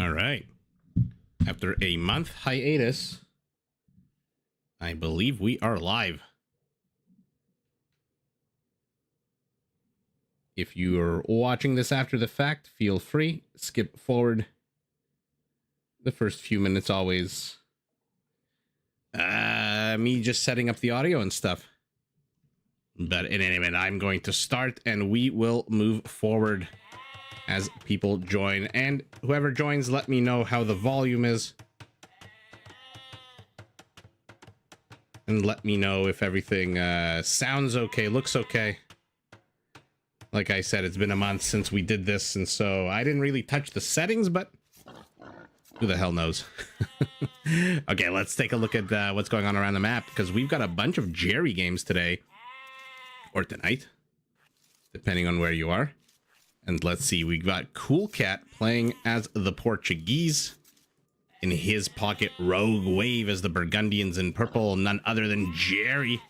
All right. After a month hiatus, I believe we are live. If you're watching this after the fact, feel free, skip forward the first few minutes always. Me just setting up the audio and stuff. But in any event, I'm going to start and we will move forward as people join. And whoever joins, let me know how the volume is. And let me know if everything sounds okay, looks okay. Like I said, it's been a month since we did this, and so I didn't really touch the settings, but who the hell knows? Okay, let's take a look at what's going on around the map, because we've got a bunch of Jerry games today, or tonight, depending on where you are. And let's see, we got Cool Cat playing as the Portuguese. In his pocket, Rogue Wave as the Burgundians in purple, none other than Jerry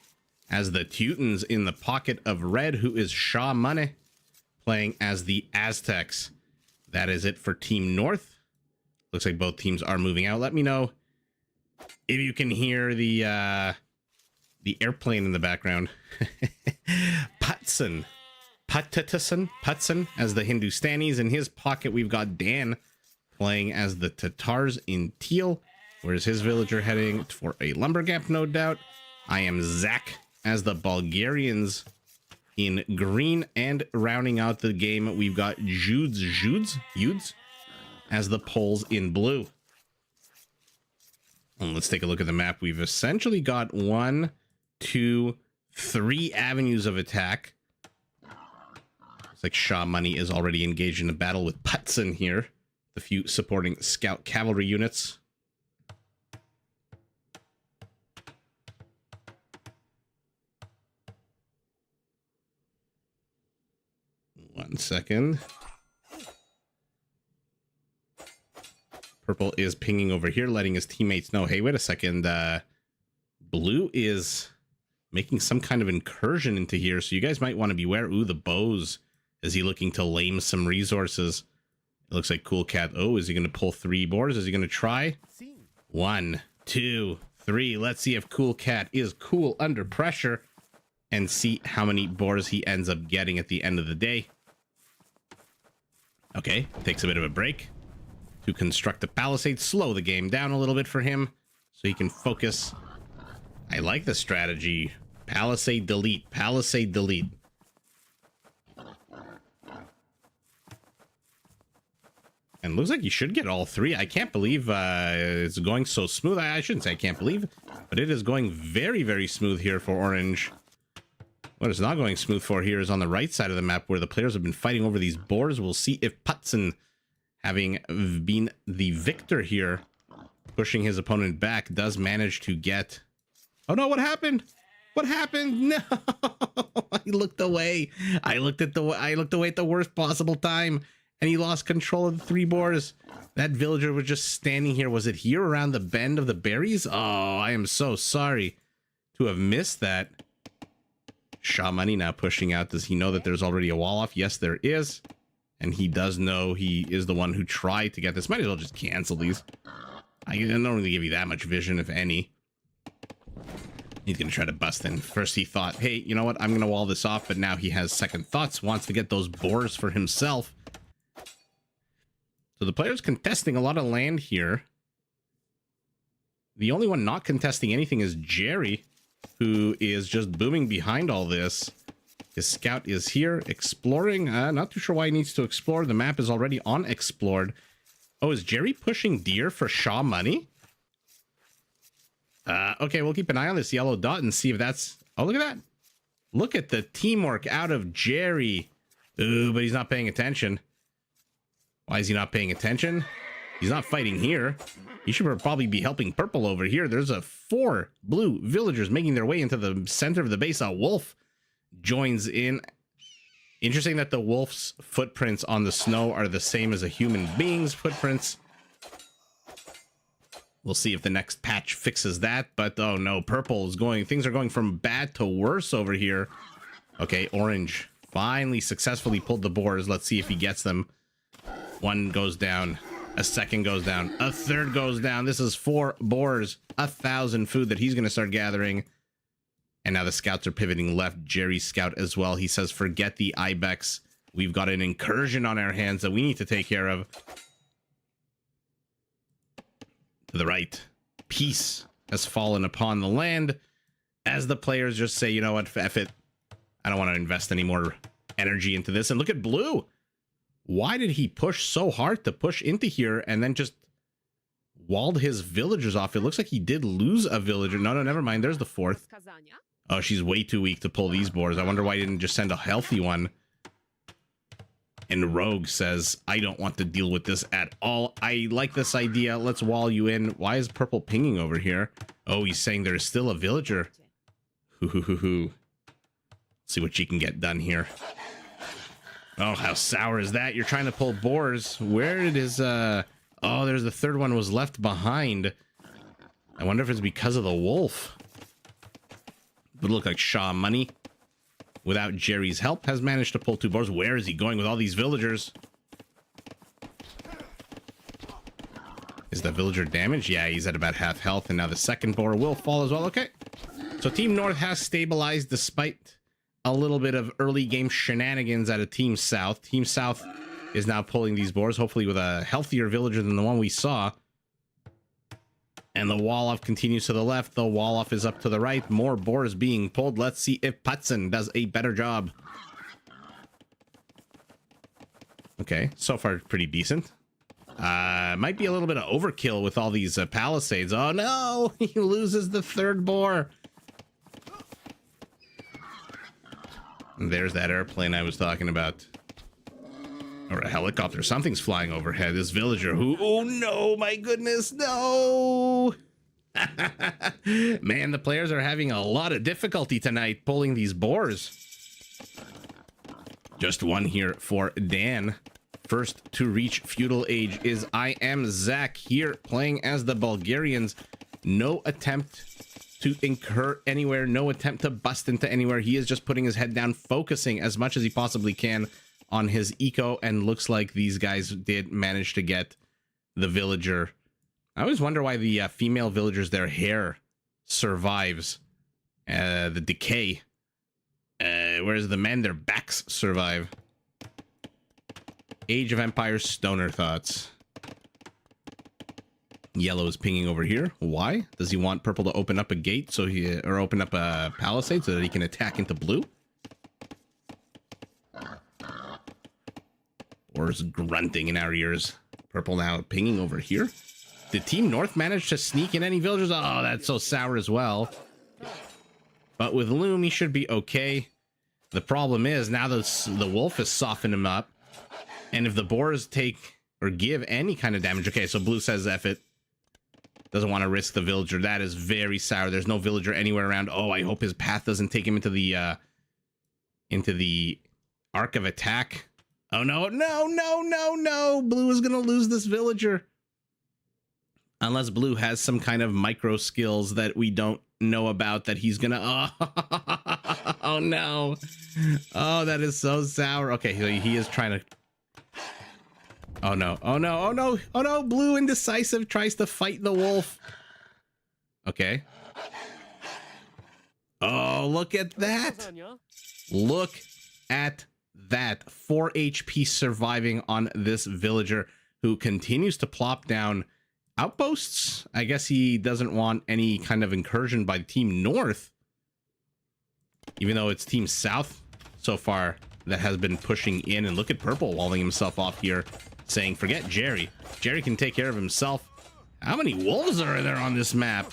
as the Teutons in the pocket of red, who is Shaw Money playing as the Aztecs. That is it for Team North. Looks like both teams are moving out. Let me know if you can hear the airplane in the background. Putson as the Hindustanis. In his pocket, we've got Dan playing as the Tatars in teal. Where's his villager heading? For a lumbergap, no doubt. I am Zach as the Bulgarians in green, and rounding out the game, we've got Judes as the Poles in blue. And let's take a look at the map. We've essentially got 1, 2, 3 avenues of attack. Looks like Shaw Money is already engaged in a battle with Putson here. The few supporting scout cavalry units. One second. Purple is pinging over here, letting his teammates know, hey, wait a second. Blue is making some kind of incursion into here, so you guys might want to beware. Ooh, the bows. Is he looking to lame some resources? It looks like Cool Cat. Oh, is he going to pull 3 boars? Is he going to try? 1, 2, 3. Let's see if Cool Cat is cool under pressure and see how many boars he ends up getting at the end of the day. Okay, takes a bit of a break to construct a palisade, slow the game down a little bit for him so he can focus. I like the strategy. Palisade delete, palisade delete. And looks like you should get all 3. I can't believe it's going so smooth. I shouldn't say I can't believe, but it is going very, very smooth here for Orange. What is not going smooth for here is on the right side of the map, where the players have been fighting over these boars. We'll see if Putson, having been the victor here, pushing his opponent back, does manage to get... Oh no, what happened? What happened? No, I looked away. I looked away at the worst possible time, and he lost control of the 3 boars. That villager was just standing here. Was it here around the bend of the berries? Oh, I am so sorry to have missed that. Shaw Money now pushing out. Does he know that there's already a wall off? Yes, there is. And he does know he is the one who tried to get this. Might as well just cancel these. I don't really give you that much vision, if any. He's going to try to bust in. First he thought, hey, you know what? I'm going to wall this off. But now he has second thoughts. Wants to get those boars for himself. So the player's contesting a lot of land here. The only one not contesting anything is Jerry, who is just booming behind all this. His scout is here exploring. Not too sure why he needs to explore. The map is already unexplored. Oh, is Jerry pushing deer for Shaw Money? Okay, we'll keep an eye on this yellow dot and see if that's... Oh, look at that. Look at the teamwork out of Jerry. Ooh, but he's not paying attention. Why is he not paying attention? He's not fighting here. He should probably be helping Purple over here. There's 4 blue villagers making their way into the center of the base. A wolf joins in. Interesting that the wolf's footprints on the snow are the same as a human being's footprints. We'll see if the next patch fixes that. But oh no, Purple is going... Things are going from bad to worse over here. Okay, Orange finally successfully pulled the boars. Let's see if he gets them. One goes down. A second goes down. A third goes down. This is 4 boars. 1,000 food that he's going to start gathering. And now the scouts are pivoting left. Jerry's scout as well. He says, forget the ibex. We've got an incursion on our hands that we need to take care of. To the right. Peace has fallen upon the land. As the players just say, you know what, F it. I don't want to invest any more energy into this. And look at Blue. Why did he push so hard to push into here and then just walled his villagers off? It looks like he did lose a villager. No, never mind. There's the 4th. Oh, she's way too weak to pull these boars. I wonder why he didn't just send a healthy one. And Rogue says, I don't want to deal with this at all. I like this idea. Let's wall you in. Why is Purple pinging over here? Oh, he's saying there's still a villager. Hoo. See what she can get done here. Oh, how sour is that? You're trying to pull boars. Where it is, oh, there's the 3rd one was left behind. I wonder if it's because of the wolf. Would look like Shaw Money, without Jerry's help, has managed to pull 2 boars. Where is he going with all these villagers? Is the villager damaged? Yeah, he's at about half health, and now the 2nd boar will fall as well. Okay. So Team North has stabilized despite a little bit of early game shenanigans out of Team South. Team South is now pulling these boars, hopefully with a healthier villager than the one we saw. And the wall-off continues to the left. The wall-off is up to the right. More boars being pulled. Let's see if Putson does a better job. Okay, so far pretty decent. Might be a little bit of overkill with all these palisades. Oh no, he loses the 3rd boar. And there's that airplane I was talking about. Or a helicopter. Something's flying overhead. This villager who... Oh, no, my goodness, no! Man, the players are having a lot of difficulty tonight pulling these boars. Just one here for Dan. First to reach feudal age is I Am Zach here playing as the Bulgarians. No attempt to incur anywhere, no attempt to bust into anywhere. He is just putting his head down, focusing as much as he possibly can on his eco, and looks like these guys did manage to get the villager. I always wonder why the female villagers, their hair survives the decay, whereas the men, their backs survive. Age of Empires stoner thoughts. Yellow is pinging over here. Why? Does he want Purple to open up a gate so he, or open up a palisade so that he can attack into Blue? Or is grunting in our ears? Purple now pinging over here. Did Team North manage to sneak in any villagers? Oh, that's so sour as well. But with Loom, he should be okay. The problem is now the wolf has softened him up. And if the boars take or give any kind of damage... Okay, so Blue says F it. Doesn't want to risk the villager. That is very sour. There's no villager anywhere around. Oh, I hope his path doesn't take him into the arc of attack. Oh, no, no. Blue is going to lose this villager. Unless Blue has some kind of micro skills that we don't know about that he's going to... Oh, no. Oh, that is so sour. Okay, he is trying to... Oh no, oh no, oh no, oh no, Blue indecisive tries to fight the wolf. Okay. Oh, look at that. Look at that. 4 HP surviving on this villager who continues to plop down outposts. I guess he doesn't want any kind of incursion by Team North. Even though it's Team South so far that has been pushing in. And look at Purple walling himself off here, saying, forget Jerry. Jerry can take care of himself. How many wolves are there on this map?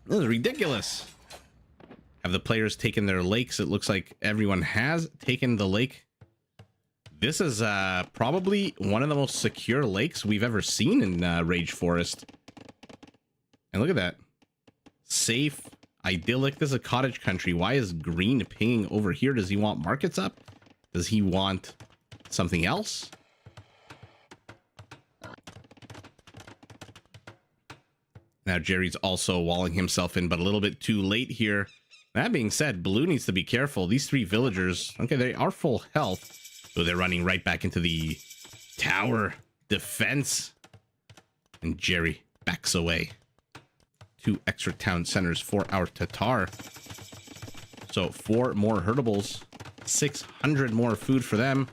This is ridiculous. Have the players taken their lakes? It looks like everyone has taken the lake. This is probably one of the most secure lakes we've ever seen in Rage Forest. And look at that. Safe, idyllic. This is a cottage country. Why is Green pinging over here? Does he want markets up? Does he want something else? Now Jerry's also walling himself in, but a little bit too late here. That being said, Blue needs to be careful. These 3 villagers, okay, they are full health. So they're running right back into the tower. defense. And Jerry backs away. 2 extra town centers for our Tatar. So 4 more herdables. 600 more food for them.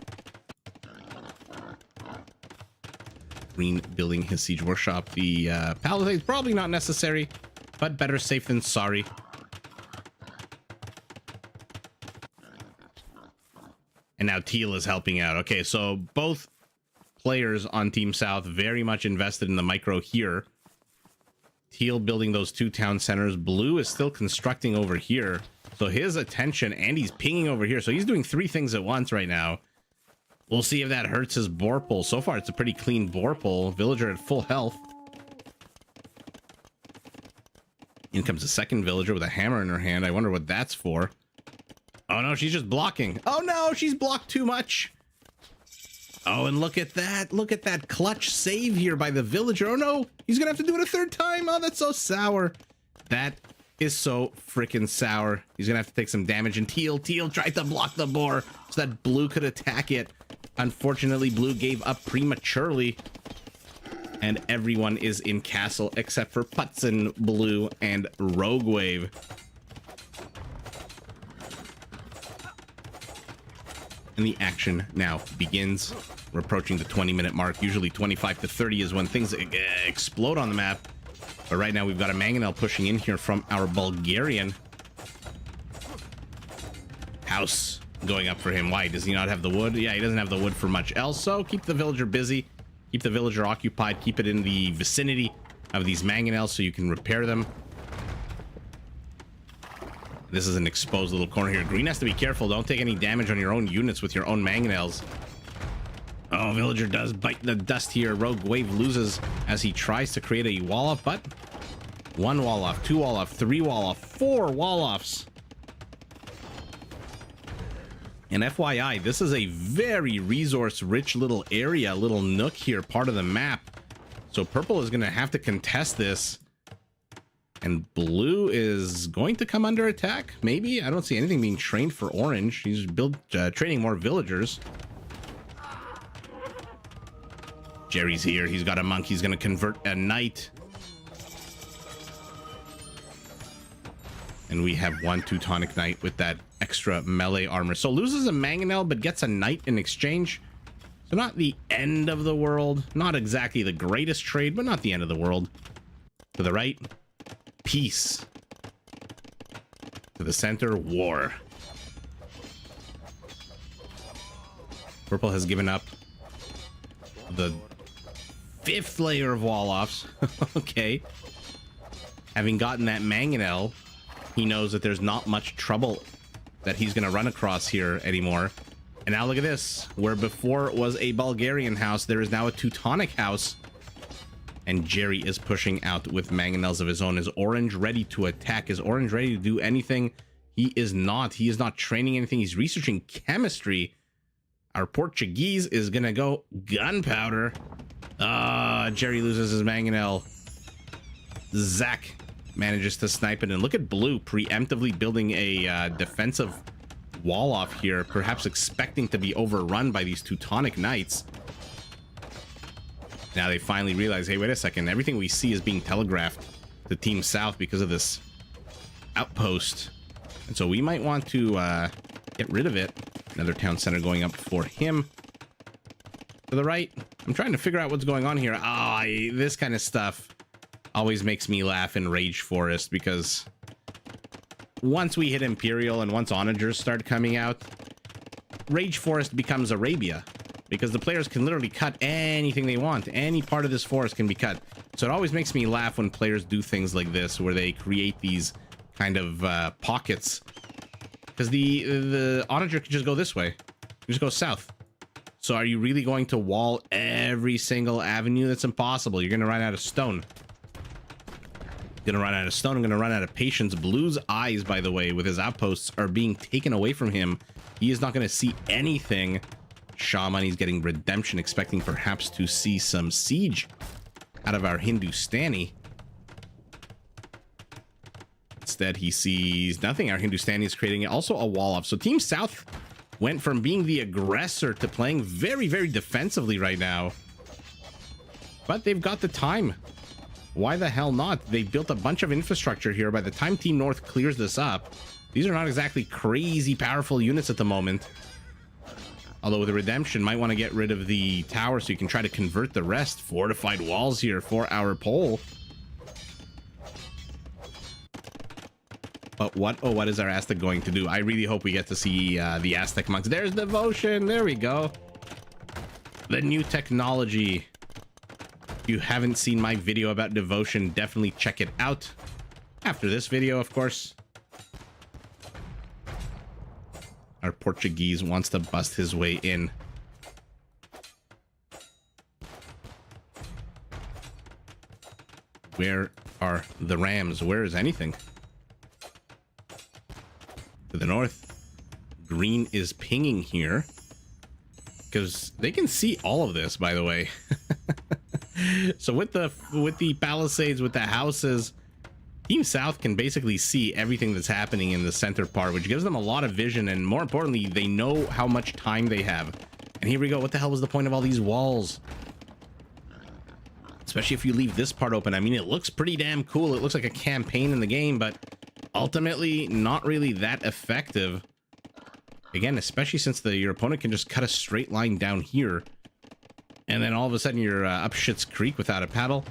Green building his siege workshop. The palisades probably not necessary, but better safe than sorry. And now Teal is helping out. Okay, so both players on Team South very much invested in the micro here. Teal building those 2 town centers. Blue is still constructing over here. So his attention, and he's pinging over here. So he's doing 3 things at once right now. We'll see if that hurts his boar pull. So far, it's a pretty clean boar pull. Villager at full health. In comes a second villager with a hammer in her hand. I wonder what that's for. Oh no, she's just blocking. Oh no, she's blocked too much. Oh, and look at that. Look at that clutch save here by the villager. Oh no, he's gonna have to do it a 3rd time. Oh, that's so sour. That is so freaking sour. He's gonna have to take some damage. And Teal tried to block the boar so that Blue could attack it. Unfortunately, Blue gave up prematurely. And everyone is in castle except for Putzin, Blue, and Rogue Wave. And the action now begins. We're approaching the 20-minute mark. Usually 25 to 30 is when things explode on the map. But right now we've got a Mangonel pushing in here from our Bulgarian. House going up for him. Why? Does he not have the wood? Yeah, he doesn't have the wood for much else. So keep the villager busy. Keep the villager occupied. Keep it in the vicinity of these Mangonels so you can repair them. This is an exposed little corner here. Green has to be careful. Don't take any damage on your own units with your own Mangonels. Oh, villager does bite the dust here. Rogue Wave loses as he tries to create a wall off, but 1 wall off, 2 wall off, 3 wall off, 4 wall offs. And FYI, this is a very resource rich little area, little nook here, part of the map. So purple is going to have to contest this. And blue is going to come under attack, maybe? I don't see anything being trained for orange. He's training more villagers. Jerry's here. He's got a monk. He's going to convert a knight. And we have 1 Teutonic Knight with that extra melee armor. So loses a Mangonel, but gets a knight in exchange. So not the end of the world. Not exactly the greatest trade, but not the end of the world. To the right, peace. To the center, war. Purple has given up the 5th layer of wall-offs. Okay. Having gotten that Mangonel, he knows that there's not much trouble that he's going to run across here anymore. And now look at this. Where before it was a Bulgarian house, there is now a Teutonic house. And Jerry is pushing out with Mangonels of his own. Is Orange ready to attack? Is Orange ready to do anything? He is not. He is not training anything. He's researching chemistry. Our Portuguese is going to go gunpowder. Jerry loses his Mangonel. Zach manages to snipe it. And look at Blue preemptively building a defensive wall off here, perhaps expecting to be overrun by these Teutonic Knights. Now they finally realize, hey, wait a second, everything we see is being telegraphed to Team South because of this outpost. And so we might want to get rid of it. Another town center going up for him. To the right, I'm trying to figure out what's going on here. This kind of stuff always makes me laugh in Rage Forest, because once we hit Imperial and once onagers start coming out, Rage Forest becomes Arabia, because the players can literally cut anything they want. Any part of this forest can be cut. So it always makes me laugh when players do things like this, where they create these kind of pockets. Because the onager can just go this way. Just go south. So are you really going to wall every single avenue? That's impossible. You're going to run out of stone. Gonna run out of stone. I'm gonna run out of patience. Blue's eyes, by the way, with his outposts are being taken away from him. He is not gonna see anything. Shaman, he's getting redemption, expecting perhaps to see some siege out of our Hindustani. Instead, he sees nothing. Our Hindustani is creating also a wall up. So Team South went from being the aggressor to playing very, very defensively right now. but they've got the time. Why the hell not? They built a bunch of infrastructure here. By the time Team North clears this up, these are not exactly crazy powerful units at the moment. Although with the Redemption, might want to get rid of the tower so you can try to convert the rest. Fortified walls here for our pole. But what is our Aztec going to do? I really hope we get to see the Aztec monks. There's devotion. There we go. The new technology. If you haven't seen my video about devotion, definitely check it out. After this video, of course. Our Portuguese wants to bust his way in. Where are the Rams? Where is anything? To the north. Green is pinging here. Because they can see all of this, by the way. So with the palisades, with the houses, Team South can basically see everything that's happening in the center part, which gives them a lot of vision, and more importantly, they know how much time they have. And here we go. What the hell was the point of all these walls? Especially if you leave this part open. I mean, it looks pretty damn cool. It looks like a campaign in the game, but ultimately not really that effective. Again, especially since your opponent can just cut a straight line down here, and then all of a sudden you're up Schitt's Creek without a paddle.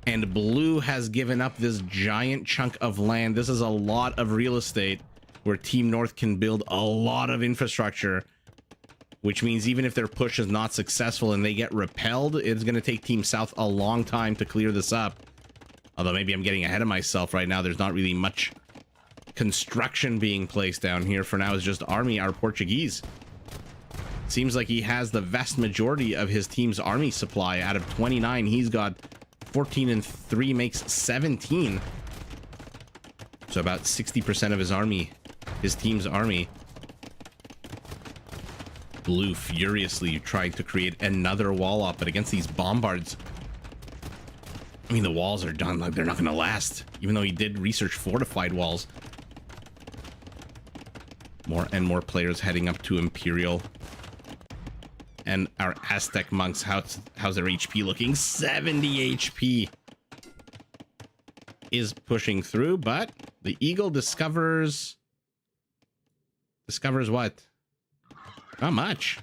And blue has given up this giant chunk of land. This is a lot of real estate where Team North can build a lot of infrastructure, which means even if their push is not successful and they get repelled, it's going to take Team South a long time to clear this up. Although maybe I'm getting ahead of myself right now. There's not really much construction being placed down here. For now, it's just army, our Portuguese. Seems like he has the vast majority of his team's army supply. Out of 29, he's got 14 and 3 makes 17. So about 60% of his army, his team's army. Blue furiously tried to create another wall up, but against these bombards, I mean, the walls are done. Like, they're not going to last, even though he did research fortified walls. More and more players heading up to Imperial. And our Aztec monks, how's their HP looking? 70 HP. Is pushing through, but the Eagle discovers what? Not much.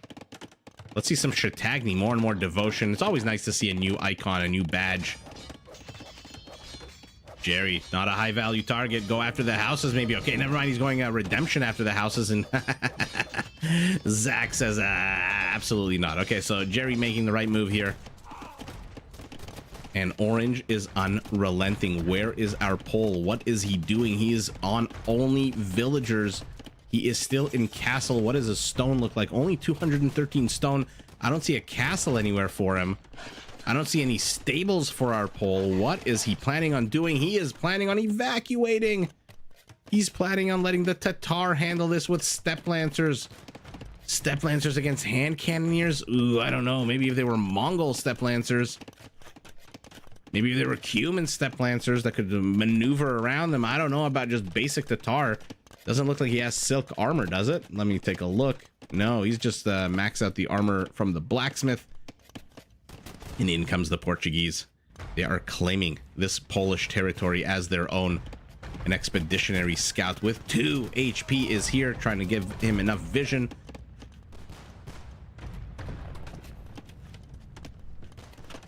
Let's see some Chattagny, more and more devotion. It's always nice to see a new icon, a new badge. Jerry, not a high value target. Go after the houses, maybe. Okay, never mind. He's going redemption after the houses, and Zach says absolutely not. Okay, so Jerry making the right move here. And orange is unrelenting. Where is our pole? What is he doing? He is on only villagers. He is still in castle. What does a stone look like? Only 213 stone. I don't see a castle anywhere for him. I don't see any stables for our pole. What is he planning on doing? He is planning on evacuating. He's planning on letting the Tatar handle this with step lancers. Step lancers against hand cannoneers? Ooh, I don't know. Maybe if they were Mongol step lancers. Maybe if they were Cuman step lancers that could maneuver around them. I don't know about just basic Tatar. Doesn't look like he has silk armor, does it? Let me take a look. No, he's just maxed out the armor from the blacksmith. And in comes the Portuguese. They are claiming this Polish territory as their own. An expeditionary scout with 2 HP is here, trying to give him enough vision.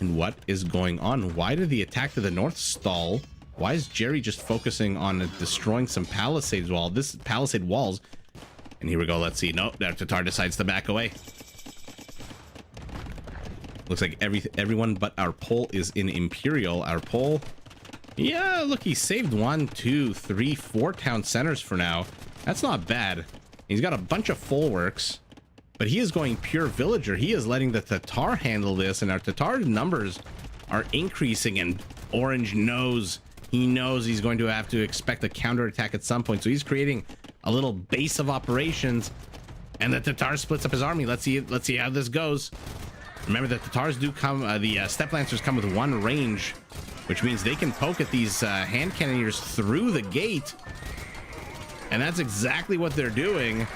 And what is going on? Why did the attack to the north stall? Why is Jerry just focusing on destroying some palisade walls? And here we go. Let's see. No, Tatar decides to back away. Looks like everyone but our pole is in Imperial. Our pole, yeah, look, he saved 1, 2, 3, 4 town centers for now. That's not bad. He's got a bunch of full works, but he is going pure villager. He is letting the Tatar handle this, and our Tatar numbers are increasing, and orange knows. He knows he's going to have to expect a counterattack at some point, so he's creating a little base of operations, and the Tatar splits up his army. Let's see how this goes. Remember, the Tatars do come, the step lancers come with 1 range, which means they can poke at these hand cannoneers through the gate. And that's exactly what they're doing.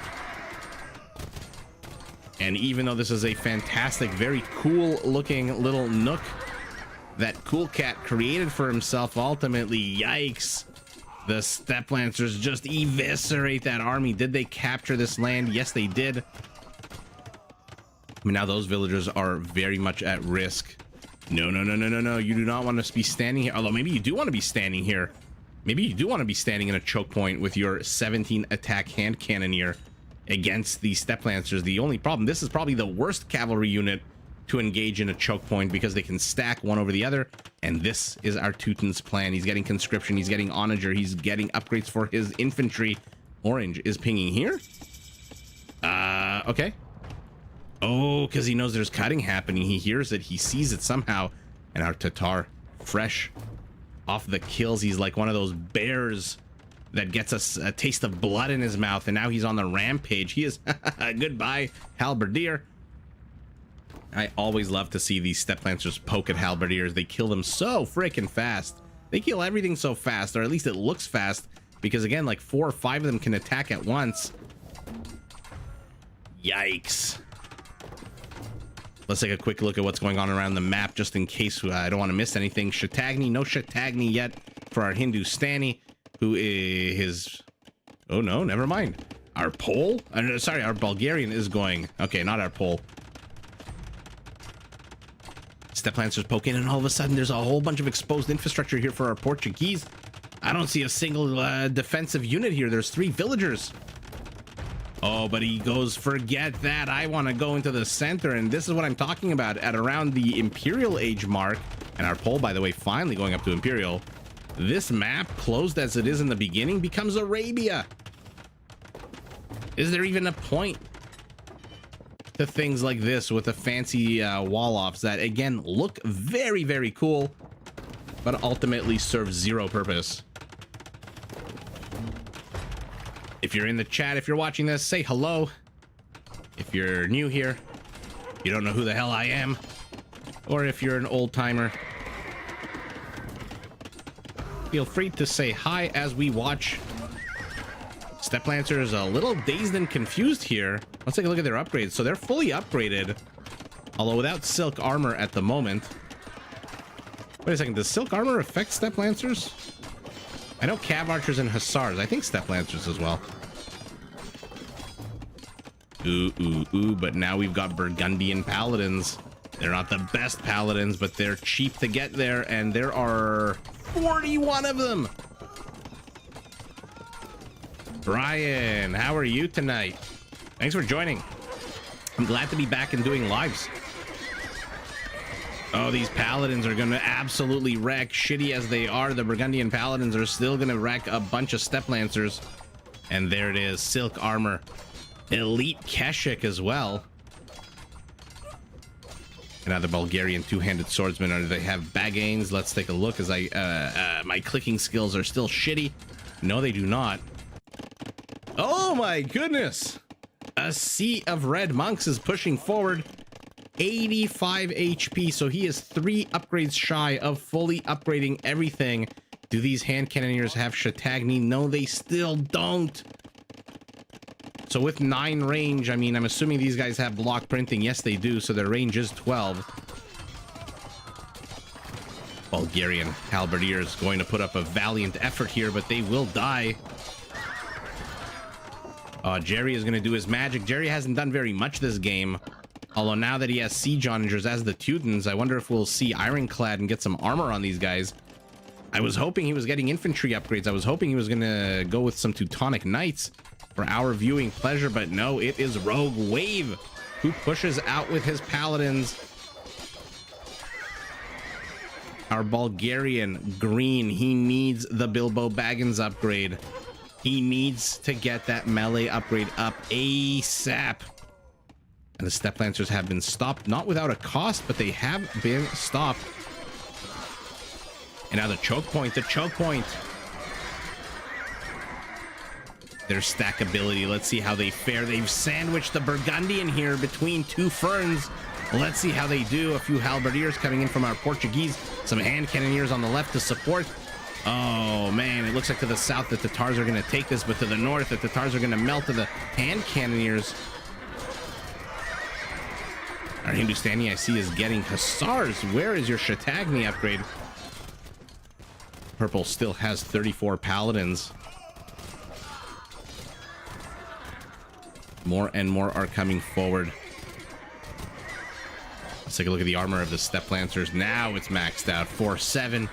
And even though this is a fantastic, very cool looking little nook that Cool Cat created for himself. Ultimately, yikes. The Steppe Lancers just eviscerate that army. Did they capture this land? Yes, they did. I mean, now those villagers are very much at risk. No, no, no, no, no, no. You do not want to be standing here. Although maybe you do want to be standing here. Maybe you do want to be standing in a choke point with your 17 attack hand cannoneer against the Steppe Lancers. The only problem, this is probably the worst cavalry unit to engage in a choke point because they can stack one over the other. And this is our Teuton's plan. He's getting conscription. He's getting onager. He's getting upgrades for his infantry. Orange is pinging here. Okay. Oh, because he knows there's cutting happening. He hears it. He sees it somehow. And our Tatar, fresh off the kills. He's like one of those bears that gets us a taste of blood in his mouth. And now he's on the rampage. He is goodbye, halberdier. I always love to see these Steppe Lancers poke at halberdiers. They kill them so freaking fast. They kill everything so fast, or at least it looks fast, because again, like 4 or 5 of them can attack at once. Yikes. Let's take a quick look at what's going on around the map, just in case I don't want to miss anything. Shatagni, no Shatagni yet for our Hindustani, who is... Oh no, never mind. Our Pole? Sorry, our Bulgarian is going... Okay, not our Pole. Steppe Lancers poke in, and all of a sudden there's a whole bunch of exposed infrastructure here for our Portuguese. I don't see a single defensive unit here. There's 3 villagers. Oh, but he goes, forget that. I want to go into the center, and this is what I'm talking about. At around the Imperial Age mark, and our Pole, by the way, finally going up to Imperial, this map, closed as it is in the beginning, becomes Arabia. Is there even a point to things like this with the fancy wall-offs that, again, look very, very cool, but ultimately serve zero purpose? If you're in the chat, if you're watching this, say hello. If you're new here, you don't know who the hell I am, or if you're an old-timer, feel free to say hi as we watch. Steppe Lancer is a little dazed and confused here. Let's take a look at their upgrades. So they're fully upgraded, although without silk armor at the moment. Wait a second, does silk armor affect Steppe Lancers? I know Cav Archers and Hussars. I think Steppe Lancers as well. Ooh, ooh, ooh, but now we've got Burgundian Paladins. They're not the best Paladins, but they're cheap to get there, and there are 41 of them. Brian, how are you tonight? Thanks for joining. I'm glad to be back and doing lives. Oh, these Paladins are gonna absolutely wreck. Shitty as they are, the Burgundian Paladins are still gonna wreck a bunch of Steppe Lancers. And there it is, silk armor. Elite Keshik as well. And now the Bulgarian two-handed swordsmen, are they have Baganes? Let's take a look as my clicking skills are still shitty. No, they do not. Oh my goodness! A sea of red monks is pushing forward. 85 HP, so he is 3 upgrades shy of fully upgrading everything. Do these hand cannoneers have Shatagni? No, they still don't. So with 9 range, I mean, I'm assuming these guys have block printing. Yes, they do, so their range is 12. Bulgarian halberdiers going to put up a valiant effort here, but they will die. Jerry is going to do his magic. Jerry hasn't done very much this game. Although now that he has siege onagers as the Teutons, I wonder if we'll see Ironclad and get some armor on these guys. I was hoping he was getting infantry upgrades. I was hoping he was going to go with some Teutonic Knights for our viewing pleasure, but no, it is Rogue Wave who pushes out with his Paladins. Our Bulgarian green, he needs the Bilbo Baggins upgrade. He needs to get that melee upgrade up ASAP. And the Steppe Lancers have been stopped, not without a cost, but they have been stopped. And now the choke point, Their stackability, let's see how they fare. They've sandwiched the Burgundian here between 2 ferns. Let's see how they do. A few halberdiers coming in from our Portuguese. Some hand cannoneers on the left to support. Oh man, it looks like to the south the Tatars are going to take this, but to the north the Tatars are going to melt to the hand cannoneers. Our Hindustani I see is getting Hussars. Where is your Shatagni upgrade? Purple still has 34 Paladins. More and more are coming forward. Let's take a look at the armor of the Step Lancers. Now it's maxed out. 4-7.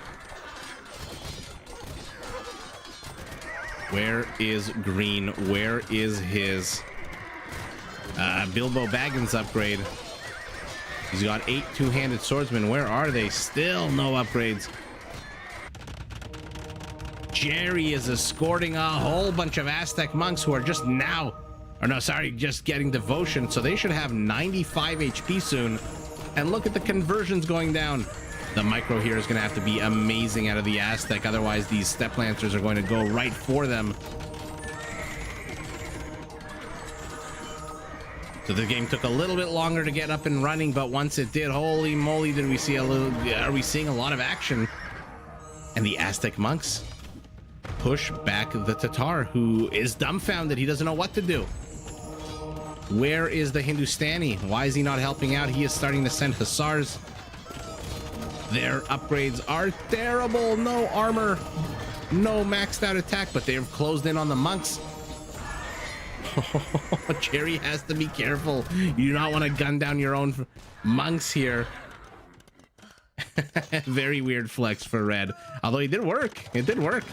Where is green? Where is his Bilbo Baggins upgrade? He's got 8 two-handed swordsmen. Where are they? Still no upgrades. Jerry is escorting a whole bunch of Aztec monks who are just now, or no, sorry, just getting devotion. So they should have 95 HP soon. And look at the conversions going down. The micro here is going to have to be amazing out of the Aztec. Otherwise, these Step Lancers are going to go right for them. So the game took a little bit longer to get up and running, but once it did, holy moly, did we see a little, are we seeing a lot of action? And the Aztec monks push back the Tatar, who is dumbfounded. He doesn't know what to do. Where is the Hindustani? Why is he not helping out? He is starting to send Hussars. Their upgrades are terrible. No armor, no maxed out attack, but they've closed in on the monks. Jerry has to be careful. You do not want to gun down your own monks here. Very weird flex for red. Although it did work. It did work.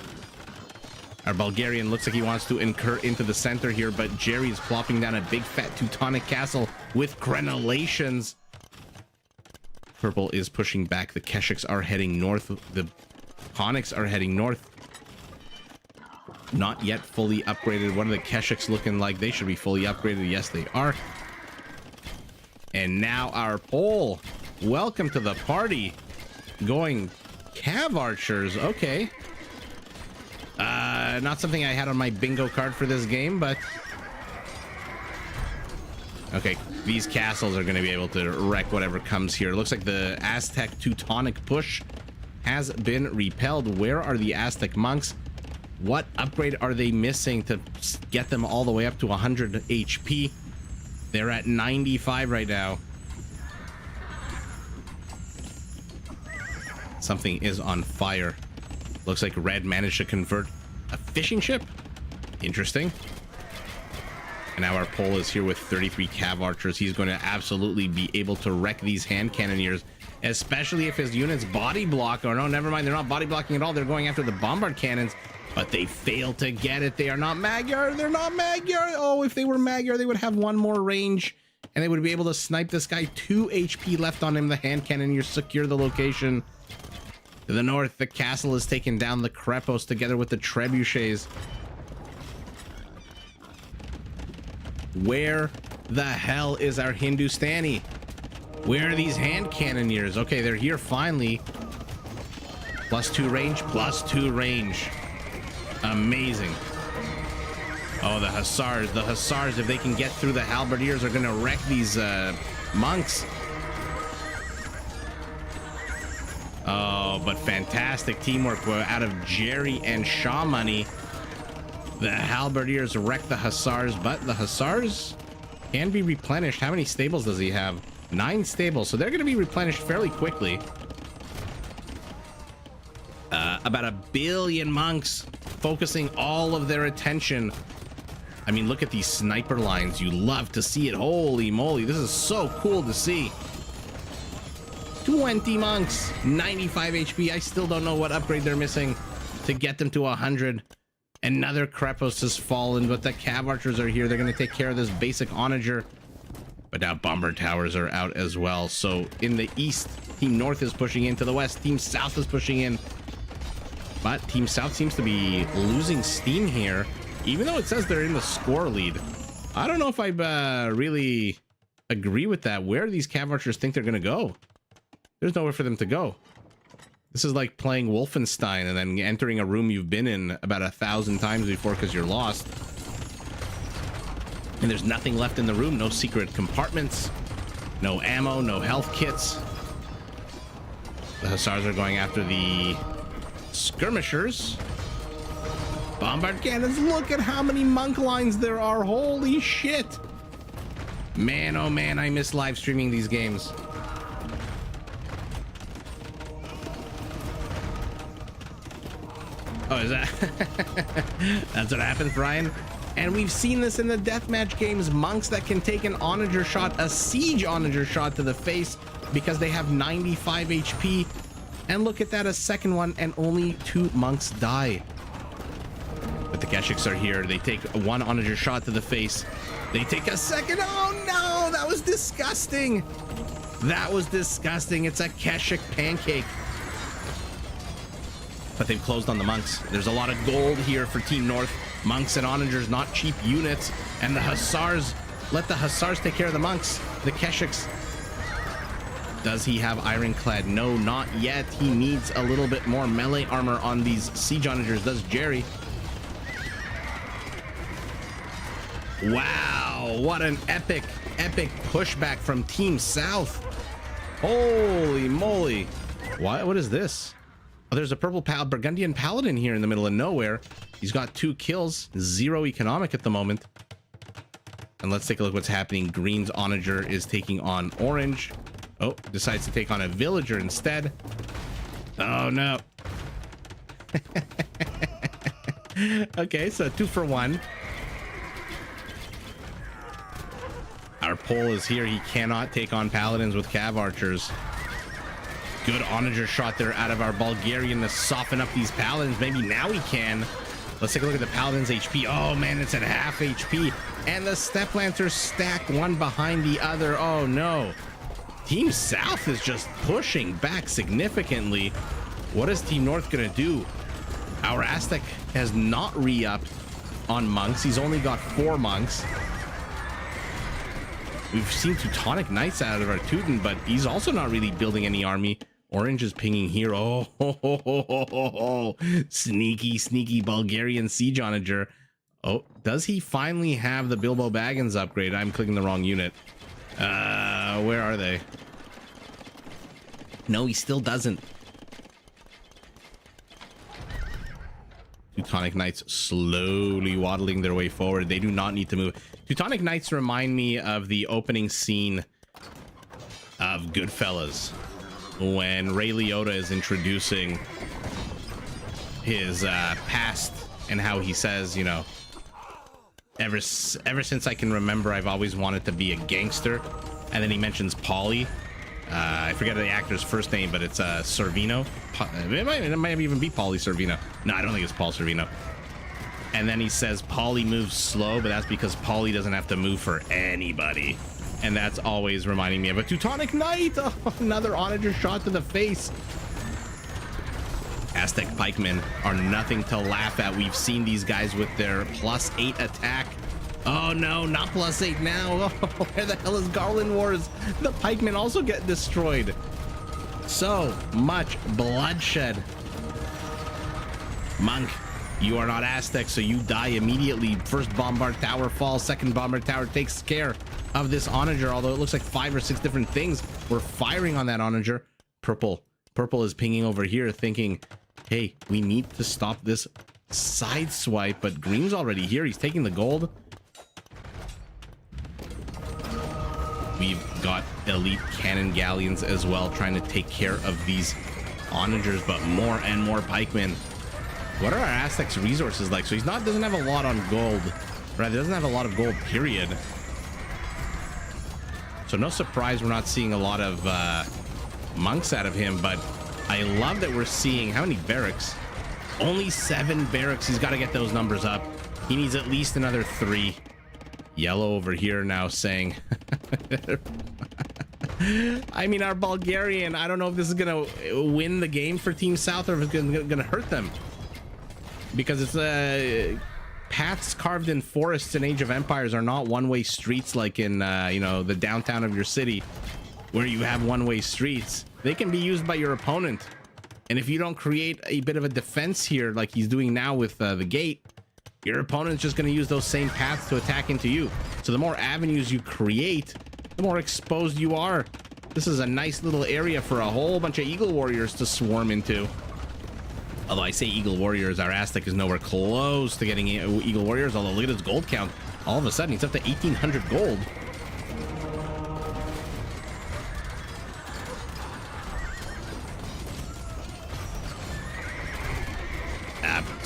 Our Bulgarian looks like he wants to incur into the center here, but Jerry is plopping down a big fat Teutonic castle with crenellations. Purple is pushing back. The Keshiks are heading north. The Ponics are heading north. Not yet fully upgraded. What are the Keshiks looking like? They should be fully upgraded. Yes, they are. And now our Pole. Welcome to the party. Going Cav Archers. Okay. Not something I had on my bingo card for this game, but okay, these castles are going to be able to wreck whatever comes here. It looks like the Aztec Teutonic push has been repelled. Where are the Aztec monks? What upgrade are they missing to get them all the way up to 100 HP? They're at 95 right now. Something is on fire. Looks like red managed to convert a fishing ship. Interesting. And now our Pole is here with 33 Cav Archers. He's going to absolutely be able to wreck these hand cannoneers, especially if his units body block. Or no, never mind, they're not body blocking at all. They're going after the bombard cannons, but they fail to get it. They are not Magyar. They're not Magyar. Oh, if they were Magyar, they would have one more range and they would be able to snipe this guy. 2 HP left on him. The hand cannoneers secure the location. To the north, the castle is taking down the Krepos together with the trebuchets. Where the hell is our Hindustani? Where are these hand cannoneers? Okay, they're here finally. +2 range, +2 range. Amazing. Oh, the Hussars. The Hussars, if they can get through the Halberdiers, are going to wreck these monks. Oh, but fantastic teamwork out of Jerry and Shaw money. The Halberdiers wreck the Hussars, but the Hussars can be replenished. How many stables does he have? 9 stables, so they're going to be replenished fairly quickly. About 1 billion monks focusing all of their attention. I mean, look at these sniper lines. You love to see it. Holy moly, this is so cool to see. 20 monks, 95 HP. I still don't know what upgrade they're missing to get them to 100. Another Krepos has fallen, but the Cav Archers are here. They're going to take care of this basic onager. But now bomber towers are out as well. So in the east, Team North is pushing into the west. Team South is pushing in. But Team South seems to be losing steam here, even though it says they're in the score lead. I don't know if I really agree with that. Where do these Cav Archers think they're going to go? There's nowhere for them to go. This is like playing Wolfenstein and then entering a room you've been in about 1,000 times before because you're lost. And there's nothing left in the room. No secret compartments, no ammo, no health kits. The Hussars are going after the skirmishers. Bombard cannons. Look at how many monk lines there are. Holy shit. Man, oh man, I miss live streaming these games. Oh, is that? That's what happens, Brian? And we've seen this in the deathmatch games. Monks that can take an onager shot, a siege onager shot to the face because they have 95 HP. And look at that, a second one, and only 2 monks die. But the Keshiks are here. They take one onager shot to the face. They take a second. Oh no, that was disgusting. That was disgusting. It's a Keshik pancake. But they've closed on the monks. There's a lot of gold here for Team North. Monks and onagers, not cheap units. And the hussars, let the hussars take care of the monks. The Keshiks. Does he have ironclad? No, not yet. He needs a little bit more melee armor on these siege onagers. Does Jerry? Wow, what an epic pushback from Team South. Holy moly. What is this? Oh, there's a purple Burgundian paladin here in the middle of nowhere. He's got 2 kills, 0 economic at the moment. And let's take a look what's happening. Green's onager is taking on orange. Oh, decides to take on a villager instead. Oh no. Okay, so 2 for 1. Our pole is here. He cannot take on paladins with cav archers. Good onager shot there out of our Bulgarian to soften up these paladins. Maybe now he can. Let's take a look at the paladin's HP. Oh man, it's at half HP. And the step lancers stack one behind the other. Oh no. Team South is just pushing back significantly. What is Team North gonna do? Our Aztec has not re-upped on monks. He's only got 4 monks. We've seen Teutonic Knights out of our Teuton, but he's also not really building any army. Orange is pinging here. Oh, ho, ho, ho, ho, ho, ho. Sneaky Bulgarian siege onager. Oh, does he finally have the Bilbo Baggins upgrade? I'm clicking the wrong unit. Where are they? No, he still doesn't. Teutonic Knights slowly waddling their way forward. They do not need to move. Teutonic Knights remind me of the opening scene of Goodfellas when Ray Liotta is introducing his past and how he says, you know, ever since I can remember, I've always wanted to be a gangster. And then he mentions Paulie. I forget the actor's first name, but it's Servino. It might even be Paulie Servino. No, I don't think it's Paul Servino. And then he says Paulie moves slow, but that's because Paulie doesn't have to move for anybody. And that's always reminding me of a Teutonic Knight. Oh, another onager shot to the face. Aztec pikemen are nothing to laugh at. We've seen these guys with their +8 attack. Oh no, not +8 now. Oh, where the hell is Garland Wars? The pikemen also get destroyed. So much bloodshed. Monk, you are not Aztec, so you die immediately. First bombard tower falls, second bombard tower takes care of this onager, although it looks like 5 or 6 different things were firing on that onager. Purple is pinging over here thinking, hey, we need to stop this side swipe, but Green's already here. He's taking the gold. We've got elite cannon galleons as well, trying to take care of these onagers, but more and more pikemen. What are our Aztec's resources like? So he's doesn't have a lot on gold, right? He doesn't have a lot of gold, period. So no surprise we're not seeing a lot of monks out of him, but I love that we're seeing how many barracks? Only 7 barracks. He's got to get those numbers up. He needs at least another 3. Yellow over here now saying I mean, our Bulgarian, I don't know if this is gonna win the game for Team South or if it's gonna hurt them, because it's paths carved in forests in Age of Empires are not one-way streets like in you know, the downtown of your city where you have one-way streets. They can be used by your opponent, and if you don't create a bit of a defense here like he's doing now with the gate, your opponent's just going to use those same paths to attack into you. So the more avenues you create, the more exposed you are. This is a nice little area for a whole bunch of Eagle Warriors to swarm into. Although I say Eagle Warriors, our Aztec is nowhere close to getting Eagle Warriors. Although look at his gold count. All of a sudden, he's up to 1,800 gold.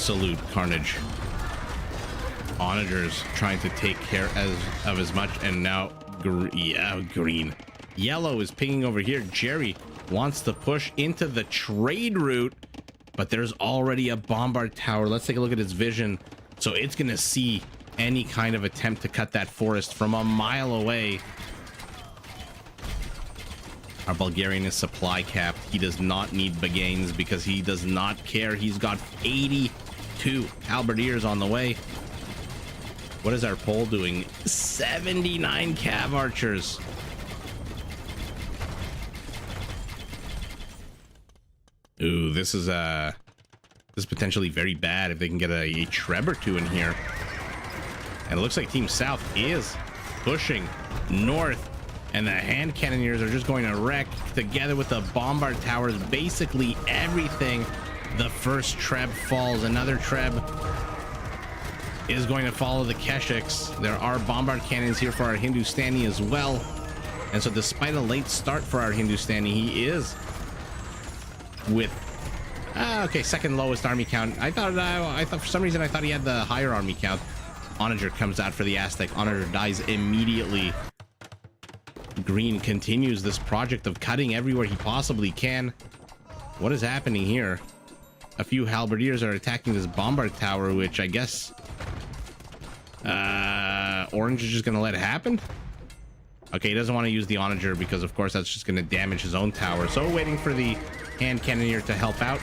absolute carnage. Onagers trying to take care of as much, and now green. Yellow is pinging over here. Jerry wants to push into the trade route, but there's already a bombard tower. Let's take a look at its vision. So it's gonna see any kind of attempt to cut that forest from a mile away. Our Bulgarian is supply capped. He does not need Bagains because he does not care. He's got 82 halberdiers on the way. What is our Pole doing? 79 cav archers. Ooh, this is potentially very bad if they can get a Treb or two in here. And it looks like Team South is pushing north, and the hand cannoneers are just going to wreck together with the bombard towers basically everything. The first Treb falls. Another Treb is going to follow the Keshiks. There are bombard cannons here for our Hindustani as well. And so despite a late start for our Hindustani, he is with okay, second lowest army count. I thought for some reason I thought he had the higher army count. Onager comes out for the Aztec. Onager dies immediately. Green continues this project of cutting everywhere he possibly can. What is happening here? A few halberdiers are attacking this bombard tower, which I guess Orange is just gonna let it happen. Okay, he doesn't want to use the Onager because of course that's just gonna damage his own tower. So waiting for the hand cannoneer to help out.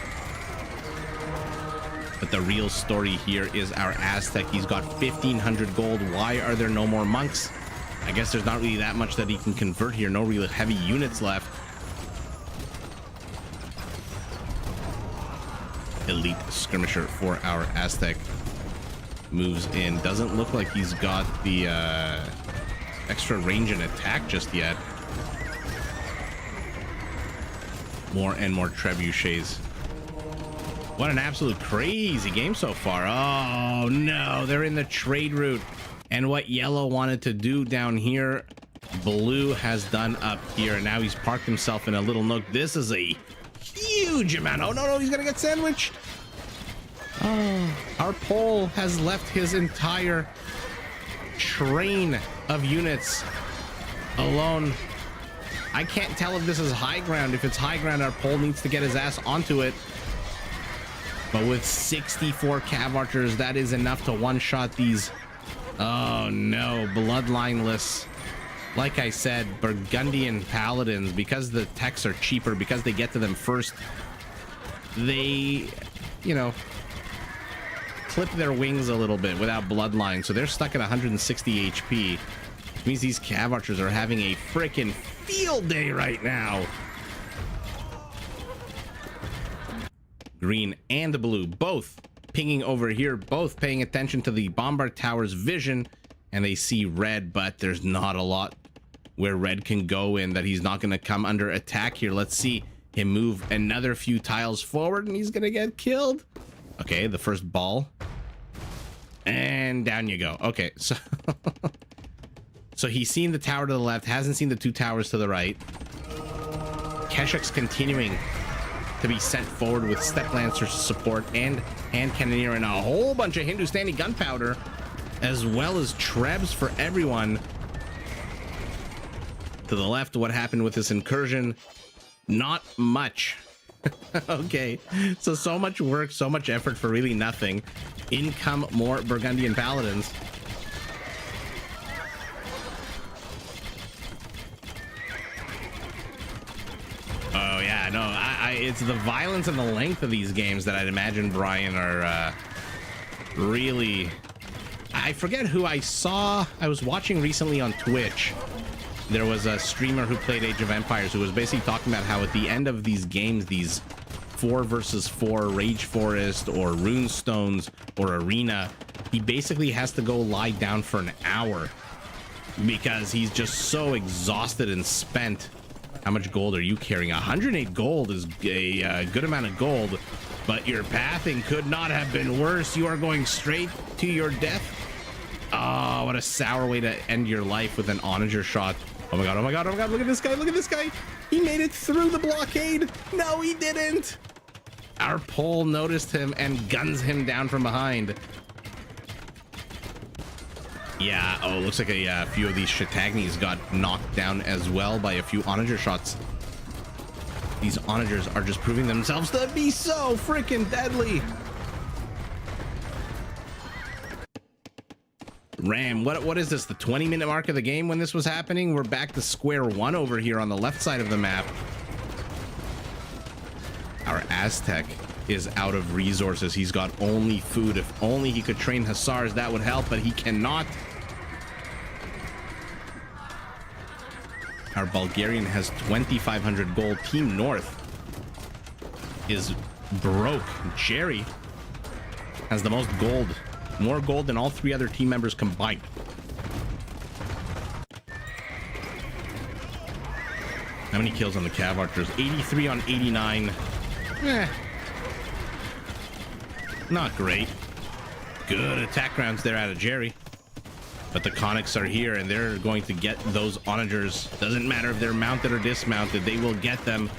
But the real story here is our Aztec. He's got 1,500 gold. Why are there no more monks? I guess there's not really that much that he can convert here. No real heavy units left. Elite skirmisher for our Aztec moves in. Doesn't look like he's got the extra range and attack just yet. More and more trebuchets. What an absolute crazy game so far. Oh no, they're in the trade route. And what yellow wanted to do down here, blue has done up here. And now he's parked himself in a little nook. This is a huge amount. Oh no, he's gonna get sandwiched. Oh, our Pole has left his entire train of units alone. I can't tell if this is high ground. If it's high ground, our Pole needs to get his ass onto it. But with 64 cav archers, that is enough to one-shot these. Oh no, bloodlineless. Like I said, Burgundian paladins, because the techs are cheaper, because they get to them first, they, you know, clip their wings a little bit without bloodline. So they're stuck at 160 HP. Which means these cav archers are having a freaking field day right now. Green and blue both pinging over here, both paying attention to the bombard tower's vision, and they see red, but there's not a lot where red can go in that he's not going to come under attack here. Let's see him move another few tiles forward and he's going to get killed. Okay, the first ball, and down you go. Okay, so so he's seen the tower to the left, hasn't seen the two towers to the right. Keshik's continuing to be sent forward with step lancers support and hand cannoneer and a whole bunch of Hindustani gunpowder, as well as trebs for everyone. To the left, what happened with this incursion? Not much. Okay, so much work, so much effort for really nothing. In come more Burgundian paladins. Oh yeah, no, it's the violence and the length of these games that I'd imagine, Brian, are really... I forget who I saw. I was watching recently on Twitch. There was a streamer who played Age of Empires who was basically talking about how at the end of these games, these 4 versus 4 Rage Forest or Runestones or Arena, he basically has to go lie down for an hour because he's just so exhausted and spent. How much gold are you carrying? 108 gold is a good amount of gold, but your pathing could not have been worse. You are going straight to your death. Oh, what a sour way to end your life with an onager shot. Oh my god, oh my god, oh my god, look at this guy, look at this guy. He made it through the blockade. No, he didn't. Our pole noticed him and guns him down from behind. Yeah, oh, looks like a few of these Shatagnis got knocked down as well by a few onager shots. These onagers are just proving themselves to be so freaking deadly. Ram, what is this, the 20-minute mark of the game when this was happening? We're back to square one over here on the left side of the map. Our Aztec is out of resources. He's got only food. If only he could train Hussars, that would help, but he cannot. Our Bulgarian has 2,500 gold. Team North is broke. Jerry has the most gold. More gold than all three other team members combined. How many kills on the Cav Archers? 83 on 89. Not great. Good attack rounds there out of Jerry. But the Conics are here and they're going to get those onagers. Doesn't matter if they're mounted or dismounted, they will get them.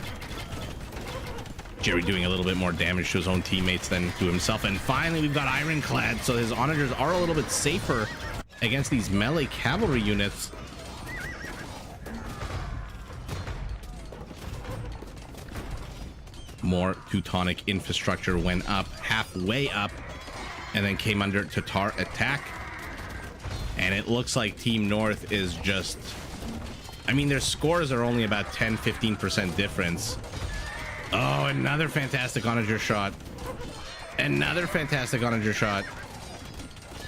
Jerry doing a little bit more damage to his own teammates than to himself. And finally, we've got Ironclad, so his onagers are a little bit safer against these melee cavalry units. More Teutonic infrastructure went up, halfway up, and then came under Tatar attack. And it looks like Team North is just... I mean, their scores are only about 10-15% difference. Oh, another fantastic onager shot. Another fantastic onager shot.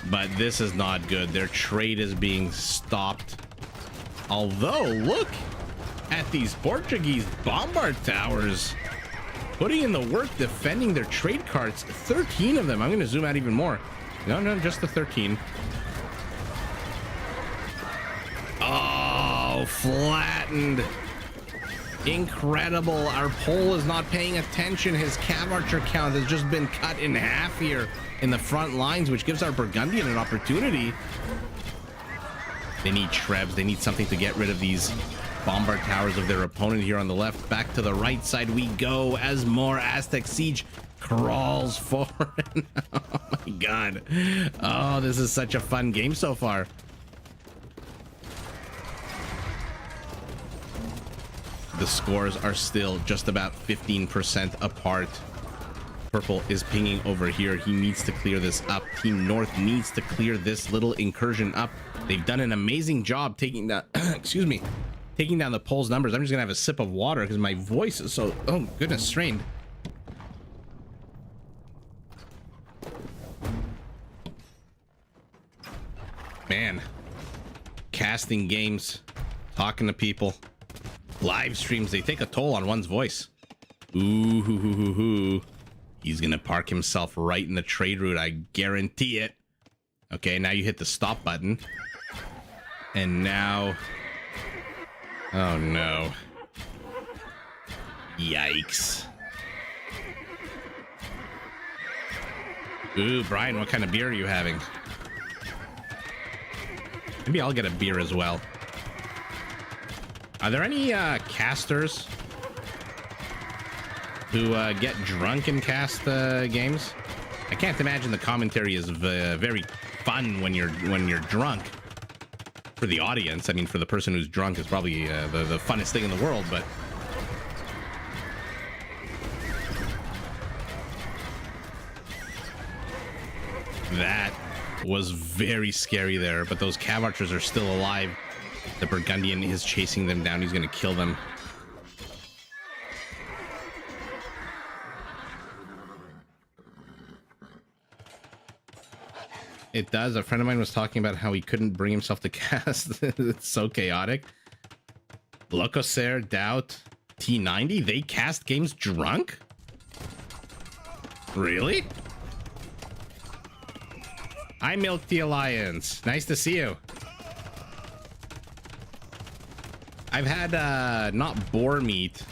But this is not good. Their trade is being stopped. Although, look at these Portuguese bombard towers. Putting in the work defending their trade carts. 13 of them. I'm going to zoom out even more. No, just the 13. Oh, flattened. Incredible. Our pole is not paying attention. His Cav Archer count has just been cut in half here in the front lines, which gives our Burgundian an opportunity. They need Trebs. They need something to get rid of these bombard towers of their opponent here on the left. Back to the right side we go as more Aztec siege crawls forward. Oh my god. Oh, this is such a fun game so far. The scores are still just about 15% apart. Purple is pinging over here. He needs to clear this up. Team North needs to clear this little incursion up. They've done an amazing job taking that excuse me, taking down the pole's numbers. I'm just gonna have a sip of water because my voice is so, oh goodness, strained. Man, casting games, talking to people, live streams, they take a toll on one's voice. Ooh, hoo, hoo, hoo, hoo. He's gonna park himself right in the trade route, I guarantee it. Okay, now you hit the stop button. And now... oh no. Yikes. Ooh, Brian, what kind of beer are you having? Maybe I'll get a beer as well. Are there any casters who get drunk and cast games? I can't imagine the commentary is very fun when you're drunk. For the audience, I mean, for the person who's drunk is probably the funnest thing in the world, but that was very scary there. But those Cav Archers are still alive. The Burgundian is chasing them down. He's going to kill them. It does. A friend of mine was talking about how he couldn't bring himself to cast. It's so chaotic. Locoser, Doubt, T90, they cast games drunk? Really? I milked the Alliance. Nice to see you. I've had not boar meat.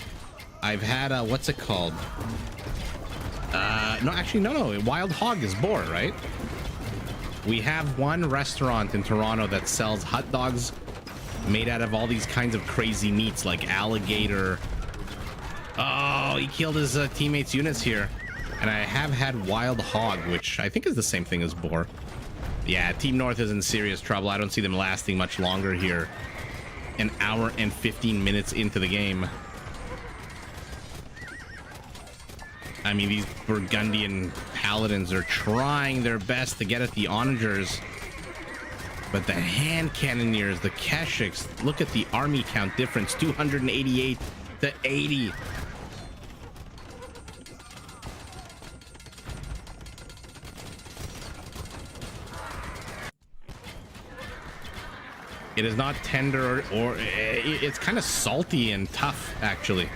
I've had what's it called? No, actually, no. Wild hog is boar, right? We have one restaurant in Toronto that sells hot dogs made out of all these kinds of crazy meats, like alligator. Oh, he killed his teammates' units here. And I have had Wild Hog, which I think is the same thing as Boar. Yeah, Team North is in serious trouble. I don't see them lasting much longer here. An hour and 15 minutes into the game. I mean, these Burgundian Paladins are trying their best to get at the Onagers. But the hand cannoneers, the Keshiks, look at the army count difference, 288 to 80. It is not tender or it's kind of salty and tough, actually.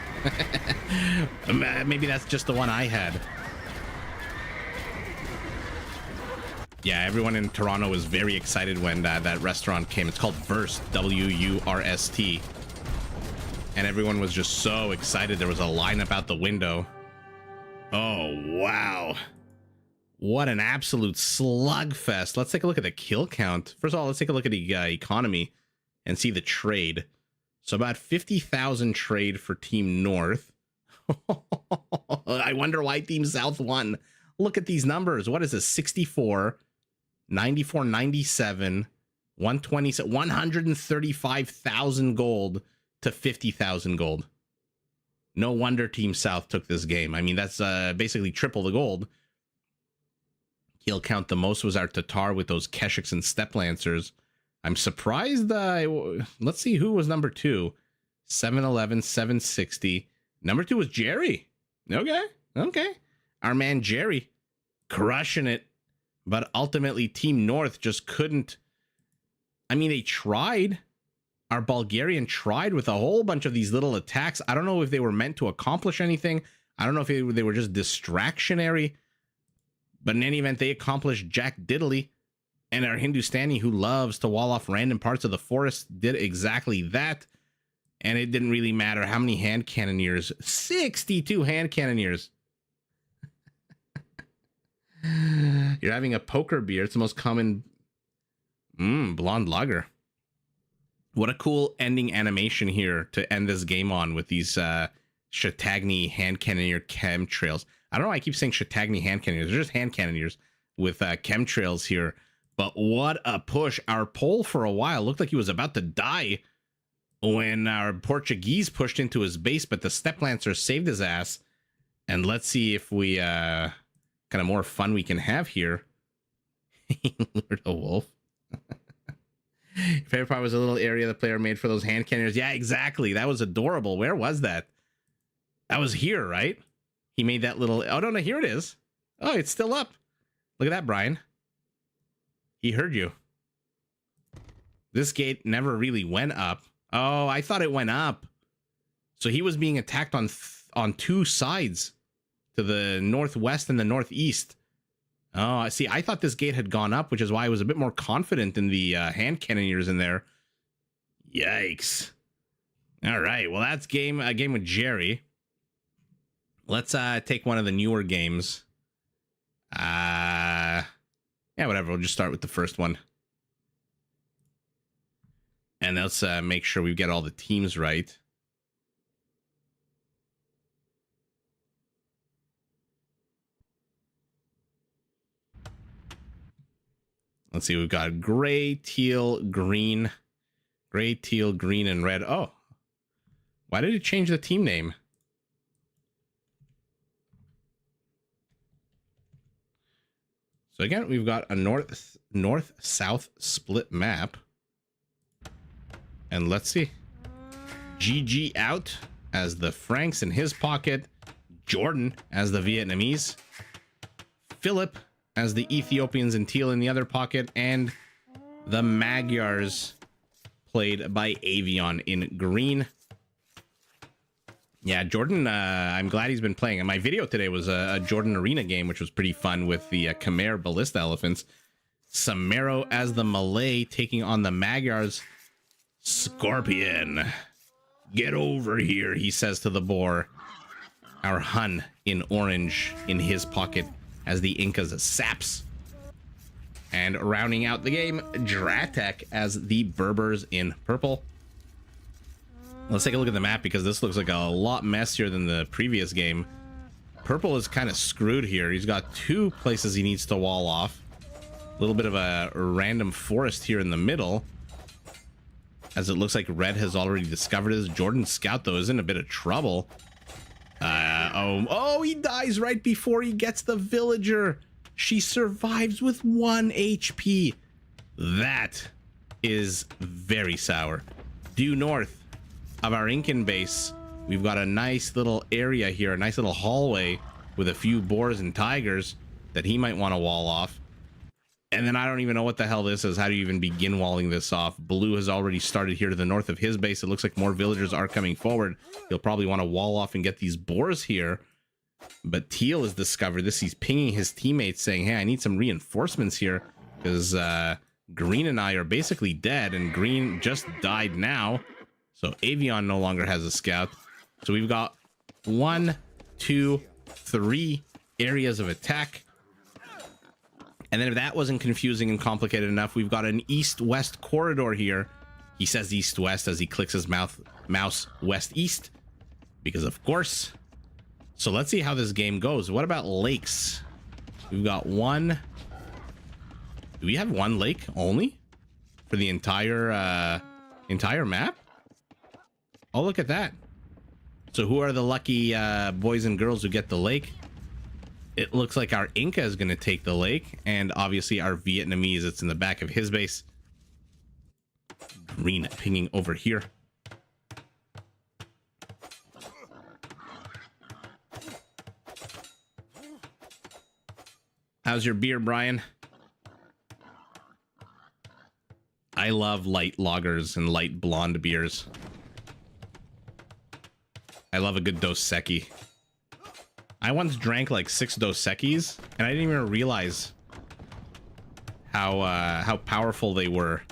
Maybe that's just the one I had. Yeah, everyone in Toronto was very excited when that restaurant came. It's called Wurst, W-U-R-S-T. And everyone was just so excited. There was a lineup out the window. Oh, wow. What an absolute slugfest. Let's take a look at the kill count. First of all, let's take a look at the economy and see the trade. So about 50,000 trade for Team North. I wonder why Team South won. Look at these numbers. What is this? 64, 94, 97, 120, 135,000 gold to 50,000 gold. No wonder Team South took this game. I mean, that's basically triple the gold. Kill count the most was our Tatar with those Keshiks and Step Lancers. I'm surprised. Let's see who was number 2. 711, 760. Number 2 was Jerry. Okay. Our man Jerry crushing it. But ultimately, Team North just couldn't. I mean, they tried. Our Bulgarian tried with a whole bunch of these little attacks. I don't know if they were meant to accomplish anything. I don't know if they were just distractionary. But in any event, they accomplished Jack Diddley. And our Hindustani, who loves to wall off random parts of the forest, did exactly that. And it didn't really matter how many hand cannoneers. 62 hand cannoneers. You're having a poker beer. It's the most common blonde lager. What a cool ending animation here to end this game on with these Chattagny hand cannoneer chemtrails. I don't know why I keep saying Chattagny hand cannoneers. They're just hand cannoneers with chemtrails here. But what a push. Our Pole for a while looked like he was about to die when our Portuguese pushed into his base, but the Step Lancer saved his ass. And let's see if we kind of more fun we can have here. Lord of Wolf. Favorite part was a little area the player made for those hand cannoneers. Yeah, exactly. That was adorable. Where was that? That was here, right? He made that little... Oh, no, here it is. Oh, it's still up. Look at that, Brian. He heard you. This gate never really went up. Oh, I thought it went up. So he was being attacked on two sides, to the northwest and the northeast. Oh, I see. I thought this gate had gone up, which is why I was a bit more confident in the hand cannoneers in there. Yikes. All right. Well, that's a game with Jerry. Let's take one of the newer games. Yeah, whatever. We'll just start with the first one. And let's make sure we get all the teams right. Let's see. We've got gray, teal, green. Gray, teal, green, and red. Oh. Why did it change the team name? So again, we've got a north-south split map. And let's see. GG out as the Franks in his pocket. Jordan as the Vietnamese. Philip as the Ethiopians and teal in the other pocket. And the Magyars played by Avion in green. Yeah, Jordan, I'm glad he's been playing. And my video today was a Jordan Arena game, which was pretty fun with the Khmer Ballista Elephants. Samaro as the Malay taking on the Magyars. Scorpion, get over here, he says to the boar. Our Hun in orange in his pocket as the Incas saps. And rounding out the game, Dratek as the Berbers in purple. Let's take a look at the map because this looks like a lot messier than the previous game. Purple is kind of screwed here. He's got 2 places he needs to wall off. A little bit of a random forest here in the middle, as it looks like red has already discovered this. Jordan's scout, though, is in a bit of trouble. Oh, he dies right before he gets the villager. She survives with 1 HP. That is very sour. Due north of our Incan base, we've got a nice little area here, a nice little hallway with a few boars and tigers that he might want to wall off. And then I don't even know what the hell this is. How do you even begin walling this off? Blue has already started here to the north of his base. It looks like more villagers are coming forward. He'll probably want to wall off and get these boars here. But Teal has discovered this. He's pinging his teammates saying, hey, I need some reinforcements here, because Green and I are basically dead, and Green just died now. So Avion no longer has a scout. So we've got 1, 2, 3 areas of attack. And then if that wasn't confusing and complicated enough, we've got an east-west corridor here. He says east-west as he clicks his mouse west-east, because of course. So let's see how this game goes. What about lakes? We've got 1. Do we have 1 lake only for the entire map? Oh, look at that. So who are the lucky boys and girls who get the lake? It looks like our Inca is going to take the lake, and obviously our Vietnamese, it's in the back of his base. Green pinging over here. How's your beer, Brian? I love light lagers and light blonde beers. I love a good Dos Equis. I once drank like 6 Dos Equis, and I didn't even realize how powerful they were.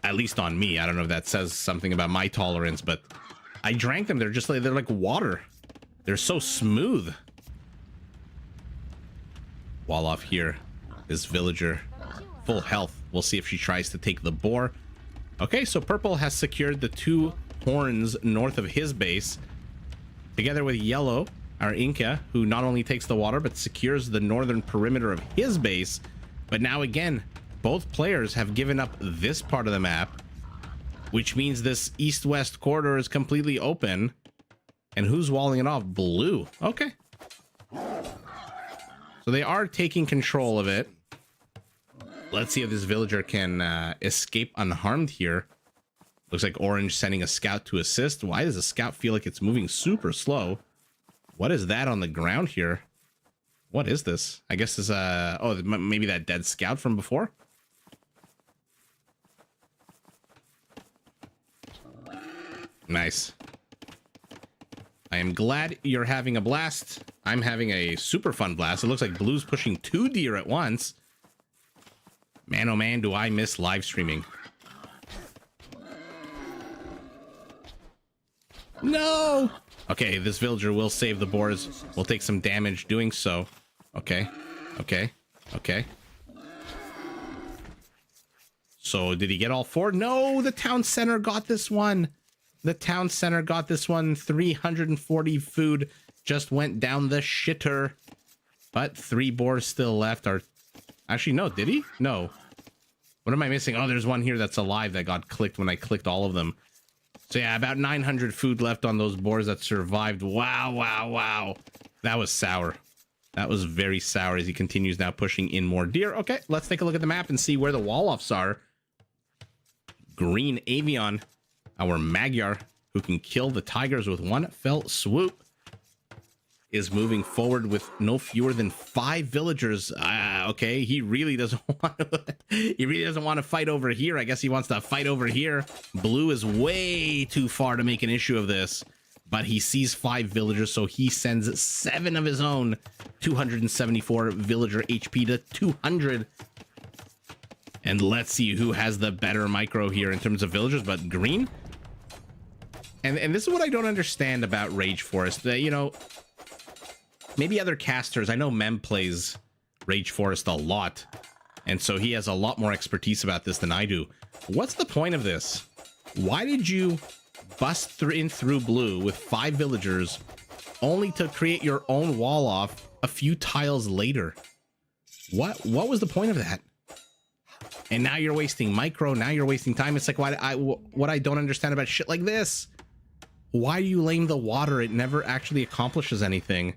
At least on me. I don't know if that says something about my tolerance, but I drank them. They're just like, they're like water. They're so smooth. Wall off here. This villager, full health. We'll see if she tries to take the boar. Okay, so purple has secured the 2 horns north of his base, together with yellow, our Inca, who not only takes the water but secures the northern perimeter of his base. But now again, both players have given up this part of the map, which means this east-west corridor is completely open. And who's walling it off? Blue. Okay. So they are taking control of it. Let's see if this villager can escape unharmed here. Looks like Orange sending a scout to assist. Why does the scout feel like it's moving super slow? What is that on the ground here? What is this? I guess this oh, maybe that dead scout from before. Nice. I am glad you're having a blast. I'm having a super fun blast. It looks like Blue's pushing 2 deer at once. Man, oh man, do I miss live streaming. No! Okay, this villager will save the boars. We'll take some damage doing so. Okay, okay, okay. So did he get all 4? No, the town center got this one. The town center got this one. 340 food just went down the shitter. But 3 boars still left. Are actually, no, did he? No. What am I missing? Oh, there's one here that's alive that got clicked when I clicked all of them. So yeah, about 900 food left on those boars that survived. Wow, wow, wow. That was sour. That was very sour as he continues now pushing in more deer. Okay, let's take a look at the map and see where the wall-offs are. Green Avion, our Magyar, who can kill the tigers with 1 fell swoop, is moving forward with no fewer than 5 villagers. Okay, he really doesn't want to. He really doesn't want to fight over here. I guess he wants to fight over here. Blue is way too far to make an issue of this, but he sees 5 villagers, so he sends 7 of his own. 274 villager HP to 200. And let's see who has the better micro here in terms of villagers. But Green. And this is what I don't understand about Rage Forest. You know, maybe other casters. I know Mem plays Rage Forest a lot, and so he has a lot more expertise about this than I do. What's the point of this? Why did you bust in through blue with 5 villagers, only to create your own wall off a few tiles later. What was the point of that? And now you're wasting micro, now you're wasting time. It's like what I don't understand about shit like this. Why do you lame the water? It never actually accomplishes anything.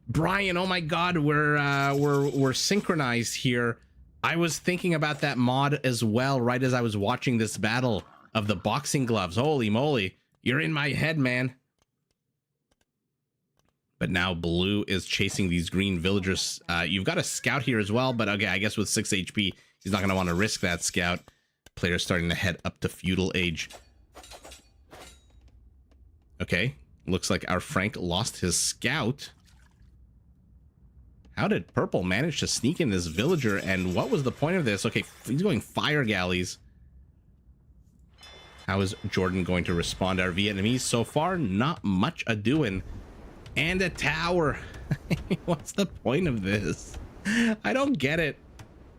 Brian, oh my god, we're synchronized here. I was thinking about that mod as well right as I was watching this battle of the boxing gloves. Holy moly, you're in my head, man. But now blue is chasing these green villagers. You've got a scout here as well, but okay, I guess with 6 HP, he's not going to want to risk that scout. Player's starting to head up to feudal age. Okay, looks like our Frank lost his scout. How did purple manage to sneak in this villager, and what was the point of this? Okay, he's going fire galleys. How is Jordan going to respond to our Vietnamese? So far, not much a-doing. And a tower. What's the point of this? I don't get it.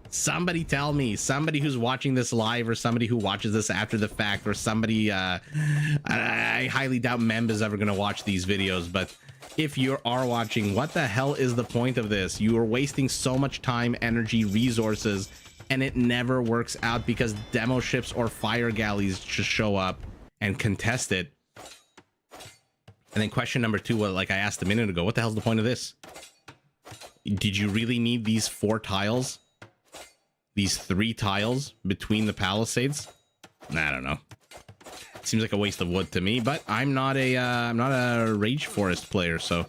Somebody tell me. Somebody who's watching this live, or somebody who watches this after the fact, or somebody... I highly doubt Memb is ever going to watch these videos, but if you are watching, what the hell is the point of this? You are wasting so much time, energy, resources, and it never works out because demo ships or fire galleys just show up and contest it. And then question number 2, well, like I asked a minute ago, what the hell's the point of this? Did you really need these 4 tiles? These 3 tiles between the palisades? I don't know. Seems like a waste of wood to me, but I'm not a Rage Forest player, so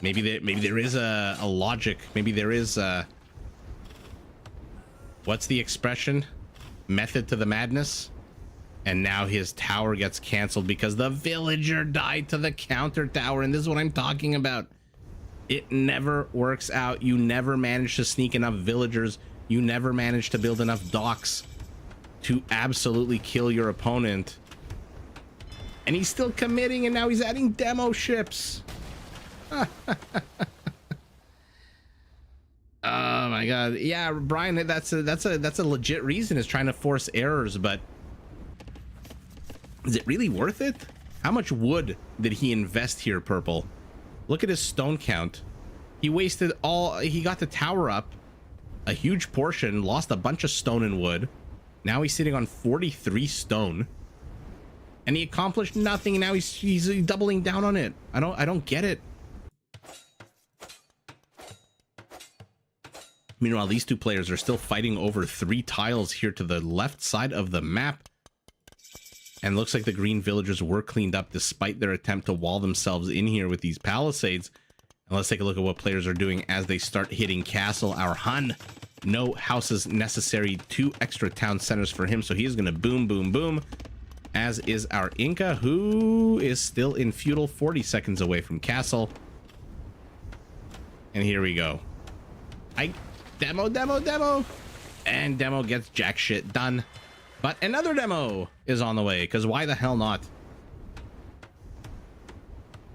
maybe there is a logic. Maybe there is a... What's the expression? Method to the madness? And now his tower gets canceled because the villager died to the counter tower. And this is what I'm talking about. It never works out. You never manage to sneak enough villagers. You never manage to build enough docks to absolutely kill your opponent. And he's still committing, and now he's adding demo ships. Oh my god. Yeah, Brian, that's a legit reason, is trying to force errors, but is it really worth it? How much wood did he invest here, purple? Look at his stone count. He wasted all... He got the tower up a huge portion, lost a bunch of stone and wood. Now he's sitting on 43 stone. And he accomplished nothing. Now he's doubling down on it. I don't get it. Meanwhile, these 2 players are still fighting over 3 tiles here to the left side of the map. And looks like the green villagers were cleaned up despite their attempt to wall themselves in here with these palisades. And let's take a look at what players are doing as they start hitting castle. Our Hun, no houses necessary, 2 extra town centers for him. So he is going to boom, boom, boom. As is our Inca, who is still in feudal, 40 seconds away from castle. And here we go. Demo. And demo gets jack shit done. But another demo is on the way, because why the hell not?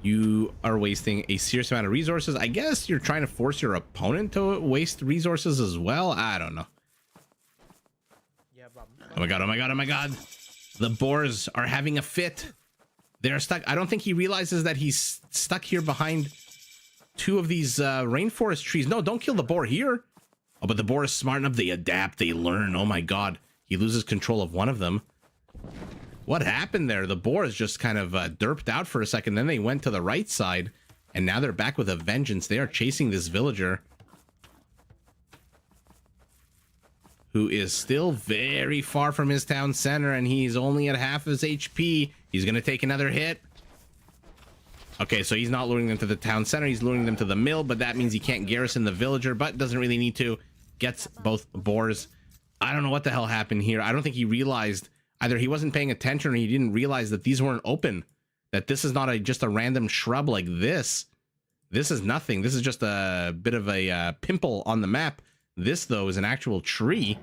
You are wasting a serious amount of resources. I guess you're trying to force your opponent to waste resources as well. I don't know. Oh my god. The boars are having a fit. They're stuck. I don't think he realizes that he's stuck here behind 2 of these rainforest trees. No, don't kill the boar here. Oh, but the boar is smart enough. They adapt, they learn. Oh my god. He loses control of one of them. What happened there? The boar is just kind of derped out for a second. Then they went to the right side. And now they're back with a vengeance. They are chasing this villager, who is still very far from his town center. And he's only at half his HP. He's going to take another hit. Okay, so he's not luring them to the town center. He's luring them to the mill. But that means he can't garrison the villager. But doesn't really need to. Gets both boars. I don't know what the hell happened here. I don't think he realized, either he wasn't paying attention or he didn't realize that these weren't open. That this is not just a random shrub like this. This is nothing. This is just a bit of a pimple on the map. This, though, is an actual tree.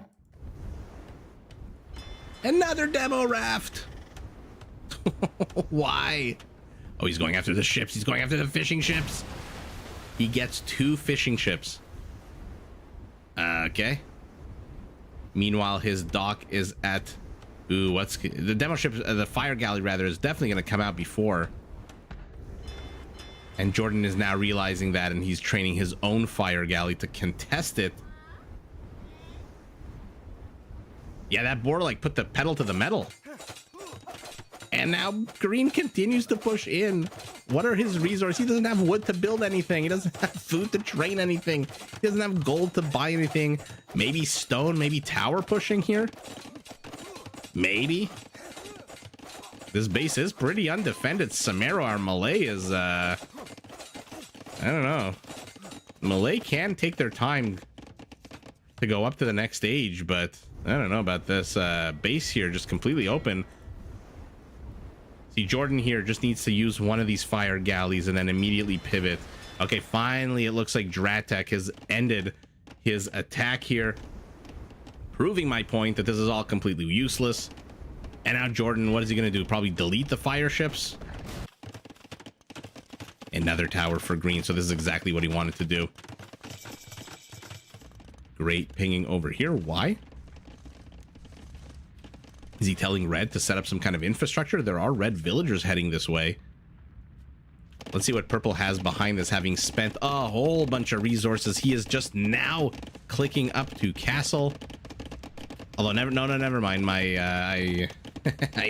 Another demo raft. Why? Oh, he's going after the ships. He's going after the fishing ships. He gets 2 fishing ships. Okay. Meanwhile, his dock is at Ooh, what's the demo ship? The fire galley rather is definitely going to come out before. And Jordan is now realizing that, and he's training his own fire galley to contest it. Yeah, that board like put the pedal to the metal. And now green continues to push in. What are his resources? He doesn't have wood to build anything. He doesn't have food to train anything. He doesn't have gold to buy anything. Maybe stone, maybe tower pushing here. Maybe. This base is pretty undefended. Samara or Malay is, I don't know. Malay can take their time to go up to the next stage, but I don't know about this base here, just completely open. See, Jordan here just needs to use one of these fire galleys and then immediately pivot. Okay, finally, it looks like Dratek has ended his attack here, proving my point that this is all completely useless. And now Jordan, what is he going to do? Probably delete the fire ships? Another tower for green, so this is exactly what he wanted to do. Great pinging over here. Why? Is he telling red to set up some kind of infrastructure? There are red villagers heading this way. Let's see what purple has behind this, having spent a whole bunch of resources. He is just now clicking up to castle. Although never mind. I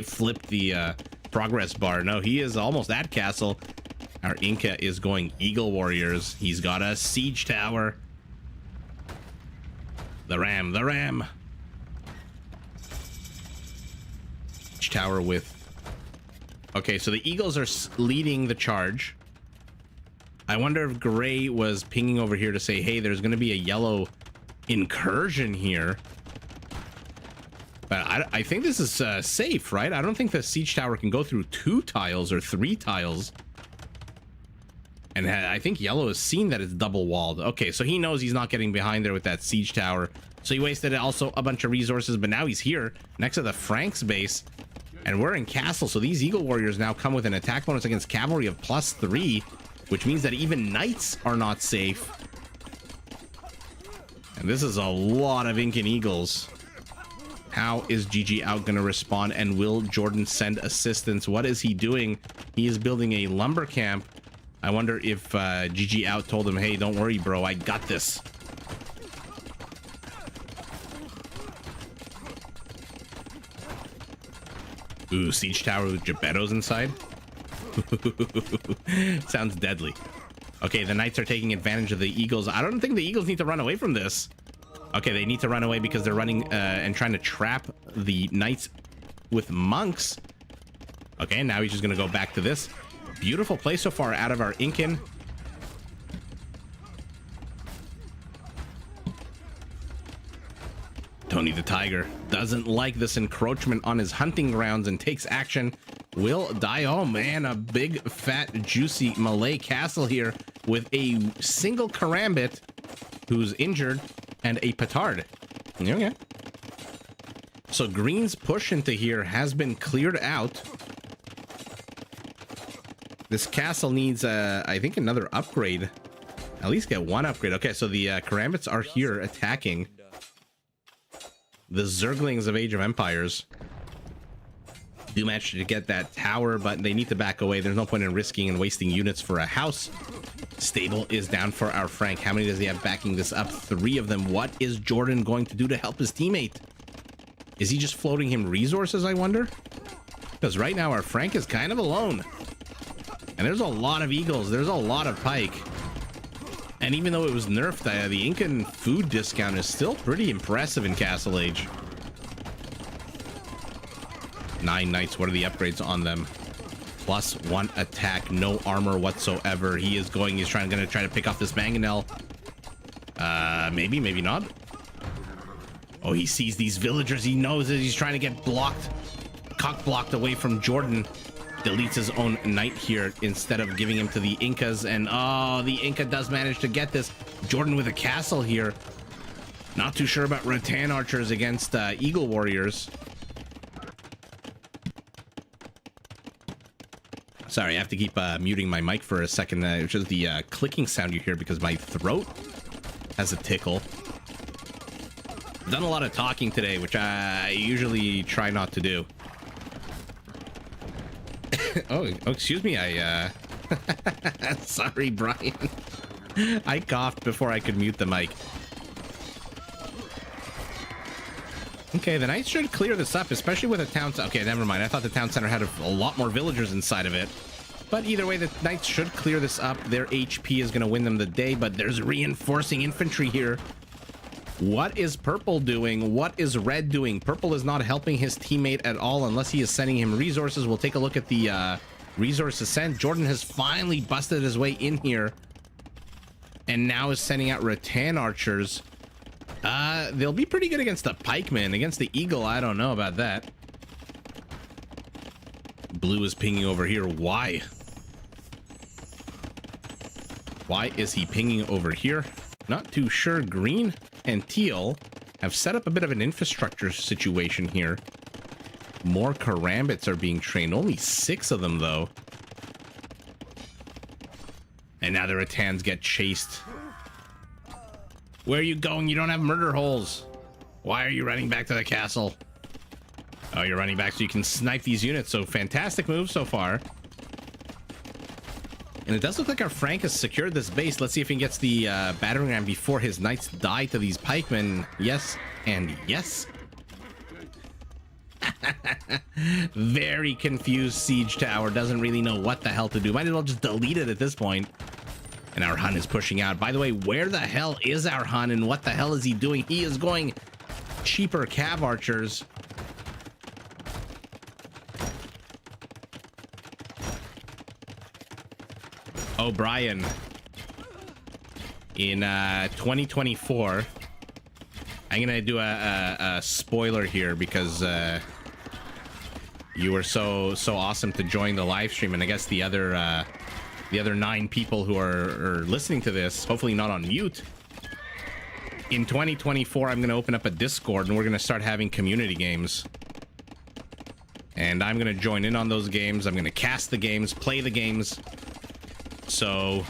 flipped the progress bar. No, he is almost at castle. Our Inca is going Eagle Warriors. He's got a siege tower. The ram. Tower with, okay, so the Eagles are leading the charge. I wonder if gray was pinging over here to say, hey, there's going to be a yellow incursion here, but I think this is safe, right? I don't think the siege tower can go through 2 tiles or 3 tiles, and I think yellow has seen that it's double walled. Okay, so he knows he's not getting behind there with that siege tower, so he wasted also a bunch of resources, but now he's here next to the Franks base. And we're in castle, so these Eagle Warriors now come with an attack bonus against cavalry of +3, which means that even knights are not safe. And this is a lot of Incan Eagles. How is GG Out going to respond, and will Jordan send assistance? What is he doing? He is building a lumber camp. I wonder if GG Out told him, hey, don't worry, bro, I got this. Ooh, siege tower with Gebettos inside. Sounds deadly. Okay, the knights are taking advantage of the eagles. I don't think the eagles need to run away from this. Okay, they need to run away because they're running and trying to trap the knights with monks. Okay, now he's just gonna go back to this. Beautiful play so far out of our Incan. Tony the Tiger doesn't like this encroachment on his hunting grounds and takes action. Will die. Oh man, a big fat juicy Malay castle here with a single karambit who's injured and a petard. Okay. So green's push into here has been cleared out. This castle needs I think another upgrade. At least get one upgrade. Okay, so the karambits are here attacking the Zerglings of Age of Empires. Do manage to get that tower, but they need to back away. There's no point in risking and wasting units for a house. Stable is down for our Frank. How many does he have backing this up? 3 of them. What is Jordan going to do to help his teammate? Is he just floating him resources, I wonder? Because right now our Frank is kind of alone. And there's a lot of eagles. There's a lot of pike. And even though it was nerfed, the Incan food discount is still pretty impressive in Castle Age. 9 knights. What are the upgrades on them? +1 attack, no armor whatsoever. He's gonna try to pick off this mangonel. Maybe not. Oh, he sees these villagers. He knows that he's trying to get blocked, cock blocked away from Jordan. Deletes his own knight here instead of giving him to the Incas, and oh, the Inca does manage to get this. Jordan with a castle here. Not too sure about rattan archers against Eagle Warriors. Sorry, I have to keep muting my mic for a second, which is the clicking sound you hear because my throat has a tickle. Done a lot of talking today, which I usually try not to do. Oh, excuse me. Sorry, Brian. I coughed before I could mute the mic. Okay, the Knights should clear this up, especially with a town... Okay, never mind. I thought the town center had a lot more villagers inside of it. But either way, the Knights should clear this up. Their HP is going to win them the day, but there's reinforcing infantry here. What is Purple doing? What is Red doing? Purple is not helping his teammate at all unless he is sending him resources. We'll take a look at the resources sent. Jordan has finally busted his way in here and now is sending out rattan archers. They'll be pretty good against the pikemen. Against the eagle, I don't know about that. Blue is pinging over here. Why? Why is he pinging over here? Not too sure. Green and teal have set up a bit of an infrastructure situation here. More karambits are being trained. Only 6 of them, though. And now the rattans get chased. Where are you going? You don't have murder holes. Why are you running back to the castle? Oh, you're running back so you can snipe these units. So fantastic move so far. And it does look like our Frank has secured this base. Let's see if he gets the battering ram before his knights die to these pikemen. Yes, and yes. Very confused siege tower. Doesn't really know what the hell to do. Might as well just delete it at this point. And our Hun is pushing out. By the way, where the hell is our Hun and what the hell is he doing? He is going cheaper cav archers. Oh, Brian. In 2024, I'm gonna do a spoiler here because you were so awesome to join the live stream, and I guess the other 9 people who are listening to this, hopefully not on mute. In 2024, I'm gonna open up a Discord and we're gonna start having community games. And I'm gonna join in on those games. I'm gonna cast the games, play the games. So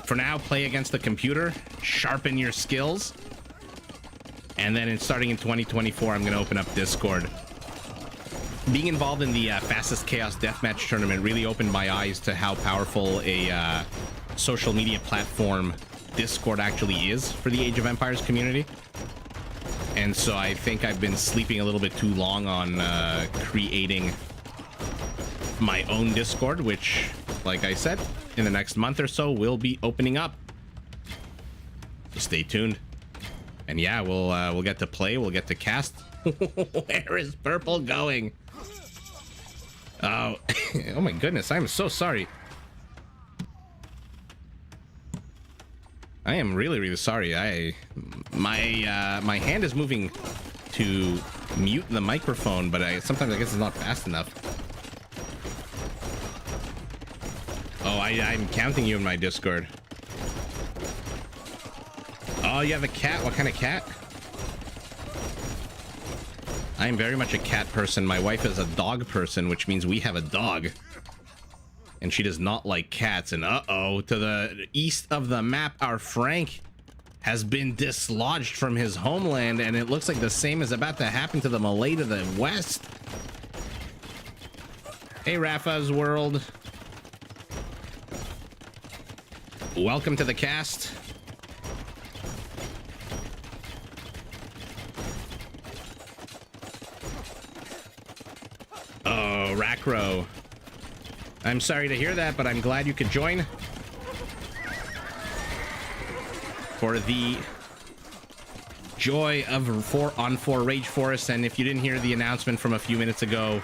for now, play against the computer, sharpen your skills. And then starting in 2024, I'm going to open up Discord. Being involved in the Fastest Chaos Deathmatch tournament really opened my eyes to how powerful a social media platform Discord actually is for the Age of Empires community. And so I think I've been sleeping a little bit too long on creating my own Discord, which, like I said, in the next month or so will be opening up. So stay tuned. And yeah, we'll get to play, we'll get to cast. Where is Purple going? Oh, oh my goodness, I'm so sorry. I am really, really sorry. My hand is moving to mute the microphone, but sometimes I guess it's not fast enough. Oh, I'm counting you in my Discord. Oh, you have a cat? What kind of cat? I'm very much a cat person. My wife is a dog person, which means we have a dog. And she does not like cats. And uh-oh, to the east of the map, our Frank has been dislodged from his homeland, and it looks like the same is about to happen to the Malay to the west. Hey, Rafa's world. Welcome to the cast. Oh, Rackrow. I'm sorry to hear that, but I'm glad you could join for the joy of 4-on-4 Rage Forest. And if you didn't hear the announcement from a few minutes ago,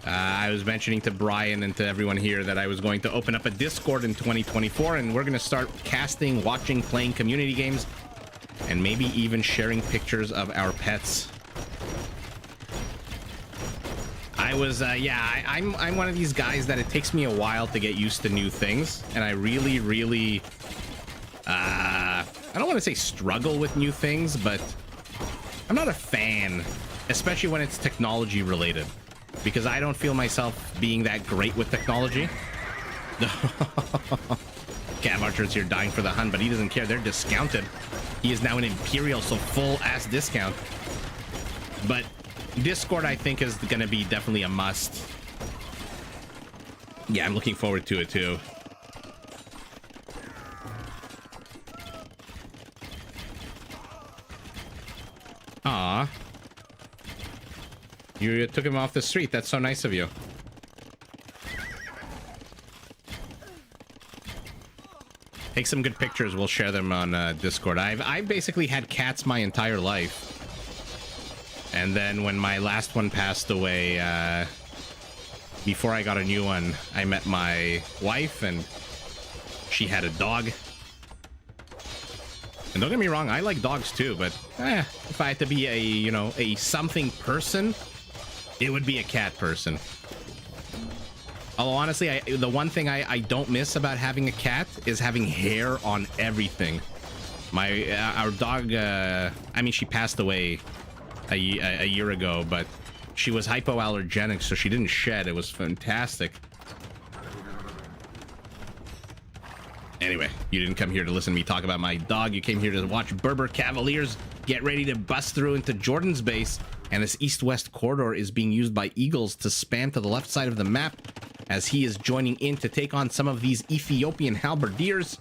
I was mentioning to Brian and to everyone here that I was going to open up a Discord in 2024, and we're going to start casting, watching, playing community games, and maybe even sharing pictures of our pets. I'm one of these guys that it takes me a while to get used to new things, and I really, I don't want to say struggle with new things, but I'm not a fan, especially when it's technology related. Because I don't feel myself being that great with technology. Scav archers here dying for the Hun, but he doesn't care. They're discounted. He is now an Imperial, so full ass discount. But Discord, I think, is going to be definitely a must. Yeah, I'm looking forward to it too. Aw. You took him off the street. That's so nice of you. Take some good pictures. We'll share them on Discord. I've basically had cats my entire life. And then when my last one passed away, before I got a new one, I met my wife and she had a dog. And don't get me wrong, I like dogs too, but if I had to be a, you know, a something person, it would be a cat person. Although honestly, the one thing I don't miss about having a cat is having hair on everything. Our dog, I mean, she passed away a year ago, but she was hypoallergenic, so she didn't shed. It was fantastic. Anyway, you didn't come here to listen to me talk about my dog. You came here to watch Berber Cavaliers get ready to bust through into Jordan's base. And this east-west corridor is being used by Eagles to spam to the left side of the map as he is joining in to take on some of these Ethiopian halberdiers.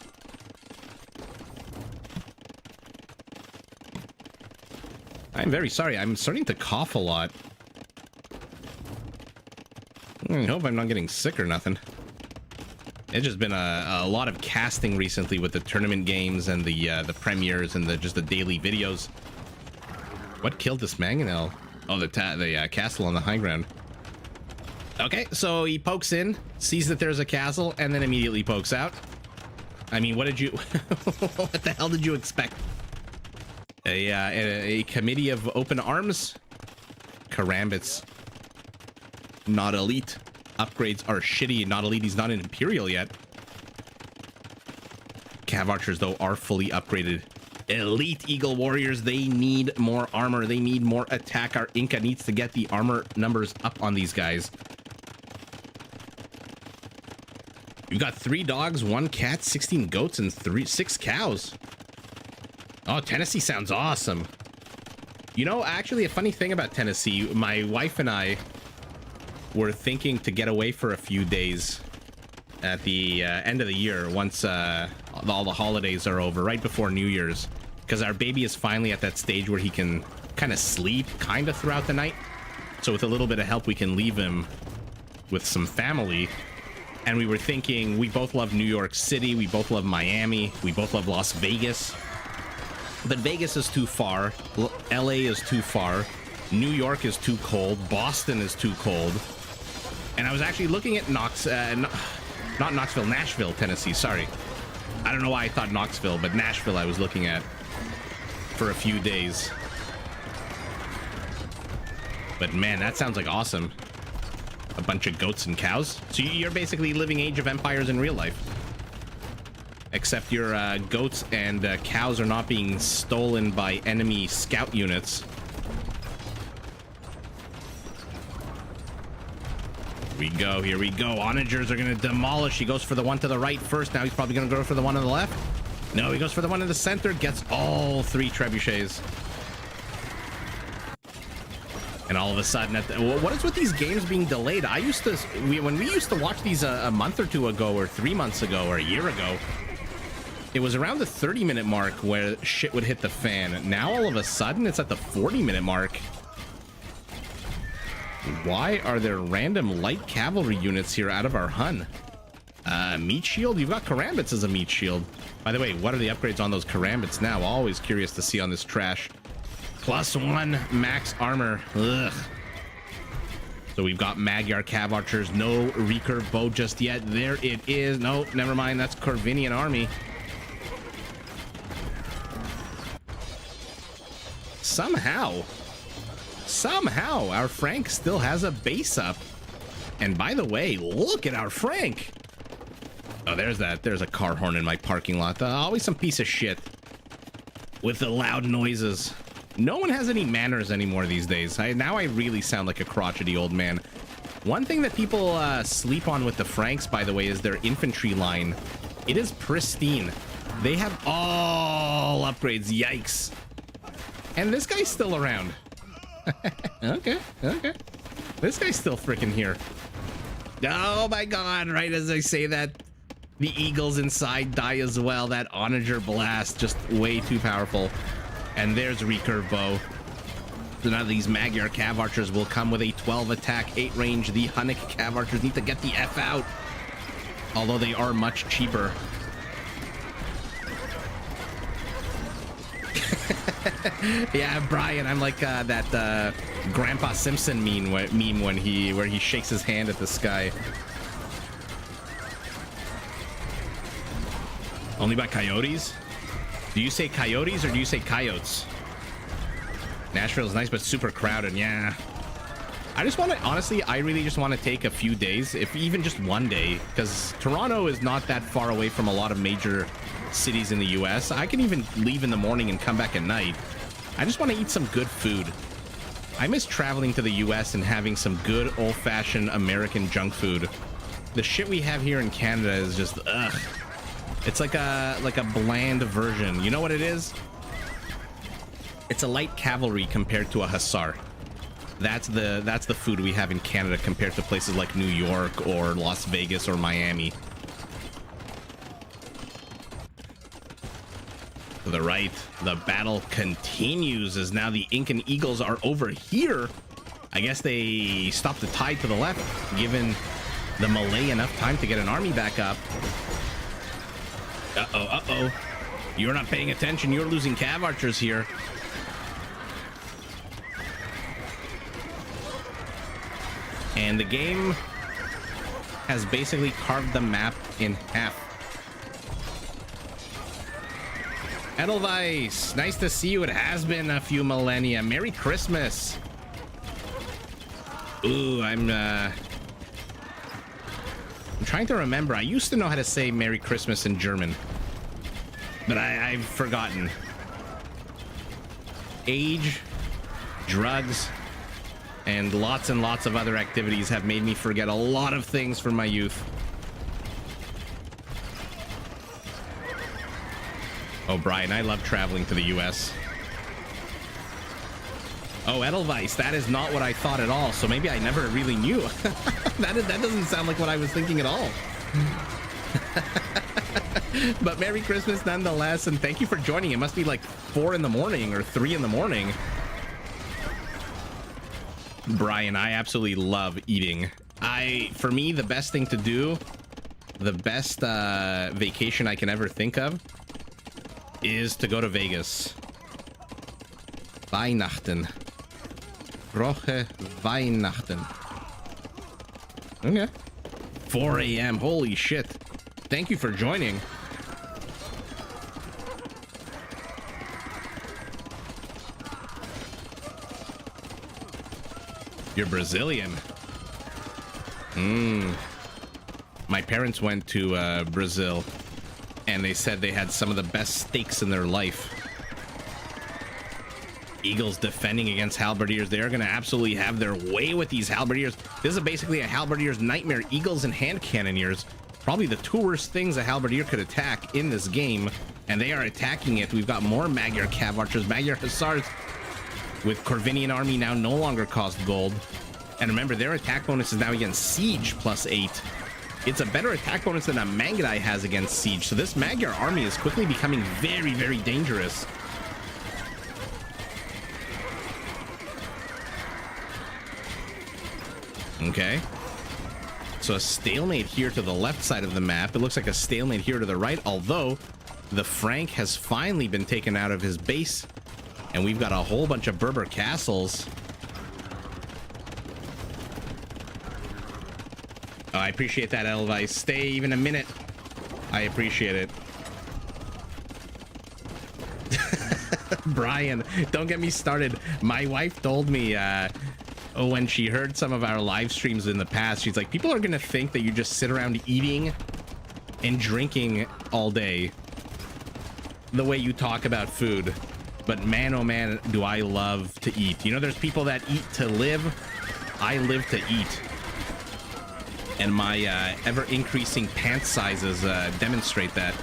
I'm very sorry. I'm starting to cough a lot. I hope I'm not getting sick or nothing. It's just been a lot of casting recently with the tournament games and the premieres and just the daily videos. What killed this mangonel? Oh, the castle on the high ground. Okay, so he pokes in, sees that there's a castle, and then immediately pokes out. I mean, what did you... what the hell did you expect? A committee of open arms? Karambits. Not elite. Upgrades are shitty. Not elite. He's not an Imperial yet. Cav archers, though, are fully upgraded. Elite Eagle Warriors, they need more armor. They need more attack. Our Inca needs to get the armor numbers up on these guys. You've got 3 dogs, 1 cat, 16 goats, and 6 cows. Oh, Tennessee sounds awesome. You know, actually, a funny thing about Tennessee, my wife and I were thinking to get away for a few days at the end of the year, once all the holidays are over, right before New Year's, because our baby is finally at that stage where he can kind of sleep kind of throughout the night. So with a little bit of help, we can leave him with some family. And we were thinking, we both love New York City, we both love Miami, we both love Las Vegas. But Vegas is too far, LA is too far, New York is too cold, Boston is too cold. And I was actually looking at not Knoxville, Nashville, Tennessee, sorry. I don't know why I thought Knoxville, but Nashville I was looking at for a few days. But man, that sounds like awesome. A bunch of goats and cows. So you're basically living Age of Empires in real life. Except your goats and cows are not being stolen by enemy scout units. Here we go. Onagers are going to demolish. He goes for the one to the right first. Now he's probably going to go for the one on the left. No, he goes for the one in the center. Gets all 3 trebuchets. And all of a sudden, what is with these games being delayed? When we used to watch these a month or 2 ago, or 3 months ago, or a year ago, it was around the 30-minute mark where shit would hit the fan. Now, all of a sudden, it's at the 40-minute mark. Why are there random light cavalry units here out of our Hun? Meat shield? You've got Karambits as a meat shield. By the way, what are the upgrades on those Karambits now? Always curious to see on this trash. +1 max armor. Ugh. So we've got Magyar Cav Archers. No recurve bow just yet. There it is. No, never mind. That's Corvinian army. Somehow, our Frank still has a base up. And by the way, look at our Frank. Oh, there's a car horn in my parking lot. Always some piece of shit with the loud noises. No one has any manners anymore these days. Now I really sound like a crotchety old man. One thing that people sleep on with the Franks, by the way, is their infantry line. It is pristine. They have all upgrades. Yikes. And this guy's still around. Okay. This guy's still freaking here. Oh my god, right as I say that, the eagles inside die as well. That onager blast, just way too powerful. And there's recurve bow. So now these Magyar cav archers will come with a 12 attack, 8 range. The Hunnic cav archers need to get the F out. Although they are much cheaper. Yeah, Brian, I'm like that Grandpa Simpson meme where he shakes his hand at the sky. Only by coyotes? Do you say coyotes or do you say coyotes? Nashville is nice, but super crowded. Yeah. I just want to, honestly, I really just want to take a few days, if even just one day, because Toronto is not that far away from a lot of major cities in the US. I can even leave in the morning and come back at night. I just want to eat some good food. I miss traveling to the US and having some good old-fashioned American junk food. The shit we have here in Canada is just, ugh. It's like a bland version. You know what it is? It's a light cavalry compared to a hussar. That's the food we have in Canada compared to places like New York or Las Vegas or Miami. To the right, the battle continues as now the Incan Eagles are over here. I guess they stopped the tide to the left, giving the Malay enough time to get an army back up. Uh-oh. You're not paying attention. You're losing cav archers here. And the game has basically carved the map in half. Edelweiss, nice to see you. It has been a few millennia. Merry Christmas. Ooh, I'm trying to remember. I used to know how to say Merry Christmas in German, but I've forgotten. Age, drugs, and lots of other activities have made me forget a lot of things from my youth. Oh, Brian, I love traveling to the US. Oh, Edelweiss, that is not what I thought at all, so maybe I never really knew. That doesn't sound like what I was thinking at all. But Merry Christmas nonetheless, and thank you for joining. It must be like 4 in the morning or 3 in the morning. Brian, I absolutely love eating. For me, the best thing to do, the best vacation I can ever think of is to go to Vegas. Weihnachten. Frohe Weihnachten. Okay. 4 a.m. Holy shit. Thank you for joining. You're Brazilian. My parents went to Brazil, and they said they had some of the best steaks in their life. Eagles defending against halberdiers. They're going to absolutely have their way with these halberdiers. This is basically a halberdier's nightmare. Eagles and hand cannoneers. Probably the two worst things a halberdier could attack in this game, and they are attacking it. We've got more Magyar cav archers, Magyar hussars, with Corvinian army now no longer cost gold. And remember, their attack bonus is now against siege +8. It's a better attack bonus than a Mangudai has against siege. So this Magyar army is quickly becoming very, very dangerous. Okay. So a stalemate here to the left side of the map. It looks like a stalemate here to the right, although the Frank has finally been taken out of his base. And we've got a whole bunch of Berber castles. Oh, I appreciate that, Elvice. Stay even a minute. I appreciate it. Brian, don't get me started. My wife told me when she heard some of our live streams in the past, she's like, people are gonna think that you just sit around eating and drinking all day the way you talk about food. But man, oh man, do I love to eat. You know, there's people that eat to live. I live to eat. And my ever-increasing pant sizes demonstrate that.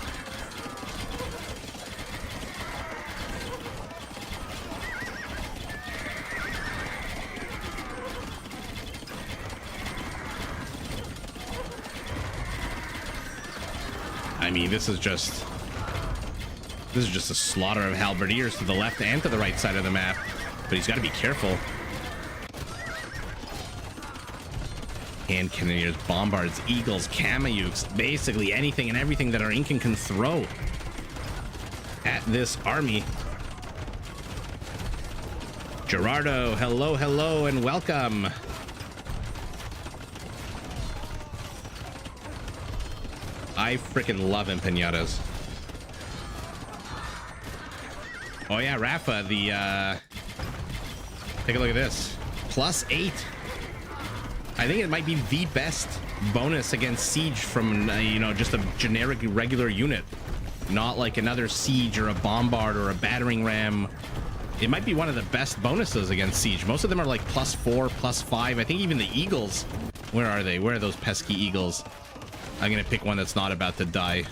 I mean, this is just a slaughter of halberdiers to the left and to the right side of the map. But he's got to be careful. Hand cannoneers, bombards, eagles, Kamayuks, basically anything and everything that our Incan can throw at this army. Gerardo, hello, hello, and welcome. I freaking love empanadas. Oh yeah, Rafa, take a look at this. +8. I think it might be the best bonus against siege from, you know, just a generic regular unit. Not like another siege or a bombard or a battering ram. It might be one of the best bonuses against siege. Most of them are like +4, +5. I think even the eagles. Where are they? Where are those pesky eagles? I'm gonna pick one that's not about to die.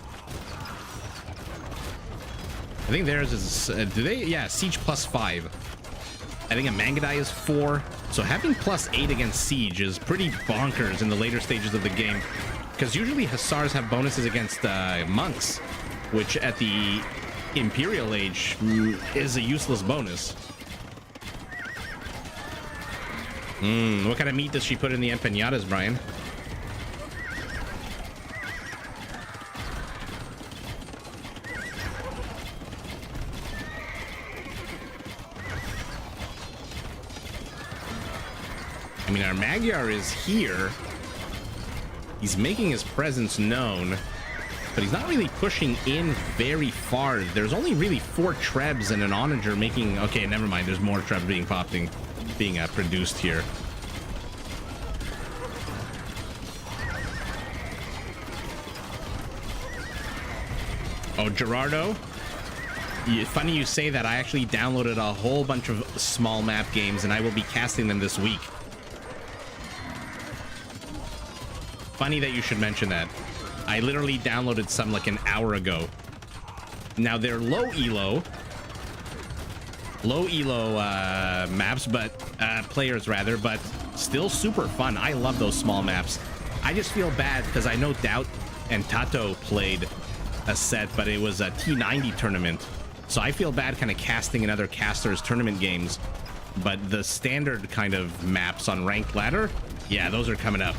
I think theirs is, yeah, siege +5. I think a Mangadai is 4. So having +8 against siege is pretty bonkers in the later stages of the game. Because usually Hussars have bonuses against monks, which at the Imperial Age is a useless bonus. What kind of meat does she put in the empanadas, Brian? I mean, our Magyar is here. He's making his presence known, but he's not really pushing in very far. There's only really 4 Trebs and an Onager making... Okay, never mind. There's more Trebs being produced here. Oh, Gerardo? Funny you say that. I actually downloaded a whole bunch of small map games, and I will be casting them this week. Funny that you should mention that. I literally downloaded some like an hour ago. Now they're low elo maps, but players rather, but still super fun. I love those small maps. I just feel bad because I know Doubt and Tato played a set, but it was a T90 tournament. So I feel bad kind of casting in other casters tournament games, but the standard kind of maps on ranked ladder, yeah, those are coming up.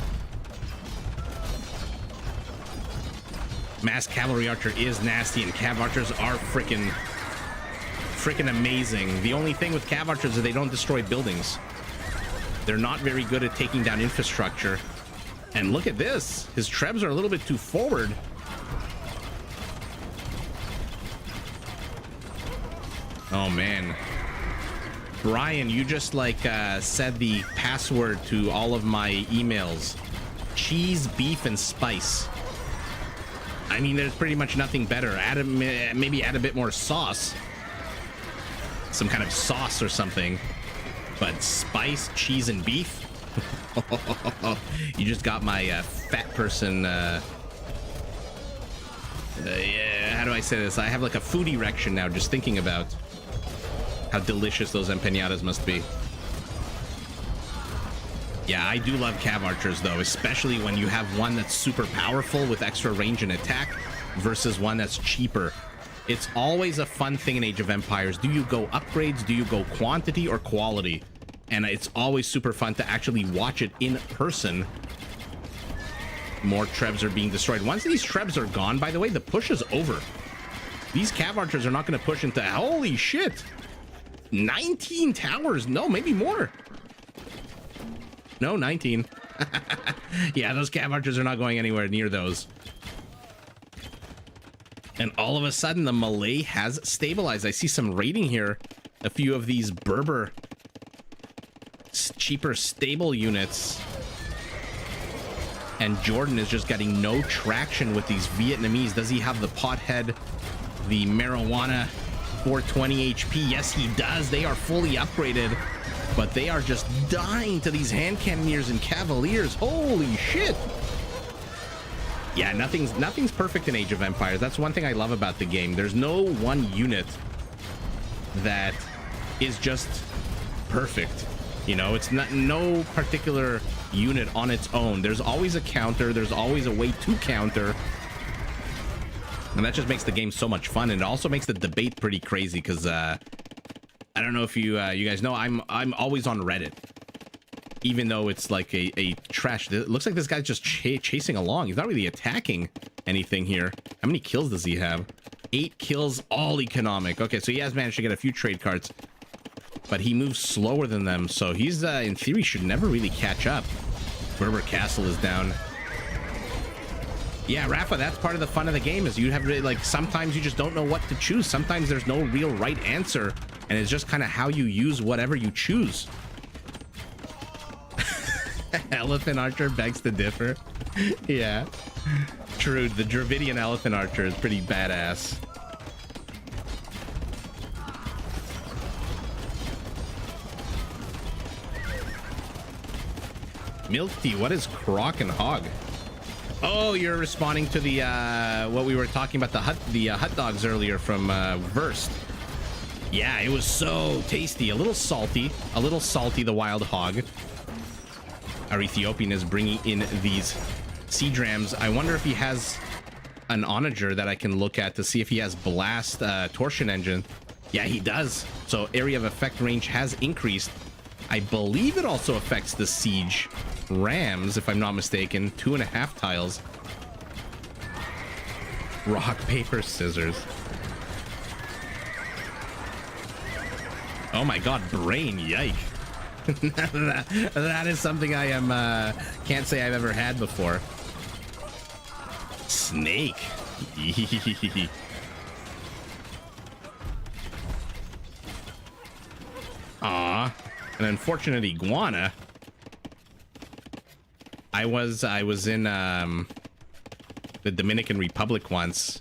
Mass Cavalry Archer is nasty, and Cav Archers are freaking amazing. The only thing with Cav Archers is they don't destroy buildings. They're not very good at taking down infrastructure. And look at this. His Trebs are a little bit too forward. Oh, man. Brian, you just like said the password to all of my emails. Cheese, beef, and spice. I mean, there's pretty much nothing better. Maybe add a bit more sauce. Some kind of sauce or something. But spice, cheese, and beef? You just got my fat person... yeah, how do I say this? I have like a food erection now just thinking about how delicious those empanadas must be. Yeah, I do love Cav Archers, though, especially when you have one that's super powerful with extra range and attack versus one that's cheaper. It's always a fun thing in Age of Empires. Do you go upgrades? Do you go quantity or quality? And it's always super fun to actually watch it in person. More Trebs are being destroyed. Once these Trebs are gone, by the way, the push is over. These Cav Archers are not going to push into... Holy shit! 19 towers! No, maybe more. No, 19. Yeah, those Cav Archers are not going anywhere near those. And all of a sudden, the melee has stabilized. I see some raiding here. A few of these Berber cheaper stable units. And Jordan is just getting no traction with these Vietnamese. Does he have the pothead, the marijuana, 420 HP? Yes, he does. They are fully upgraded. but they are just dying to these hand cannoneers and cavaliers. Holy shit. Yeah, nothing's perfect in Age of Empires. That's one thing I love about the game. There's no one unit that is just perfect. You know, it's not no particular unit on its own. There's always a counter. There's always a way to counter. And that just makes the game so much fun. And it also makes the debate pretty crazy because I don't know if you guys know, I'm always on Reddit. Even though it's like a trash. It looks like this guy's just chasing along. He's not really attacking anything here. How many kills does he have? 8 kills, all economic. Okay, so he has managed to get a few trade cards. But he moves slower than them. So he's, in theory, should never really catch up. Berber Castle is down. Yeah, Rafa, that's part of the fun of the game is you have to, like, sometimes you just don't know what to choose. Sometimes there's no real right answer. And it's just kind of how you use whatever you choose. Elephant Archer begs to differ. Yeah. True, the Dravidian Elephant Archer is pretty badass. Milk tea, what is Croc and Hog? Oh, you're responding to the what we were talking about, the hot dogs earlier from Verst. Yeah, it was so tasty. A little salty, the wild hog. Our Ethiopian is bringing in these siege rams. I wonder if he has an onager that I can look at to see if he has blast torsion engine. Yeah, he does. So area of effect range has increased. I believe it also affects the siege rams, if I'm not mistaken. 2.5 tiles. Rock, paper, scissors. Oh my god, brain, yike. that is something I am can't say I've ever had before. Snake. Aw, an unfortunate iguana. I was in the Dominican Republic once.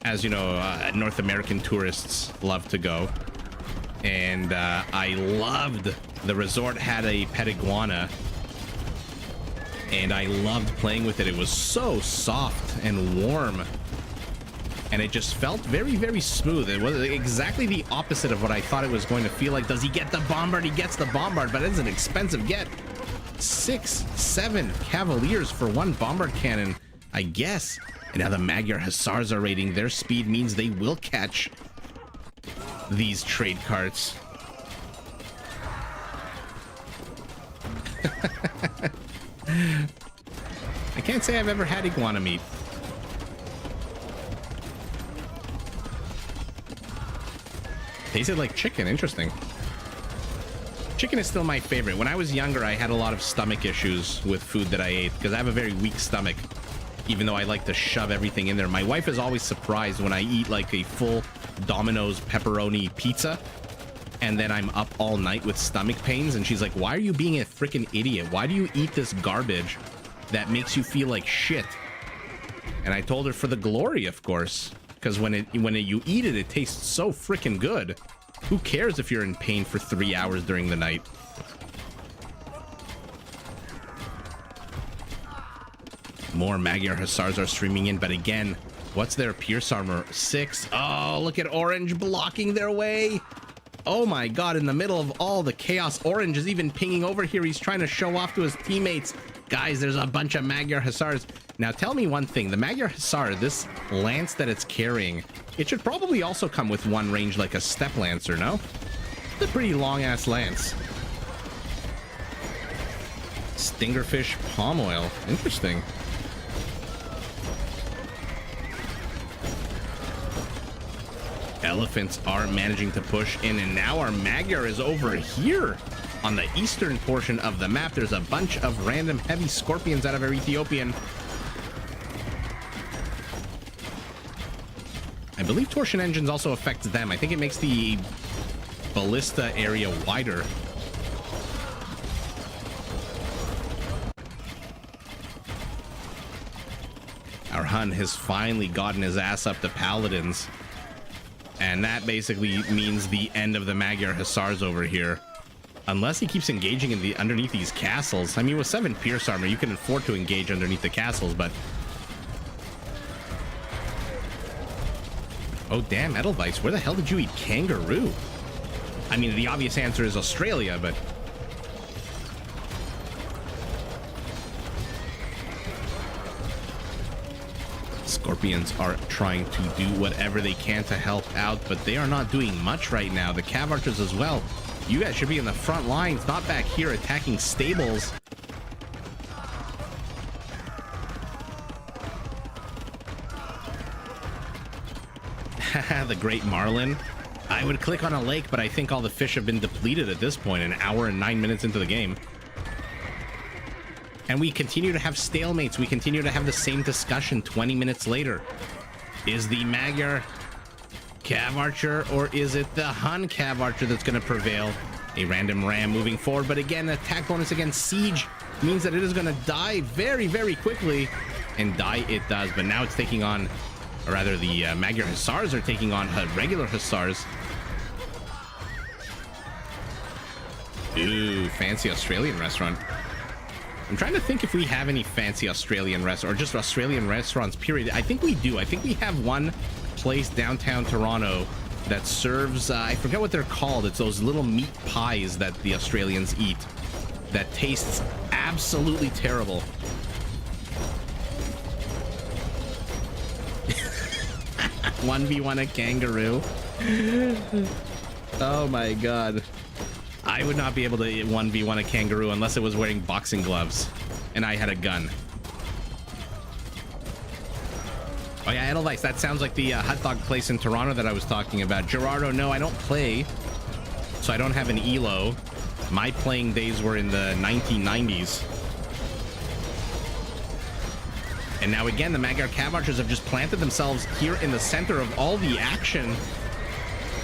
As you know, North American tourists love to go. And I loved the resort had a pet iguana. And I loved playing with it. It was so soft and warm. And it just felt very, very smooth. It was exactly the opposite of what I thought it was going to feel like. Does he get the bombard? He gets the bombard, but it's an expensive get. 6, 7 cavaliers for one bombard cannon, I guess. And now the Magyar Hussars are raiding. Their speed means they will catch these trade carts. I can't say I've ever had iguana meat. Tasted like chicken. Interesting. Chicken is still my favorite. When I was younger, I had a lot of stomach issues with food that I ate because I have a very weak stomach, even though I like to shove everything in there. My wife is always surprised when I eat like a full Domino's pepperoni pizza and then I'm up all night with stomach pains, and she's like, why are you being a freaking idiot? Why do you eat this garbage that makes you feel like shit? And I told her for the glory, of course, because when you eat it, it tastes so freaking good. Who cares if you're in pain for 3 hours during the night? More Magyar Hussars are streaming in, but again, what's their pierce armor? 6. Oh, look at Orange blocking their way. Oh my god, in the middle of all the chaos, Orange is even pinging over here. He's trying to show off to his teammates. Guys, there's a bunch of Magyar Hussars. Now, tell me one thing. The Magyar Hussar, this lance that it's carrying, it should probably also come with one range like a step lancer, no? It's a pretty long-ass lance. Stingerfish palm oil. Interesting. Elephants are managing to push in, and now our Magyar is over here on the eastern portion of the map. There's a bunch of random heavy scorpions out of our Ethiopian. I believe torsion engines also affects them. I think it makes the ballista area wider. Our Hun has finally gotten his ass up to Paladins. And that basically means the end of the Magyar Hussars over here. Unless he keeps engaging in the underneath these castles. I mean, with 7 Pierce armor, you can afford to engage underneath the castles, but... Oh, damn, Edelweiss, where the hell did you eat kangaroo? I mean, the obvious answer is Australia, but... Scorpions are trying to do whatever they can to help out, but they are not doing much right now. The Cav Archers as well. You guys should be in the front lines, not back here attacking stables. The Great Marlin. I would click on a lake, but I think all the fish have been depleted at this point, an hour and 9 minutes into the game. And we continue to have stalemates. We continue to have the same discussion 20 minutes later. Is the Magyar Cav Archer, or is it the Hun Cav Archer that's going to prevail? A random ram moving forward, but again, attack bonus against Siege means that it is going to die very, very quickly. And die it does, but now it's taking on, or rather the Magyar Hussars are taking on regular Hussars. Ooh, fancy Australian restaurant. I'm trying to think if we have any fancy Australian restaurants, or just Australian restaurants, period. I think we do. I think we have one place downtown Toronto that serves, I forget what they're called. It's those little meat pies that the Australians eat that tastes absolutely terrible. 1v1 a kangaroo. Oh my god. I would not be able to 1v1 a kangaroo unless it was wearing boxing gloves and I had a gun. Oh yeah, Edelweiss, that sounds like the hot dog place in Toronto that I was talking about. Gerardo, no, I don't play, so I don't have an Elo. My playing days were in the 1990s. And now again, the Magyar Cav Archers have just planted themselves here in the center of all the action.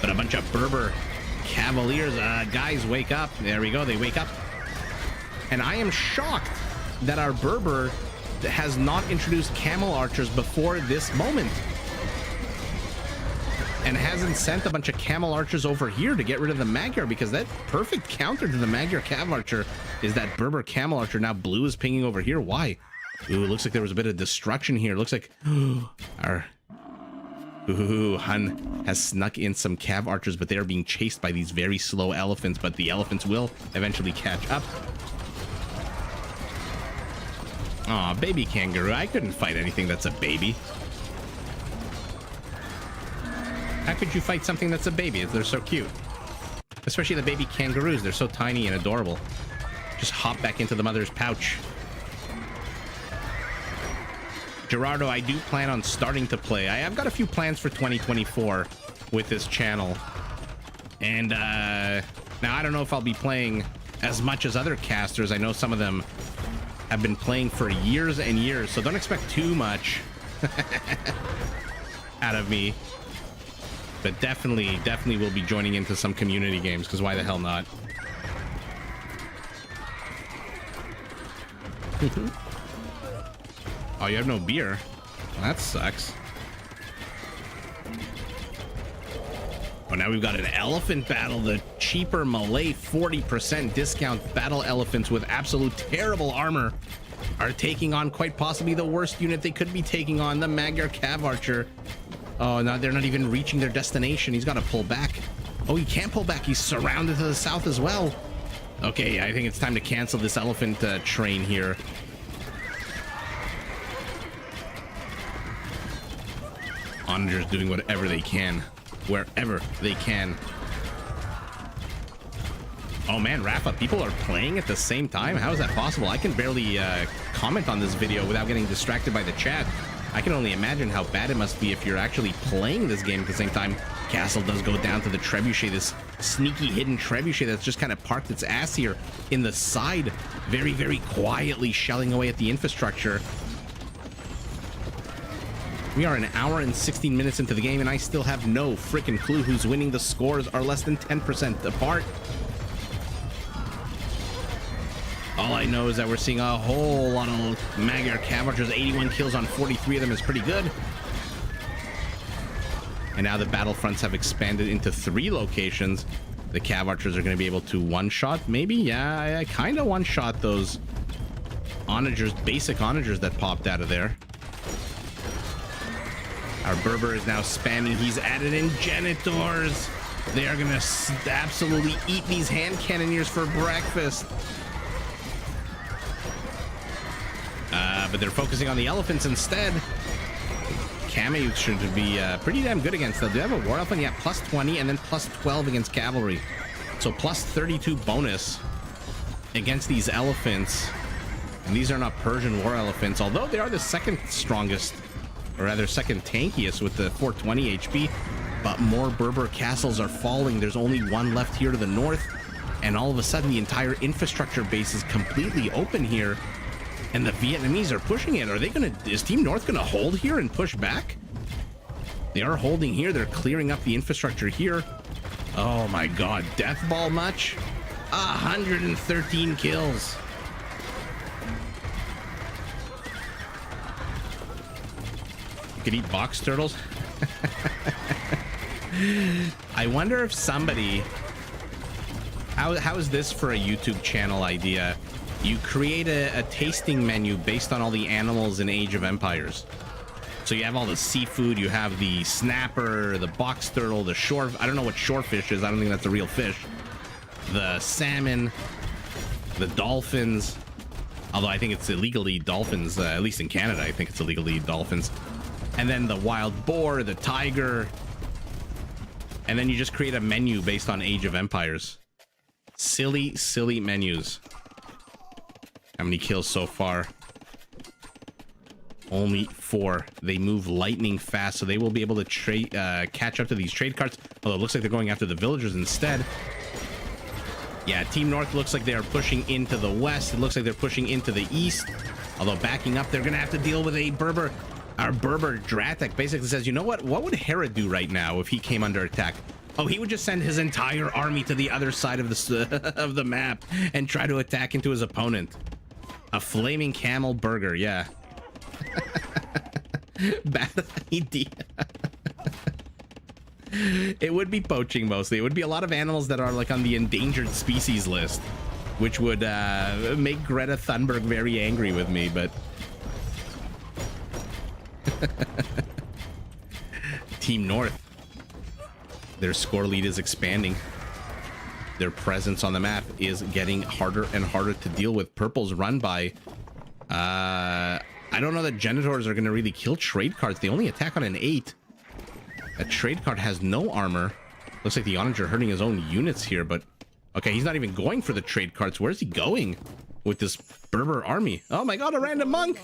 But a bunch of Berber Cavaliers, guys, wake up. There we go, they wake up. And I am shocked that our Berber has not introduced Camel Archers before this moment. And hasn't sent a bunch of Camel Archers over here to get rid of the Magyar, because that perfect counter to the Magyar Cav Archer is that Berber Camel Archer. Now blue is pinging over here. Why? Ooh, it looks like there was a bit of destruction here. It looks like our Hun has snuck in some Cav Archers, but they are being chased by these very slow elephants, but the elephants will eventually catch up. Aw, baby kangaroo. I couldn't fight anything that's a baby. How could you fight something that's a baby? They're so cute. Especially the baby kangaroos. They're so tiny and adorable. Just hop back into the mother's pouch. Gerardo, I do plan on starting to play. I've got a few plans for 2024 with this channel. And now I don't know if I'll be playing as much as other casters. I know some of them have been playing for years and years, so don't expect too much out of me. But definitely will be joining into some community games, because why the hell not? Oh, you have no beer? Well, that sucks. Oh, now we've got an elephant battle. The cheaper Malay 40% discount battle elephants with absolute terrible armor are taking on quite possibly the worst unit they could be taking on, the Magyar Cav Archer. Oh, no, they're not even reaching their destination. He's got to pull back. Oh, he can't pull back. He's surrounded to the south as well. Okay, I think it's time to cancel this elephant train here. Onagers doing whatever they can, wherever they can. Oh man, Rafa, people are playing at the same time? How is that possible? I can barely comment on this video without getting distracted by the chat. I can only imagine how bad it must be if you're actually playing this game at the same time. Castle does go down to the trebuchet, this sneaky hidden trebuchet that's just kind of parked its ass here in the side, very, very quietly shelling away at the infrastructure. We are an hour and 16 minutes into the game, and I still have no freaking clue who's winning. The scores are less than 10% apart. All I know is that we're seeing a whole lot of Magyar Cav Archers. 81 kills on 43 of them is pretty good. And now the battlefronts have expanded into 3 locations. the cav archers are going to be able to one-shot. Maybe, yeah, I kind of one-shot those onagers, basic onagers that popped out of there. Our Berber is now spamming. He's added in Genitors. They are going to absolutely eat these hand cannoneers for breakfast. But they're focusing on the elephants instead. Kameyuk should be pretty damn good against them. Do they have a war elephant? Yeah, plus 20 and then plus 12 against cavalry. So plus 32 bonus against these elephants. And these are not Persian war elephants, although they are the second strongest, or rather second tankiest with the 420 HP. But more Berber castles are falling. There's only one left here to the north. And all of a sudden, the entire infrastructure base is completely open here. And the Vietnamese are pushing it. Are they going to... Is Team North going to hold here and push back? They are holding here. They're clearing up the infrastructure here. Oh my god. Death ball much? 113 kills. You could eat box turtles. I wonder if somebody... How is this for a YouTube channel idea? You create a tasting menu based on all the animals in Age of Empires. So you have all the seafood, you have the snapper, the box turtle, the shore... I don't know what shorefish is. I don't think that's a real fish. The salmon, the dolphins. Although I think it's illegal to eat dolphins, at least in Canada, I think it's illegal to eat dolphins. And then the wild boar, the tiger. And then you just create a menu based on Age of Empires. Silly, silly menus. How many kills so far? Only 4. They move lightning fast, so they will be able to trade, catch up to these trade carts. Although it looks like they're going after the villagers instead. Yeah, Team North looks like they are pushing into the west. It looks like they're pushing into the east. Although backing up, they're going to have to deal with a Berber. Our Berber Dratek basically says, you know what? What would Herod do right now if he came under attack? Oh, he would just send his entire army to the other side of the of the map and try to attack into his opponent. A flaming camel burger, yeah. Bad idea. It would be poaching mostly. It would be a lot of animals that are like on the endangered species list, which would make Greta Thunberg very angry with me, but... Team North. Their score lead is expanding. Their presence on the map is getting harder and harder to deal with. Purple's run by. I don't know that Genitors are going to really kill trade cards. They only attack on an 8. A trade card has no armor. Looks like the Onager hurting his own units here, but... Okay, he's not even going for the trade cards. Where's he going with this Berber army? Oh my god, a random monk!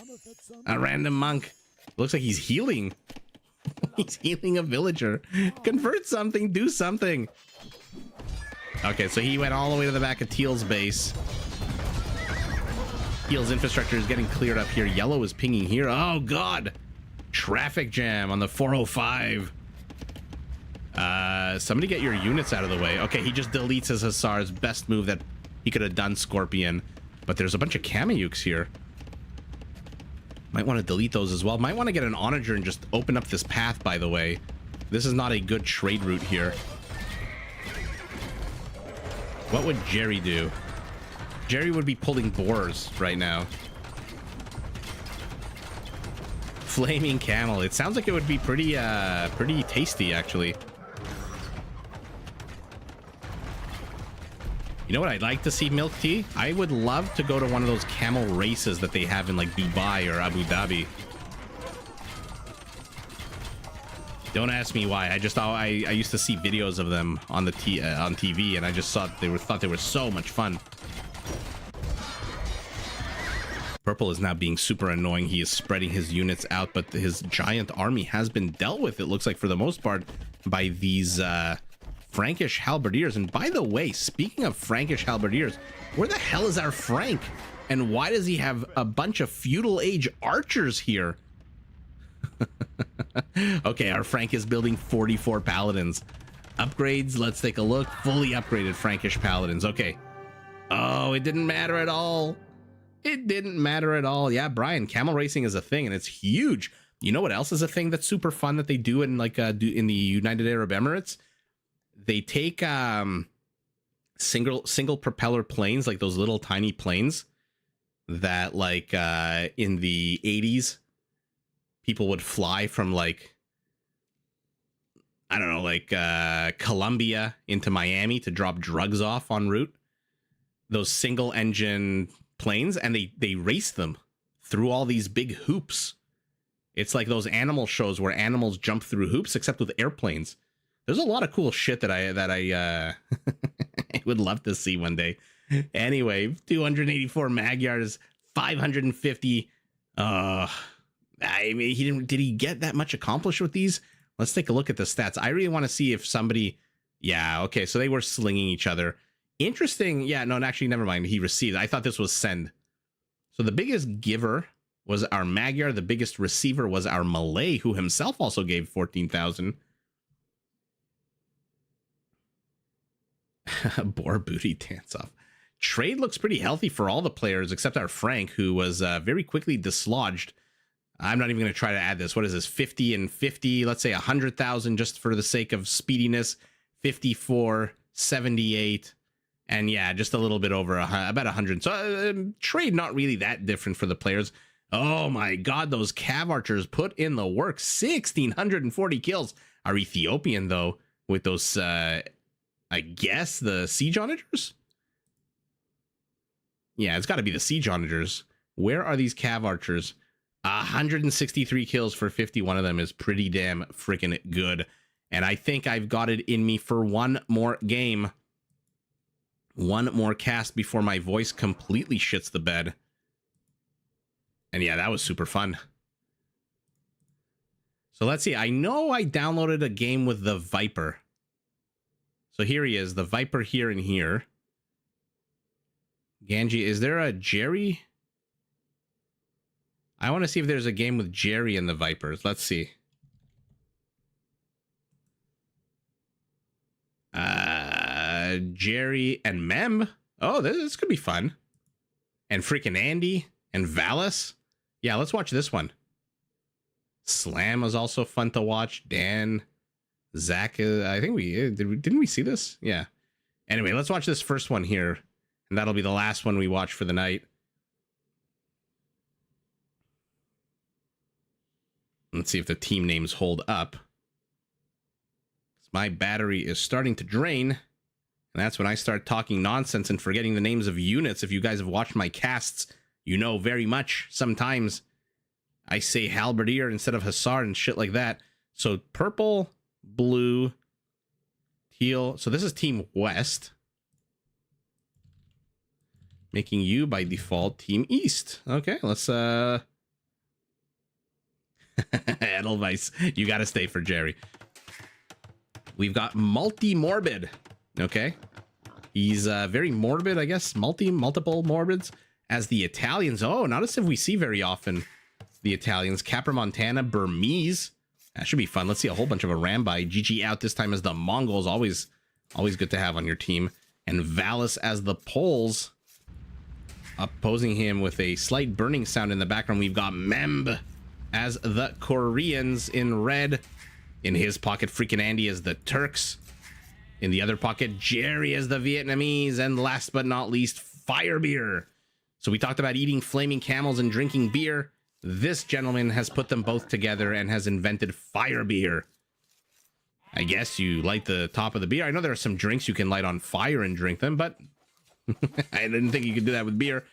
A random monk. Looks like he's healing. He's healing a villager. Convert something, do something. Okay, so he went all the way to the back of Teal's base. Teal's infrastructure is getting cleared up here. Yellow is pinging here. Oh god! Traffic jam on the 405. Somebody get your units out of the way. Okay, he just deletes his Hussars. Best move that he could have done, Scorpion. But there's a bunch of Kameyuks here. Might want to delete those as well. Might want to get an Onager and just open up this path, by the way. This is not a good trade route here. What would Jerry do? Jerry would be pulling boars right now. Flaming camel. It sounds like it would be pretty tasty, actually. You know what I'd like to see, Milk Tea? I would love to go to one of those camel races that they have in like Dubai or Abu Dhabi. Don't ask me why. I used to see videos of them on the on TV, and I just thought they were so much fun. Purple is now being super annoying. He is spreading his units out, but his giant army has been dealt with, it looks like, for the most part, by these Frankish halberdiers. And by the way, speaking of Frankish halberdiers, where the hell is our Frank? And why does he have a bunch of feudal age archers here? Okay, our Frank is building 44 paladins. Upgrades, let's take a look. Fully upgraded Frankish paladins. Okay. Oh, it didn't matter at all. It didn't matter at all. Yeah, Brian, camel racing is a thing, and it's huge. You know what else is a thing that's super fun that they do in like in the United Arab Emirates? They take single propeller planes, like those little tiny planes that like in the 80s people would fly from like, I don't know, like Colombia into Miami to drop drugs off en route. Those single engine planes, and they race them through all these big hoops. It's like those animal shows where animals jump through hoops, except with airplanes. There's a lot of cool shit that I I would love to see one day. Anyway, 284 Magyars, 550. I mean, did he get that much accomplished with these? Let's take a look at the stats. I really want to see if somebody. Yeah, okay, so they were slinging each other. Interesting. Yeah, no, actually, never mind. He received. I thought this was send. So the biggest giver was our Magyar. The biggest receiver was our Malay, who himself also gave 14,000. Boar booty dance off. Trade looks pretty healthy for all the players except our Frank, who was very quickly dislodged. I'm not even going to try to add this. What is this? 50 and 50. Let's say 100,000 just for the sake of speediness. 54, 78. And yeah, just a little bit over about 100. So trade not really that different for the players. Oh my God, those Cav Archers put in the work. 1,640 kills. Our Ethiopian, though, with those, I guess, the Siege Onagers? Yeah, it's got to be the Siege Onagers. Where are these Cav Archers? 163 kills for 51 of them is pretty damn freaking good. And I think I've got it in me for one more game. One more cast before my voice completely shits the bed. And yeah, that was super fun. So let's see. I know I downloaded a game with the Viper. So here he is, the Viper here and here. Ganji, is there a Jerry? I want to see if there's a game with Jerry and the Vipers. Let's see. Jerry and Mem. Oh, this could be fun. And freaking Andy and Valis. Yeah, let's watch this one. Slam was also fun to watch. Dan, Zach. I think didn't we see this? Yeah. Anyway, let's watch this first one here, and that'll be the last one we watch for the night. Let's see if the team names hold up. My battery is starting to drain, and that's when I start talking nonsense and forgetting the names of units. If you guys have watched my casts, you know very much. Sometimes I say halberdier instead of hussar and shit like that. So purple, blue, teal. So this is Team West. Making you, by default, Team East. Okay, let's... Edelweiss, you got to stay for Jerry. We've got Multi-Morbid. Okay. He's very morbid, I guess. Multiple morbids. As the Italians. Oh, not as if we see very often. The Italians. Capra Montana, Burmese. That should be fun. Let's see a whole bunch of Arambai. GG out this time as the Mongols. Always good to have on your team. And Valis as the Poles. Opposing him with a slight burning sound in the background. We've got Memb as the Koreans in red. In his pocket, freaking Andy as the Turks. In the other pocket, Jerry as the Vietnamese. And last but not least, Firebeer. So we talked about eating flaming camels and drinking beer. This gentleman has put them both together and has invented Firebeer. I guess you light the top of the beer. I know there are some drinks you can light on fire and drink them, but I didn't think you could do that with beer.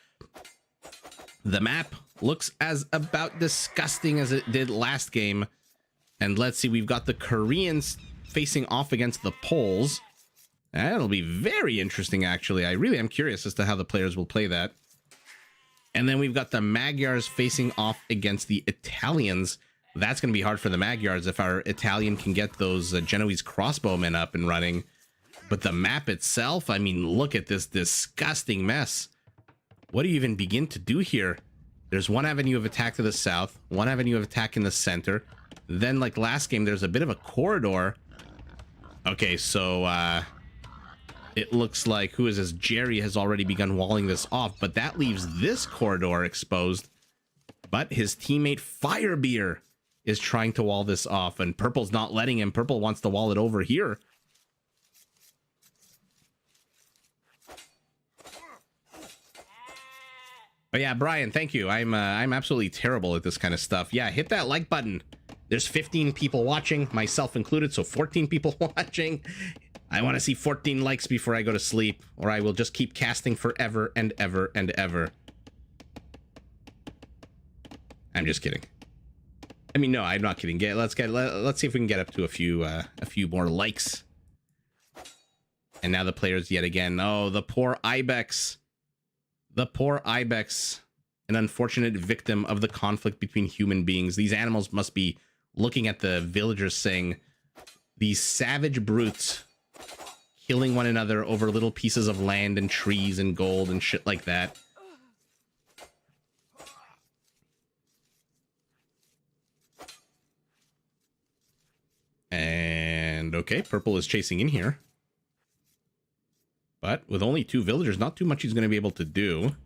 The map looks as about disgusting as it did last game. And let's see, we've got the Koreans facing off against the Poles. That'll be very interesting, actually. I really am curious as to how the players will play that. And then we've got the Magyars facing off against the Italians. That's going to be hard for the Magyars if our Italian can get those Genoese crossbowmen up and running. But the map itself, I mean, look at this disgusting mess. What do you even begin to do here? There's one avenue of attack to the south, one avenue of attack in the center. Then, like last game, there's a bit of a corridor. Okay, so it looks like, who is this? Jerry has already begun walling this off, but that leaves this corridor exposed. But his teammate Firebeer is trying to wall this off, and Purple's not letting him. Purple wants to wall it over here. But yeah, Brian, thank you. I'm absolutely terrible at this kind of stuff. Yeah, hit that like button. There's 15 people watching, myself included, so 14 people watching. I want to see 14 likes before I go to sleep, or I will just keep casting forever and ever and ever. I'm just kidding. I mean, no, I'm not kidding. Let's see if we can get up to a few more likes. And now the players yet again. Oh, the poor Ibex. The poor Ibex, an unfortunate victim of the conflict between human beings. These animals must be looking at the villagers saying, these savage brutes killing one another over little pieces of land and trees and gold and shit like that. And okay, purple is chasing in here. But with only 2 villagers, not too much he's going to be able to do.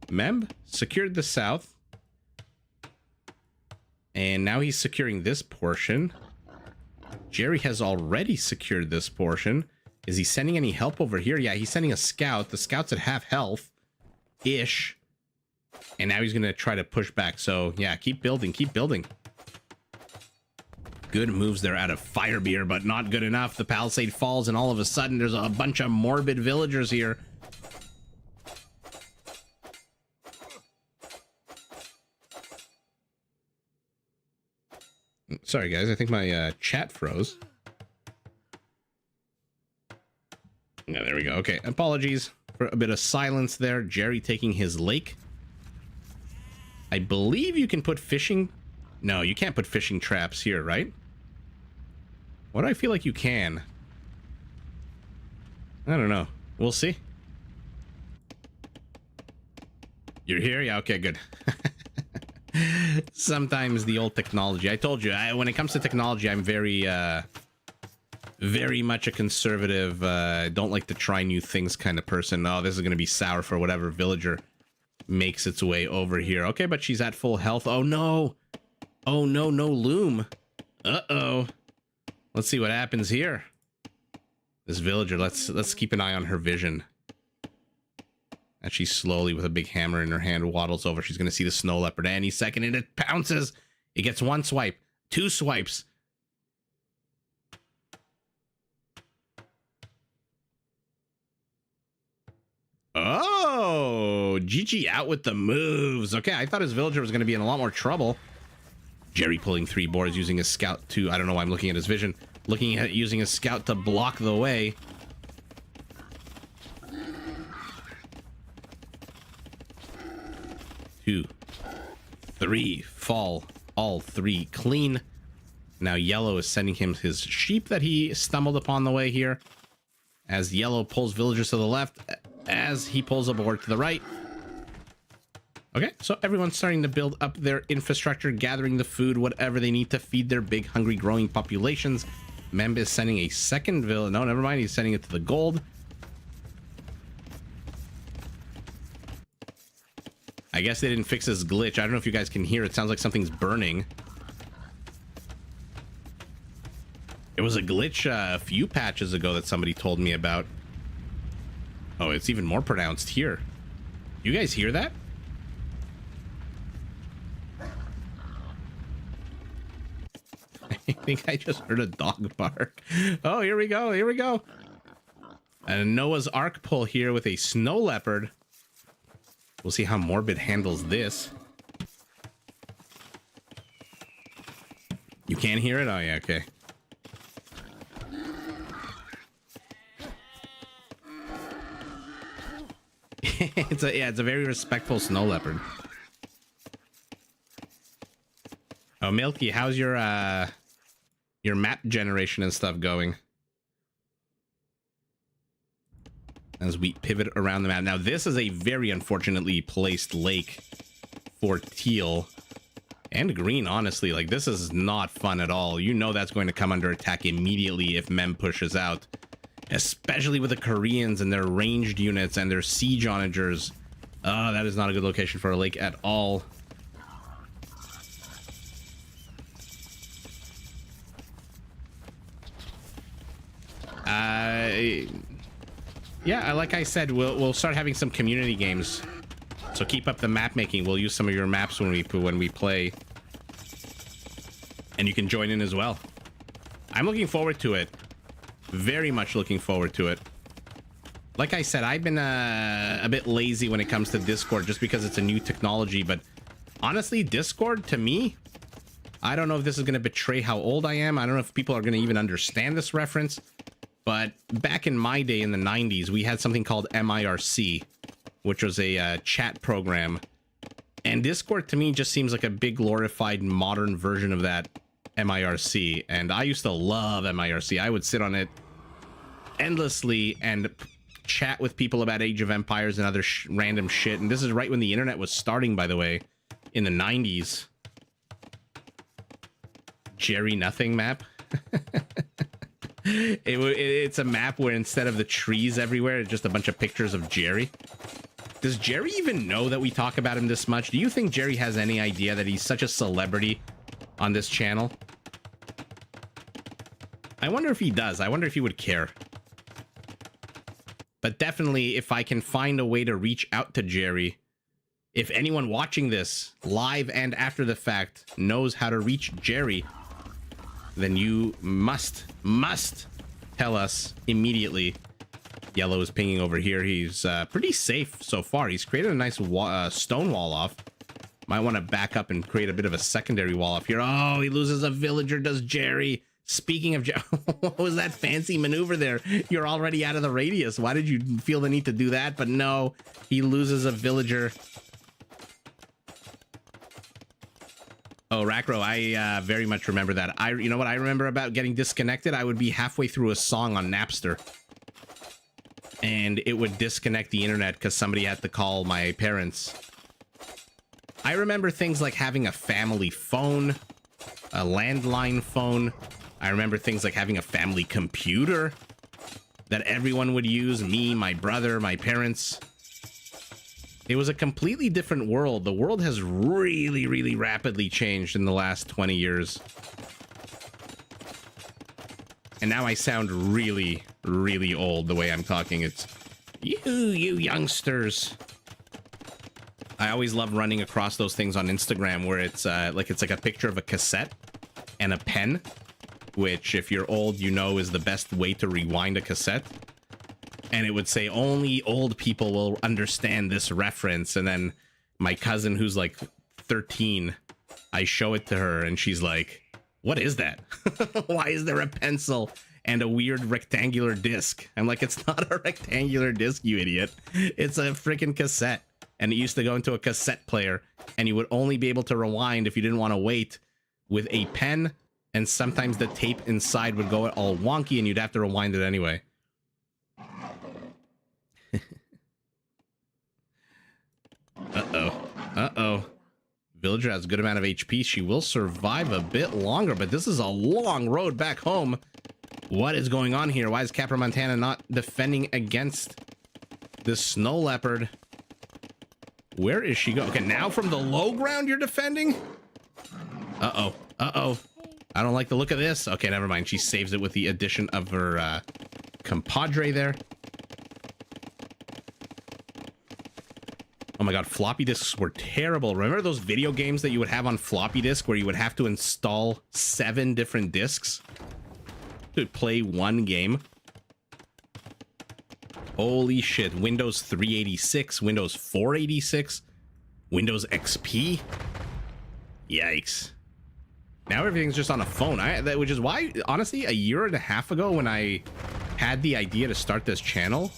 Mem secured the south. And now he's securing this portion. Jerry has already secured this portion. Is he sending any help over here? Yeah, he's sending a scout. The scout's at half health-ish. And now he's going to try to push back. So, yeah, keep building, keep building. Good moves there out of Firebeer, but not good enough. The palisade falls, and all of a sudden, there's a bunch of morbid villagers here. Sorry, guys. I think my chat froze. Yeah, there we go. Okay, apologies for a bit of silence there. Jerry taking his lake. I believe you can put fishing... No, you can't put fishing traps here, right? What do I feel like you can? I don't know. We'll see. You're here? Yeah, okay, good. Sometimes the old technology. I told you, when it comes to technology, I'm very much a conservative, don't like to try new things kind of person. Oh, this is going to be sour for whatever villager makes its way over here. Okay, but she's at full health. Oh, no. Oh, no, no loom. Uh-oh. Let's see what happens here. This villager, let's keep an eye on her vision. And she slowly, with a big hammer in her hand, waddles over. She's going to see the snow leopard any second, and it pounces. It gets 1 swipe, 2 swipes. Oh, GG out with the moves. Okay, I thought his villager was going to be in a lot more trouble. Jerry pulling 3 boars, using a scout to... I don't know why I'm looking at his vision. Looking at using a scout to block the way. 2, 3, fall. All 3 clean. Now Yellow is sending him his sheep that he stumbled upon the way here. As Yellow pulls villagers to the left, as he pulls a board to the right. Okay, so everyone's starting to build up their infrastructure, gathering the food, whatever they need to feed their big, hungry, growing populations. Memb is sending a second village. No, never mind. He's sending it to the gold. I guess they didn't fix this glitch. I don't know if you guys can hear. It sounds like something's burning. It was a glitch a few patches ago that somebody told me about. Oh, it's even more pronounced here. You guys hear that? I think I just heard a dog bark. Oh, here we go. Here we go. And a Noah's Ark pull here with a snow leopard. We'll see how Morbid handles this. You can't hear it? Oh, yeah, okay. It's a very respectful snow leopard. Oh, Milky, how's your map generation and stuff going? As we pivot around the map. Now, this is a very unfortunately placed lake for teal and green, honestly. Like, this is not fun at all. You know that's going to come under attack immediately if Mem pushes out. Especially with the Koreans and their ranged units and their siege onagers. Oh, that is not a good location for a lake at all. Yeah, like I said, we'll start having some community games So keep up the map making. We'll use some of your maps when we play. And you can join in as well. I'm looking forward to it. Very much looking forward to it. Like I said, I've been a bit lazy when it comes to Discord just because it's a new technology. But honestly, Discord, to me, I don't know if this is going to betray how old I am. I don't know if people are going to even understand this reference. But back in my day in the 90s, we had something called MIRC, which was a chat program. And Discord, to me, just seems like a big glorified modern version of that MIRC. And I used to love MIRC. I would sit on it endlessly and chat with people about Age of Empires and other random shit. And this is right when the internet was starting, by the way, in the 90s. Jerry Nothing map. It's a map where instead of the trees everywhere, it's just a bunch of pictures of Jerry. Does Jerry even know that we talk about him this much? Do you think Jerry has any idea that he's such a celebrity on this channel? I wonder if he does. I wonder if he would care. But definitely, if I can find a way to reach out to Jerry, if anyone watching this live and after the fact knows how to reach Jerry, then you must tell us immediately. Yellow is pinging over here. He's pretty safe so far. He's created a nice stone wall off. Might want to back up and create a bit of a secondary wall off here. Oh, he loses a villager, does Jerry. Speaking of, what was that fancy maneuver there? You're already out of the radius. Why did you feel the need to do that? But no, he loses a villager. Oh, Rakro, I very much remember that. You know what I remember about getting disconnected? I would be halfway through a song on Napster, and it would disconnect the internet because somebody had to call my parents. I remember things like having a family phone, a landline phone. I remember things like having a family computer that everyone would use, me, my brother, my parents. It was a completely different world. The world has really, really rapidly changed in the last 20 years. And now I sound really, really old the way I'm talking. It's you youngsters. I always love running across those things on Instagram where it's like a picture of a cassette and a pen, which if you're old, you know is the best way to rewind a cassette. And it would say only old people will understand this reference. And then my cousin, who's like 13, I show it to her and she's like, what is that? Why is there a pencil and a weird rectangular disc? I'm like, it's not a rectangular disc, you idiot. It's a freaking cassette. And it used to go into a cassette player and you would only be able to rewind if you didn't want to wait with a pen. And sometimes the tape inside would go all wonky and you'd have to rewind it anyway. Uh-oh. Villager has a good amount of HP. She will survive a bit longer, but this is a long road back home. What is going on here? Why is Capra Montana not defending against this snow leopard? Where is she going? Okay, now from the low ground you're defending? Uh-oh. I don't like the look of this. Okay, never mind. She saves it with the addition of her compadre there. Oh my god, floppy disks were terrible. Remember those video games that you would have on floppy disk where you would have to install 7 different disks to play one game? Holy shit. Windows 386, Windows 486, Windows XP. Yikes. Now everything's just on a phone. Which is why, honestly, a year and a half ago when I had the idea to start this channel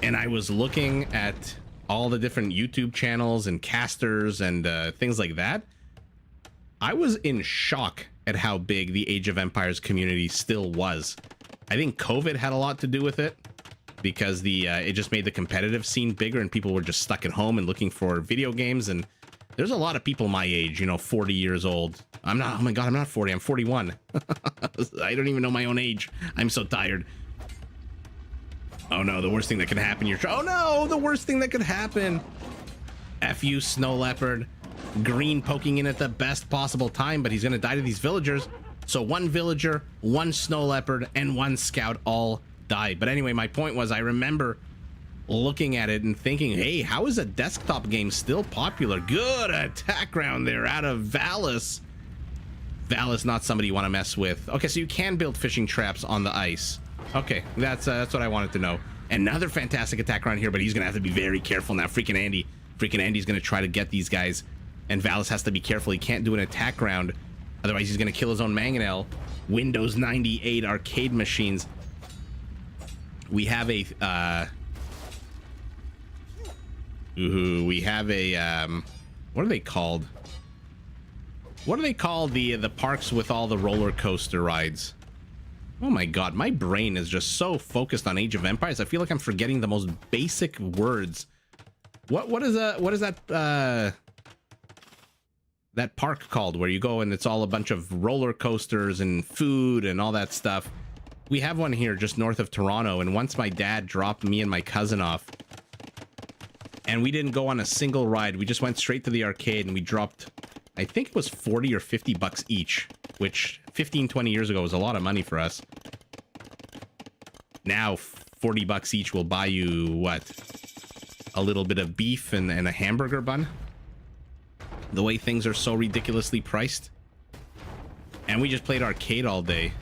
and I was looking at all the different YouTube channels and casters and things like that, I was in shock at how big the Age of Empires community still was. I think COVID had a lot to do with it because it just made the competitive scene bigger and people were just stuck at home and looking for video games. And there's a lot of people my age, 40 years old. Oh my god, I'm not 40, I'm 41. I don't even know my own age. I'm so tired. Oh no, the worst thing that could happen. Oh no, the worst thing that could happen. F you, Snow Leopard. Green poking in at the best possible time, but he's gonna die to these villagers. So 1 villager, 1 Snow Leopard, and 1 scout all died. But anyway, my point was I remember looking at it and thinking, hey, how is a desktop game still popular? Good attack round there out of Valis. Valis, not somebody you want to mess with. Okay, so you can build fishing traps on the ice. Okay, that's what I wanted to know. Another fantastic attack round here, but he's going to have to be very careful now. Freaking Andy's going to try to get these guys, and Valis has to be careful. He can't do an attack round, otherwise he's going to kill his own Mangonel. Windows 98 arcade machines. We have a what are they called? What do they call the parks with all the roller coaster rides? Oh my god, my brain is just so focused on Age of Empires. I feel like I'm forgetting the most basic words. What is that that park called where you go and it's all a bunch of roller coasters and food and all that stuff? We have one here just north of Toronto, and once my dad dropped me and my cousin off, and we didn't go on a single ride. We just went straight to the arcade and we dropped, I think it was 40 or 50 bucks each, which 15, 20 years ago was a lot of money for us. Now 40 bucks each will buy you what? A little bit of beef and a hamburger bun. The way things are so ridiculously priced. And we just played arcade all day.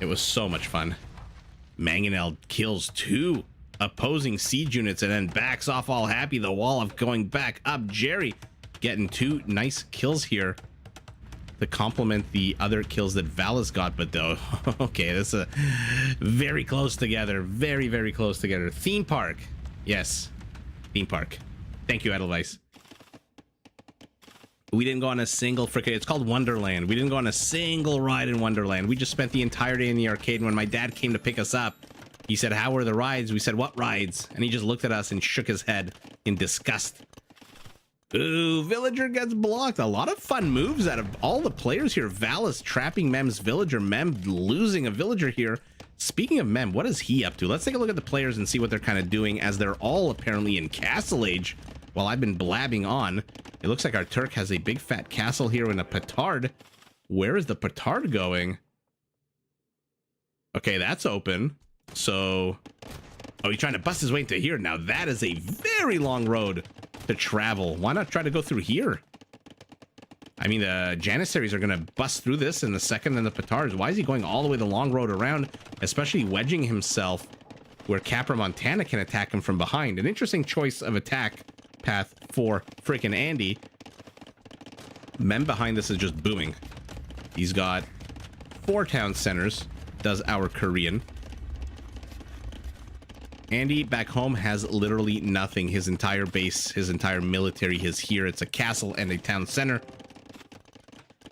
It was so much fun. Mangonel kills 2 opposing siege units and then backs off all happy. The wall of going back up. Jerry getting 2 nice kills here to complement the other kills that Valis got. But though, okay, this is very close together. Very, very close together. Theme park. Yes, theme park. Thank you, Edelweiss. We didn't go on a single frickin', it's called Wonderland. We didn't go on a single ride in Wonderland. We just spent the entire day in the arcade. When my dad came to pick us up, he said, how were the rides? We said, what rides? And he just looked at us and shook his head in disgust. Ooh, villager gets blocked. A lot of fun moves out of all the players here. Valis trapping Mem's villager. Mem losing a villager here. Speaking of Mem, what is he up to? Let's take a look at the players and see what they're kind of doing, as they're all apparently in Castle Age while I've been blabbing on. It looks like our Turk has a big fat castle here and a petard. Where is the petard going? Okay, that's open. So, oh, he's trying to bust his way into here. Now that is a very long road to travel. Why not try to go through here? I mean, the Janissaries are going to bust through this in a second, and the petards. Why is he going all the way the long road around, especially wedging himself where Capra Montana can attack him from behind? An interesting choice of attack path for freaking Andy. Mem behind this is just booming. He's got 4 town centers, does our Korean. Andy back home has literally nothing. His entire base, his entire military is here. It's a castle and a town center.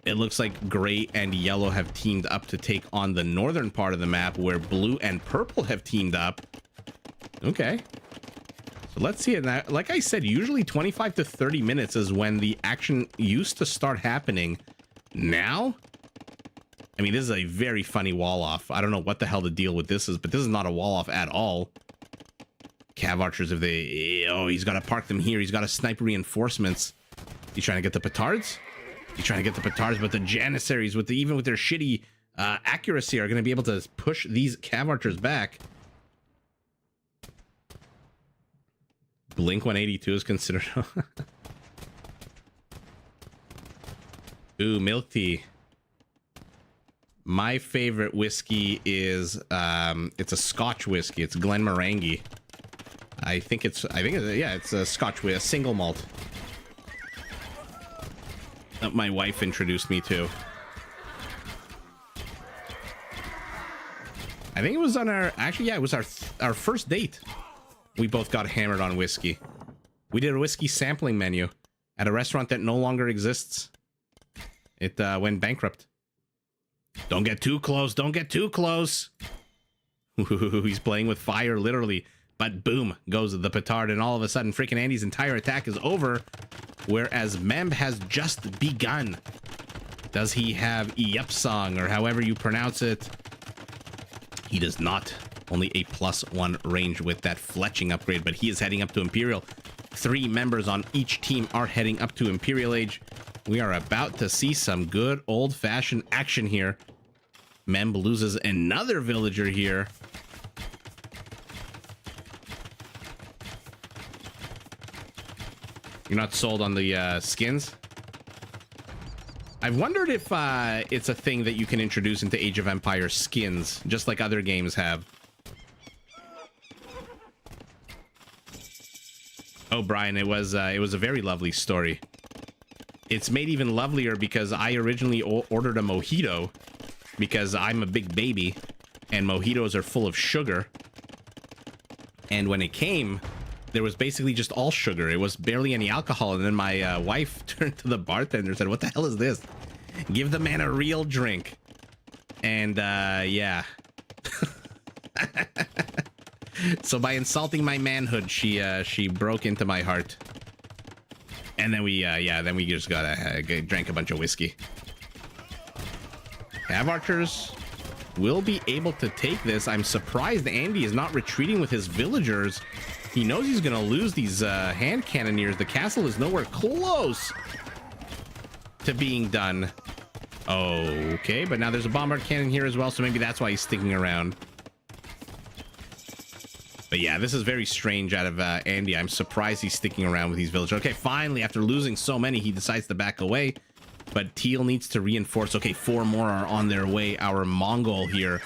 It looks like gray and yellow have teamed up to take on the northern part of the map, where blue and purple have teamed up. Okay. So let's see it now. Like I said, usually 25 to 30 minutes is when the action used to start happening. Now, I mean, this is a very funny wall off. I don't know what the hell the deal with this is, but this is not a wall off at all. Cav archers, if they... Oh, he's got to park them here. He's got to sniper reinforcements. He's trying to get the petards? He's trying to get the petards, but the Janissaries, with even with their shitty accuracy, are going to be able to push these Cav archers back. Blink 182 is considered... Ooh, milk tea. My favorite whiskey is it's a Scotch whiskey. It's Glenmorangie. I think it's a Scotch whiskey, a single malt that my wife introduced me to. I think it was on our, actually, yeah, it was our first date. We both got hammered on whiskey. We did a whiskey sampling menu at a restaurant that no longer exists. It went bankrupt. Don't get too close. Don't get too close. Ooh, he's playing with fire, literally. But boom, goes the petard, and all of a sudden, freaking Andy's entire attack is over, whereas Memb has just begun. Does he have Yep Song, or however you pronounce it? He does not. Only a +1 range with that fletching upgrade, but he is heading up to Imperial. 3 members on each team are heading up to Imperial Age. We are about to see some good old-fashioned action here. Memb loses another villager here. You're not sold on the skins? I've wondered if it's a thing that you can introduce into Age of Empires skins, just like other games have. Oh, Brian, it was a very lovely story. It's made even lovelier because I originally ordered a mojito because I'm a big baby and mojitos are full of sugar. And when it came, there was basically just all sugar. It was barely any alcohol. And then my wife turned to the bartender and said, "What the hell is this? Give the man a real drink." And yeah. So by insulting my manhood, she broke into my heart. And then we just drank a bunch of whiskey. Cav archers will be able to take this. I'm surprised Andy is not retreating with his villagers. He knows he's gonna lose these hand cannoneers. The castle is nowhere close to being done. Okay, but now there's a bombard cannon here as well, so maybe that's why he's sticking around. But yeah, this is very strange out of Andy. I'm surprised he's sticking around with these villagers. Okay, finally, after losing so many, he decides to back away. But Teal needs to reinforce. Okay, 4 more are on their way. Our Mongol here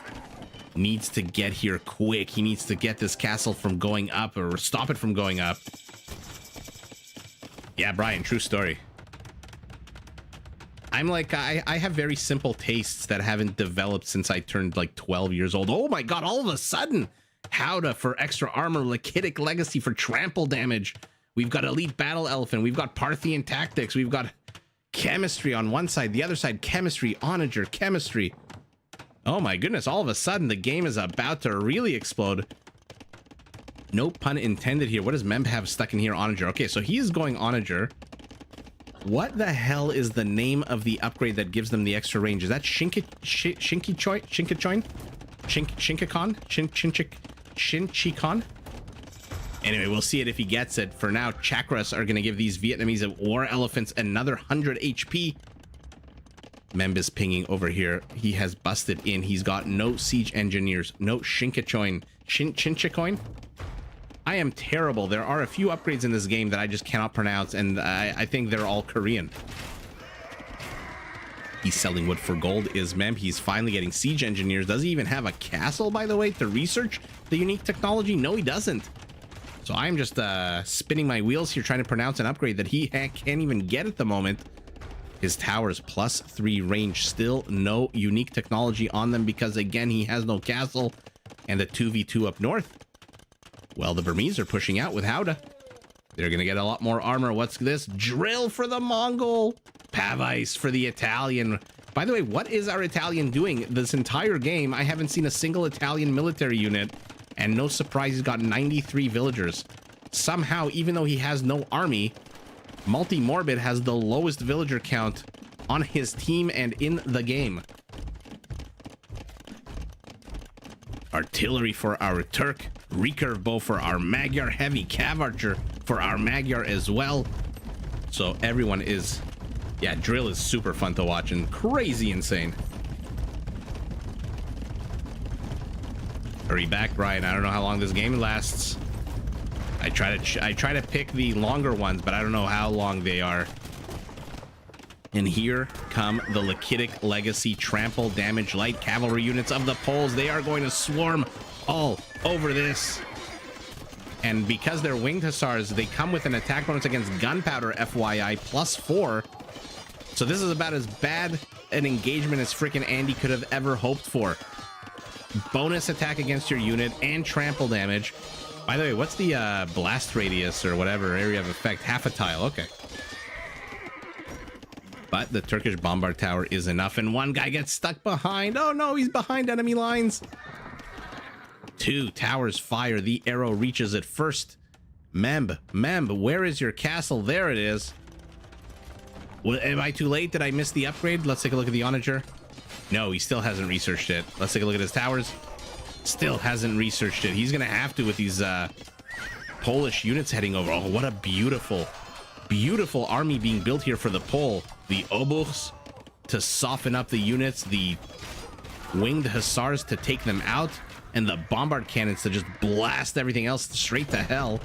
needs to get here quick. He needs to get this castle from going up or stop it from going up. Yeah, Brian, true story. I'm like, I have very simple tastes that haven't developed since I turned like 12 years old. Oh my God, all of a sudden, Howdah for extra armor, Lachitic Legacy for trample damage. We've got Elite Battle Elephant. We've got Parthian Tactics. We've got Chemistry on one side. The other side, Chemistry, Onager, Chemistry. Oh my goodness, all of a sudden the game is about to really explode. No pun intended here. What does Memb have stuck in here? Onager. Okay, so he is going Onager. What the hell is the name of the upgrade that gives them the extra range? Is that Shinkichoin? Shinchikon? Anyway, we'll see it if he gets it. For now, Chakras are going to give these Vietnamese war elephants another 100 HP. Memb is pinging over here. He has busted in. He's got no siege engineers, no Shinkichoin. Shinchikoin? I am terrible. There are a few upgrades in this game that I just cannot pronounce, and I think they're all Korean. He's selling wood for gold, is Memb. He's finally getting siege engineers. Does he even have a castle, by the way, to research the unique technology? No, he doesn't. So I'm just spinning my wheels here trying to pronounce an upgrade that he can't even get at the moment. His towers +3 range, still no unique technology on them because, again, he has no castle and a 2v2 up north. Well, the Burmese are pushing out with Howdah. They're going to get a lot more armor. What's this? Drill for the Mongol. Pavice for the Italian. By the way, what is our Italian doing this entire game? I haven't seen a single Italian military unit. And no surprise, he's got 93 villagers. Somehow, even though he has no army, Multi-Morbid has the lowest villager count on his team and in the game. Artillery for our Turk. Recurve bow for our Magyar. Heavy Cav Archer for our Magyar as well. So everyone is... Yeah, drill is super fun to watch and crazy insane. Hurry back, Brian. I don't know how long this game lasts. I try to pick the longer ones, but I don't know how long they are. And here come the Lachitic Legacy Trample Damage Light Cavalry units of the Poles. They are going to swarm all over this. And because they're winged hussars, they come with an attack bonus against gunpowder, FYI, +4. So this is about as bad an engagement as frickin' Andy could have ever hoped for. Bonus attack against your unit and trample damage. By the way, what's the blast radius or whatever area of effect? Half a tile. Okay. But the Turkish bombard tower is enough, and one guy gets stuck behind. Oh no, he's behind enemy lines. 2 towers fire. The arrow reaches it first. Memb, where is your castle? There it is. Well, am I too late? Did I miss the upgrade? Let's take a look at the Onager. No, he still hasn't researched it. Let's take a look at his towers. Still hasn't researched it. He's gonna have to with these Polish units heading over. Oh, what a beautiful army being built here for the Pole. The Obuchs to soften up the units, the winged hussars to take them out, and the bombard cannons to just blast everything else straight to hell.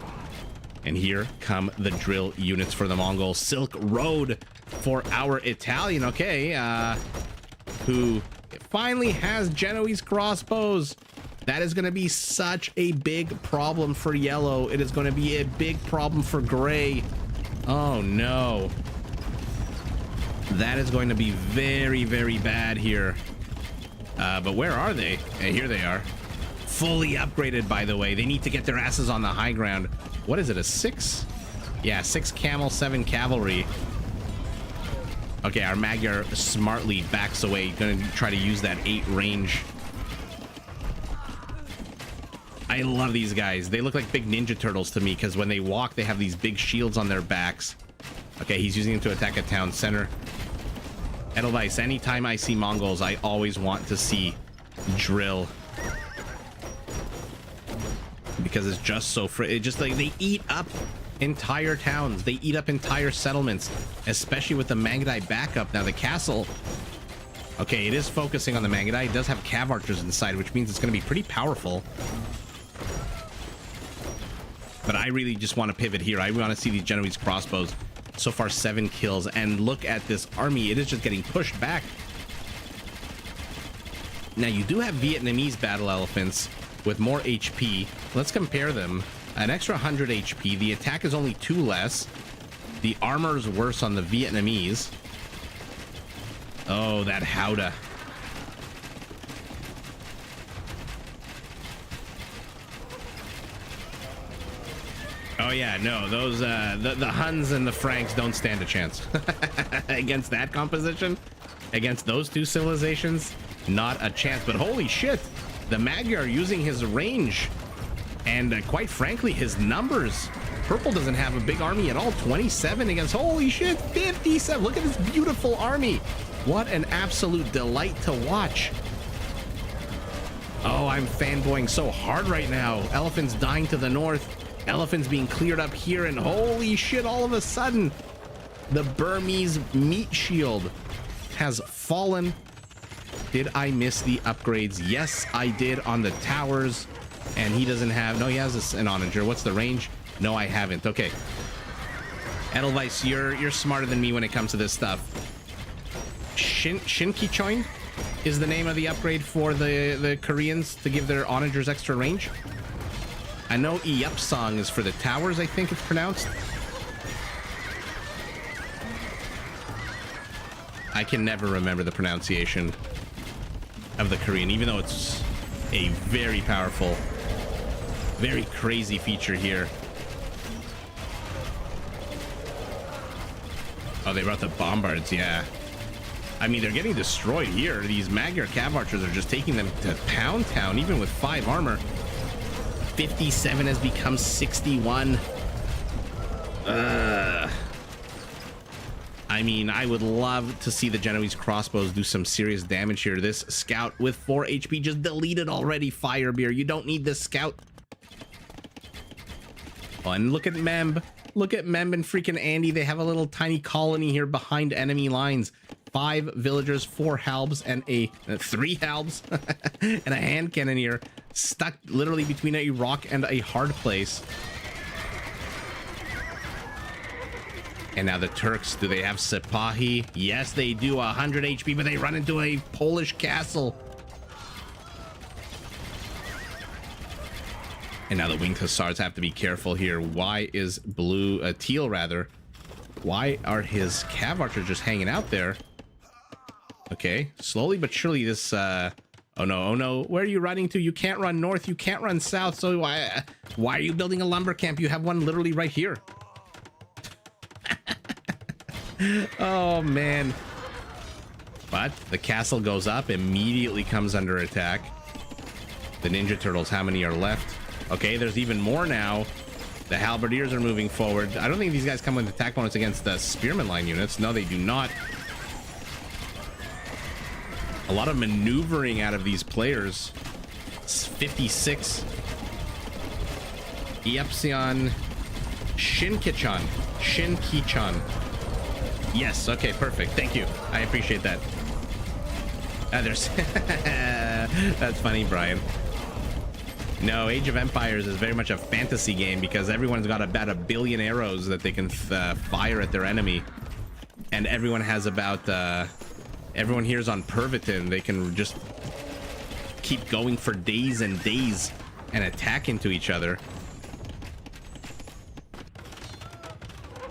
And here come the drill units for the Mongols. Silk Road for our Italian. Okay, who finally has Genoese crossbows. That is going to be such a big problem for yellow. It is going to be a big problem for gray. Oh no. That is going to be very, very bad here. But where are they? Hey, here they are. Fully upgraded, by the way. They need to get their asses on the high ground. What is it, a 6? Yeah, 6 camel, 7 cavalry. Okay, our Magyar smartly backs away. Gonna try to use that 8 range. I love these guys. They look like big Ninja Turtles to me because when they walk, they have these big shields on their backs. Okay, he's using them to attack a town center. Edelweiss, anytime I see Mongols, I always want to see drill. Because it's just so it just like they eat up entire towns. They eat up entire settlements, especially with the Mangdai backup. Now the castle, okay, it is focusing on the Mangdai. It does have cav archers inside, which means it's going to be pretty powerful. But I really just want to pivot here. I want to see these Genoese crossbows. So far 7 kills, and look at this army. It is just getting pushed back. Now you do have Vietnamese battle elephants with more HP. Let's compare them. An extra 100 HP. The attack is only 2 less. The armor is worse on the Vietnamese. Oh, that Howdah. Oh yeah, no, those the Huns and the Franks don't stand a chance against that composition, against those two civilizations, not a chance. But holy shit, the Magyar using his range and quite frankly his numbers. Purple doesn't have a big army at all. 27 against, holy shit, 57. Look at this beautiful army. What an absolute delight to watch. Oh, I'm fanboying so hard right now. Elephants dying to the north. Elephants being cleared up here, and holy shit, all of a sudden the Burmese meat shield has fallen. Did I miss the upgrades? Yes, I did on the towers. And he doesn't have, no, he has an onager. What's the range? No, I haven't. Okay, Edelweiss, you're smarter than me when it comes to this stuff. Shinkichoin is the name of the upgrade for the Koreans to give their onagers extra range. I know Iepsong is for the towers, I think it's pronounced. I can never remember the pronunciation of the Korean, even though it's a very powerful, very crazy feature here. Oh, they brought the bombards, yeah. I mean, they're getting destroyed here. These Magyar cav archers are just taking them to Pound Town, even with 5 armor. 57 has become 61. I mean, I would love to see the Genoese crossbows do some serious damage here. This scout with 4 HP just deleted already. Firebeer, you don't need this scout. Oh, and look at Memb. Look at Memb and freaking Andy. They have a little tiny colony here behind enemy lines. 5 villagers, 4 halbs, and 3 halbs, and a hand cannoneer stuck literally between a rock and a hard place. And now the Turks, do they have Sipahi? Yes, they do. 100 HP, but they run into a Polish castle. And now the winged hussars have to be careful here. Why is teal rather? Why are his cav archers just hanging out there? Okay, slowly but surely this, oh no, where are you running to? You can't run north, you can't run south, so why are you building a lumber camp? You have one literally right here. Oh, man. But the castle goes up, immediately comes under attack. The Ninja Turtles, how many are left? Okay, there's even more now. The Halberdiers are moving forward. I don't think these guys come with attack bonus against the Spearman line units. No, they do not. A lot of maneuvering out of these players. It's 56. Iepsion. Shinkichon. Yes, okay, perfect. Thank you. I appreciate that. There's... That's funny, Brian. No, Age of Empires is very much a fantasy game because everyone's got about 1 billion arrows that they can fire at their enemy. And everyone has about... everyone here is on Pervitin. They can just keep going for days and days and attack into each other.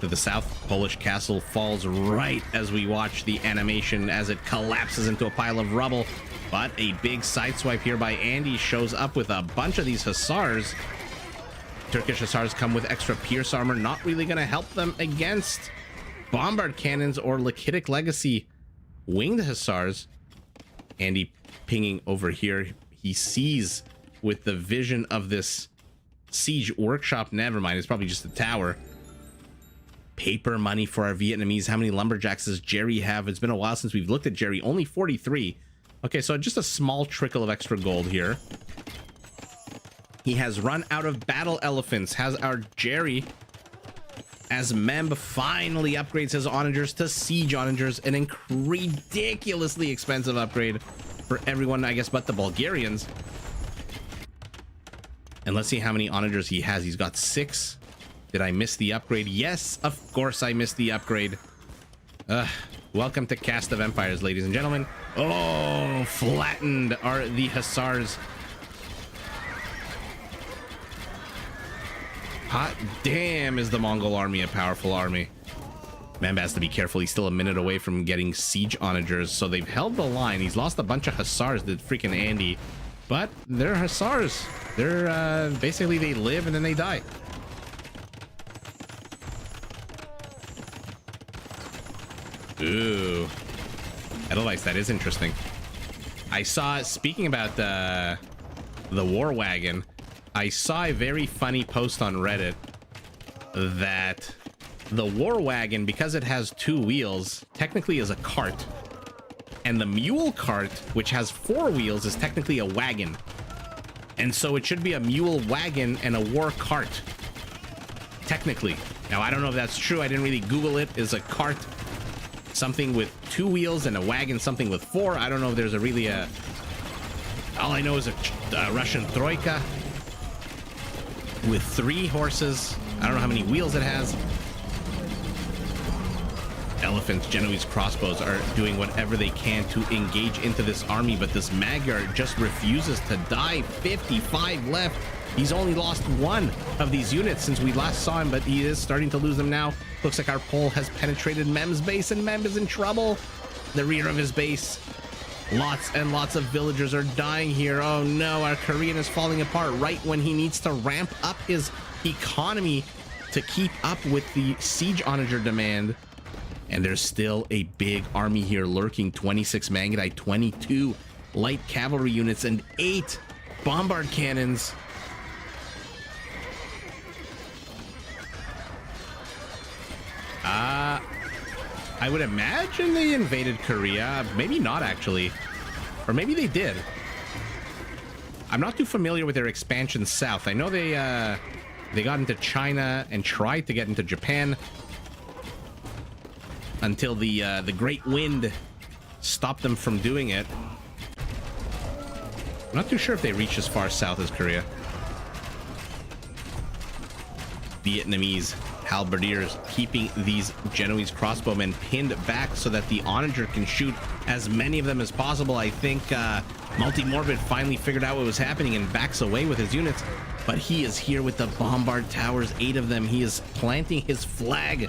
To the south, Polish castle falls right as we watch the animation as it collapses into a pile of rubble. But a big sideswipe here by Andy shows up with a bunch of these hussars. Turkish hussars come with extra pierce armor, not really going to help them against bombard cannons or Lakitic Legacy winged hussars. Andy pinging over here. He sees with the vision of this siege workshop. Never mind, it's probably just a tower. Paper money for our Vietnamese. How many lumberjacks does Jerry have? It's been a while since we've looked at Jerry. Only 43. Okay, so just a small trickle of extra gold here. He has run out of battle elephants. Has our Jerry, as Memb finally upgrades his onagers to siege onagers, an ridiculously expensive upgrade for everyone, I guess, but the Bulgarians. And let's see how many onagers he has. He's got 6. Did I miss the upgrade? Yes, of course I missed the upgrade. Welcome to Cast of Empires, ladies and gentlemen. Oh, flattened are the hussars. Hot damn, is the Mongol army a powerful army. Mamba has to be careful. He's still a minute away from getting siege onagers, so they've held the line. He's lost a bunch of hussars to freaking Andy, but they're hussars. They're basically, they live and then they die. Ooh, Edelweiss, that is interesting. I saw, speaking about the war wagon, I saw a very funny post on Reddit that the war wagon, because it has 2 wheels, technically is a cart, and the mule cart, which has 4 wheels, is technically a wagon, and so it should be a mule wagon and a war cart, technically. Now I don't know if that's true. I didn't really Google it. Is a cart something with 2 wheels and a wagon something with 4? I don't know if there's all I know is a Russian troika with 3 horses. I don't know how many wheels it has. Elephants, Genoese crossbows are doing whatever they can to engage into this army, but this Magyar just refuses to die. 55 left. He's only lost 1 of these units since we last saw him, but he is starting to lose them now. Looks like our pole has penetrated Mem's base, and Mem is in trouble. The rear of his base. Lots and lots of villagers are dying here. Oh no, our Korean is falling apart right when he needs to ramp up his economy to keep up with the siege onager demand. And there's still a big army here lurking. 26 Mangudai, 22 light cavalry units, and 8 bombard cannons. I would imagine they invaded Korea. Maybe not, actually. Or maybe they did. I'm not too familiar with their expansion south. I know they got into China and tried to get into Japan until the Great Wind stopped them from doing it. I'm not too sure if they reached as far south as Korea. Vietnamese halberdiers keeping these Genoese crossbowmen pinned back so that the onager can shoot as many of them as possible. I think Multi-Morbid finally figured out what was happening and backs away with his units, but he is here with the bombard towers, 8 of them. He is planting his flag.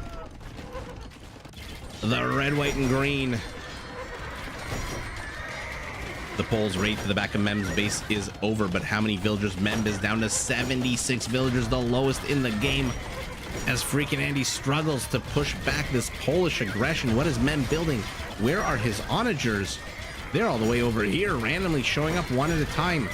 The red, white, and green. The Poles' raid to the back of Mem's base is over, but how many villagers? Mem is down to 76 villagers, the lowest in the game, as freaking Andy struggles to push back this Polish aggression. What is Mem building? Where are his onagers? They're all the way over here, randomly showing up one at a time.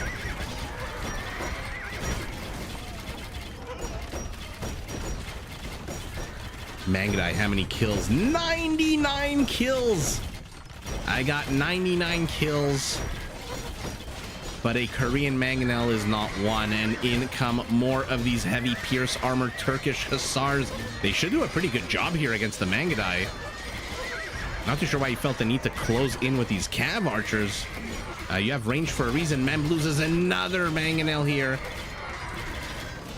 Mangudai, how many kills? 99 kills! I got 99 kills, but a Korean mangonel is not one, and in come more of these heavy pierce armor Turkish hussars. They should do a pretty good job here against the Mangudai. Not too sure why he felt the need to close in with these cav archers. You have range for a reason. Mem loses another mangonel here.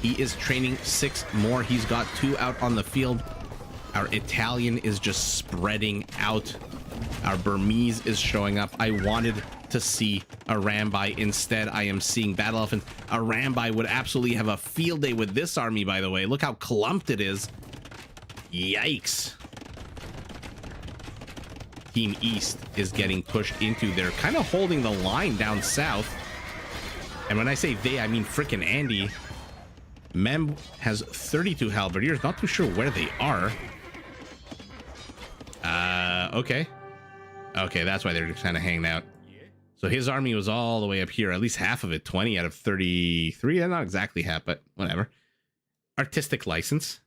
He is training 6 more. He's got 2 out on the field. Our Italian is just spreading out. Our Burmese is showing up. I wanted to see a Rambai. Instead, I am seeing Battle Elephant. A Rambai would absolutely have a field day with this army, by the way. Look how clumped it is. Yikes. Team East is getting pushed into. They're kind of holding the line down south. And when I say they, I mean frickin' Andy. Mem has 32 halberdiers. Not too sure where they are. Okay. Okay, that's why they're just kind of hanging out. So his army was all the way up here. At least half of it. 20 out of 33. Not exactly half, but whatever. Artistic license.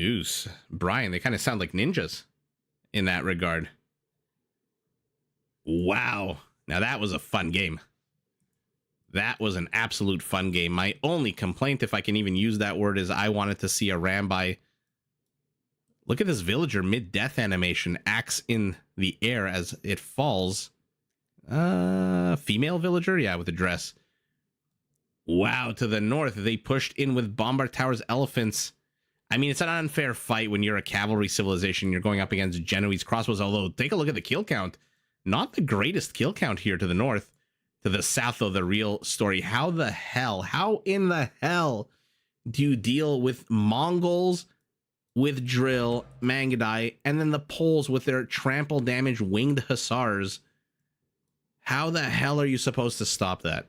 Ooze. Brian, they kind of sound like ninjas in that regard. Wow. Now that was a fun game. That was an absolute fun game. My only complaint, if I can even use that word, is I wanted to see a Rambai. Look at this villager mid-death animation. Axe in the air as it falls. Female villager? Yeah, with a dress. Wow, to the north, they pushed in with Bombard Towers elephants. I mean, it's an unfair fight when you're a cavalry civilization. You're going up against Genoese crossbows, although take a look at the kill count. Not the greatest kill count here to the north. To the south, though, the real story. How in the hell do you deal with Mongols with drill, Mangudai, and then the Poles with their trample damage winged hussars? How the hell are you supposed to stop that?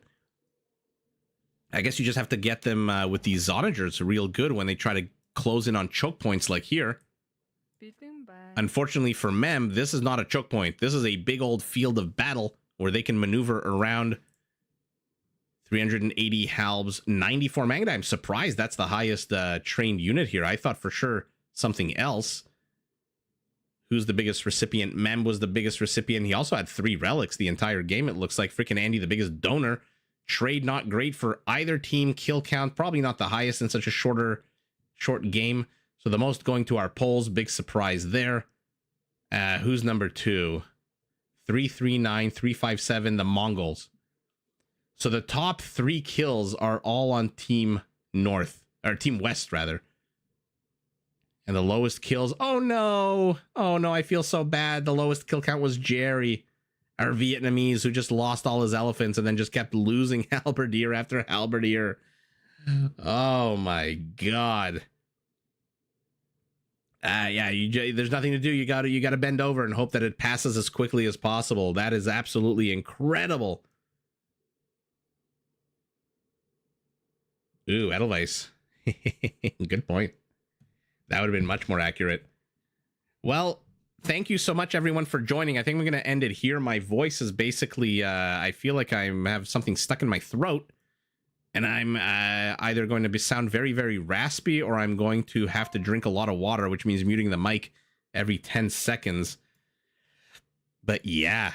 I guess you just have to get them with these Zonagers real good when they try to close in on choke points like here. Unfortunately for Mem, this is not a choke point. This is a big old field of battle where they can maneuver around. 380 halbs, 94 Mangudai. I'm surprised that's the highest trained unit here. I thought for sure something else. Who's the biggest recipient? Mem was the biggest recipient. He also had 3 relics the entire game. It looks like freaking Andy, the biggest donor. Trade not great for either team. Kill count probably not the highest in such a short game. So the most going to our Poles. Big surprise there. Who's number 2? 339, 357, the Mongols. So the top 3 kills are all on Team North, or Team West rather. And the lowest kills, oh no, I feel so bad. The lowest kill count was Jerry, our Vietnamese, who just lost all his elephants and then just kept losing halberdier after halberdier. Oh my god. Yeah, there's nothing to do. You got to bend over and hope that it passes as quickly as possible. That is absolutely incredible. Ooh, Edelweiss. Good point. That would have been much more accurate. Well, thank you so much, everyone, for joining. I think we're going to end it here. My voice is basically, I feel like I have something stuck in my throat. And I'm either going to sound very, very raspy, or I'm going to have to drink a lot of water, which means muting the mic every 10 seconds. But yeah,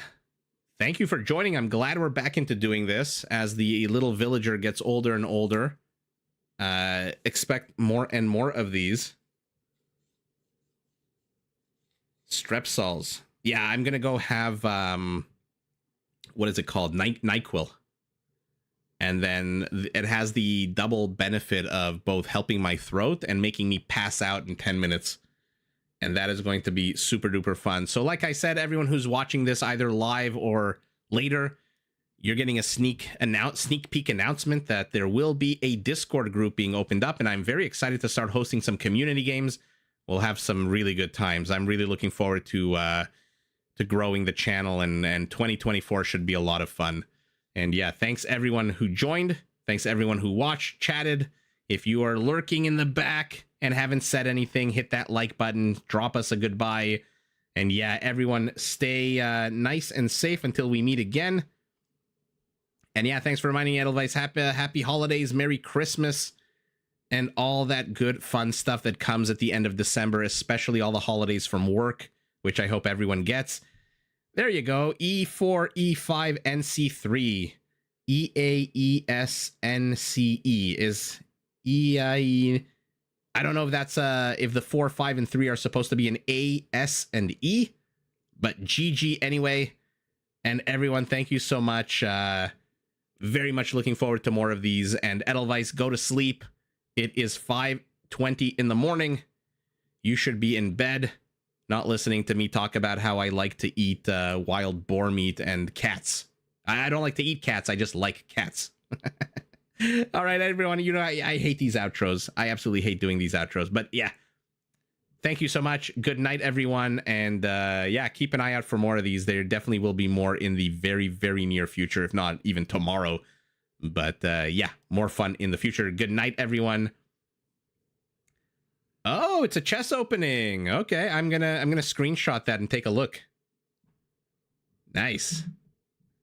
thank you for joining. I'm glad we're back into doing this as the little villager gets older and older. Expect more and more of these. Strepsils. Yeah, I'm going to go have, what is it called? NyQuil. And then it has the double benefit of both helping my throat and making me pass out in 10 minutes. And that is going to be super duper fun. So like I said, everyone who's watching this either live or later, you're getting a sneak peek announcement that there will be a Discord group being opened up. And I'm very excited to start hosting some community games. We'll have some really good times. I'm really looking forward to growing the channel, and 2024 should be a lot of fun. And yeah, thanks everyone who joined. Thanks everyone who watched, chatted. If you are lurking in the back and haven't said anything, hit that like button, drop us a goodbye. And yeah, everyone stay nice and safe until we meet again. And yeah, thanks for reminding me, Edelweiss. Happy holidays, Merry Christmas, and all that good fun stuff that comes at the end of December, especially all the holidays from work, which I hope everyone gets. There you go. E4, E5, NC3. EAESNCE is EIE I don't know if that's if the 4, 5, and 3 are supposed to be an A, S, and E, but GG anyway. And everyone, thank you so much. Very much looking forward to more of these. And Edelweiss, go to sleep. It is 5:20 in the morning. You should be in bed, not listening to me talk about how I like to eat wild boar meat and cats. I don't like to eat cats. I just like cats. All right, everyone. You know, I hate these outros. I absolutely hate doing these outros. But yeah, thank you so much. Good night, everyone. And yeah, keep an eye out for more of these. There definitely will be more in the very, very near future, if not even tomorrow. But yeah, more fun in the future. Good night, everyone. Oh, it's a chest opening. Okay, I'm gonna screenshot that and take a look. Nice.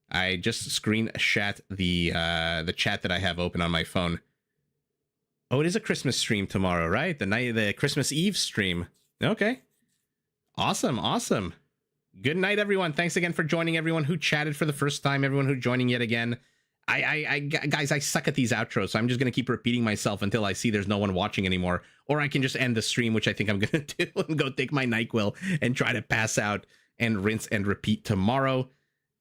I just screenshot the chat that I have open on my phone. Oh, it is a Christmas stream tomorrow, right? The Christmas Eve stream. Okay. Awesome, awesome. Good night, everyone. Thanks again for joining, everyone who chatted for the first time, everyone who's joining yet again. Guys, I suck at these outros, so I'm just going to keep repeating myself until I see there's no one watching anymore. Or I can just end the stream, which I think I'm going to do, and go take my NyQuil and try to pass out and rinse and repeat tomorrow.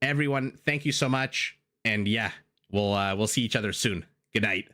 Everyone, thank you so much. And yeah, we'll see each other soon. Good night.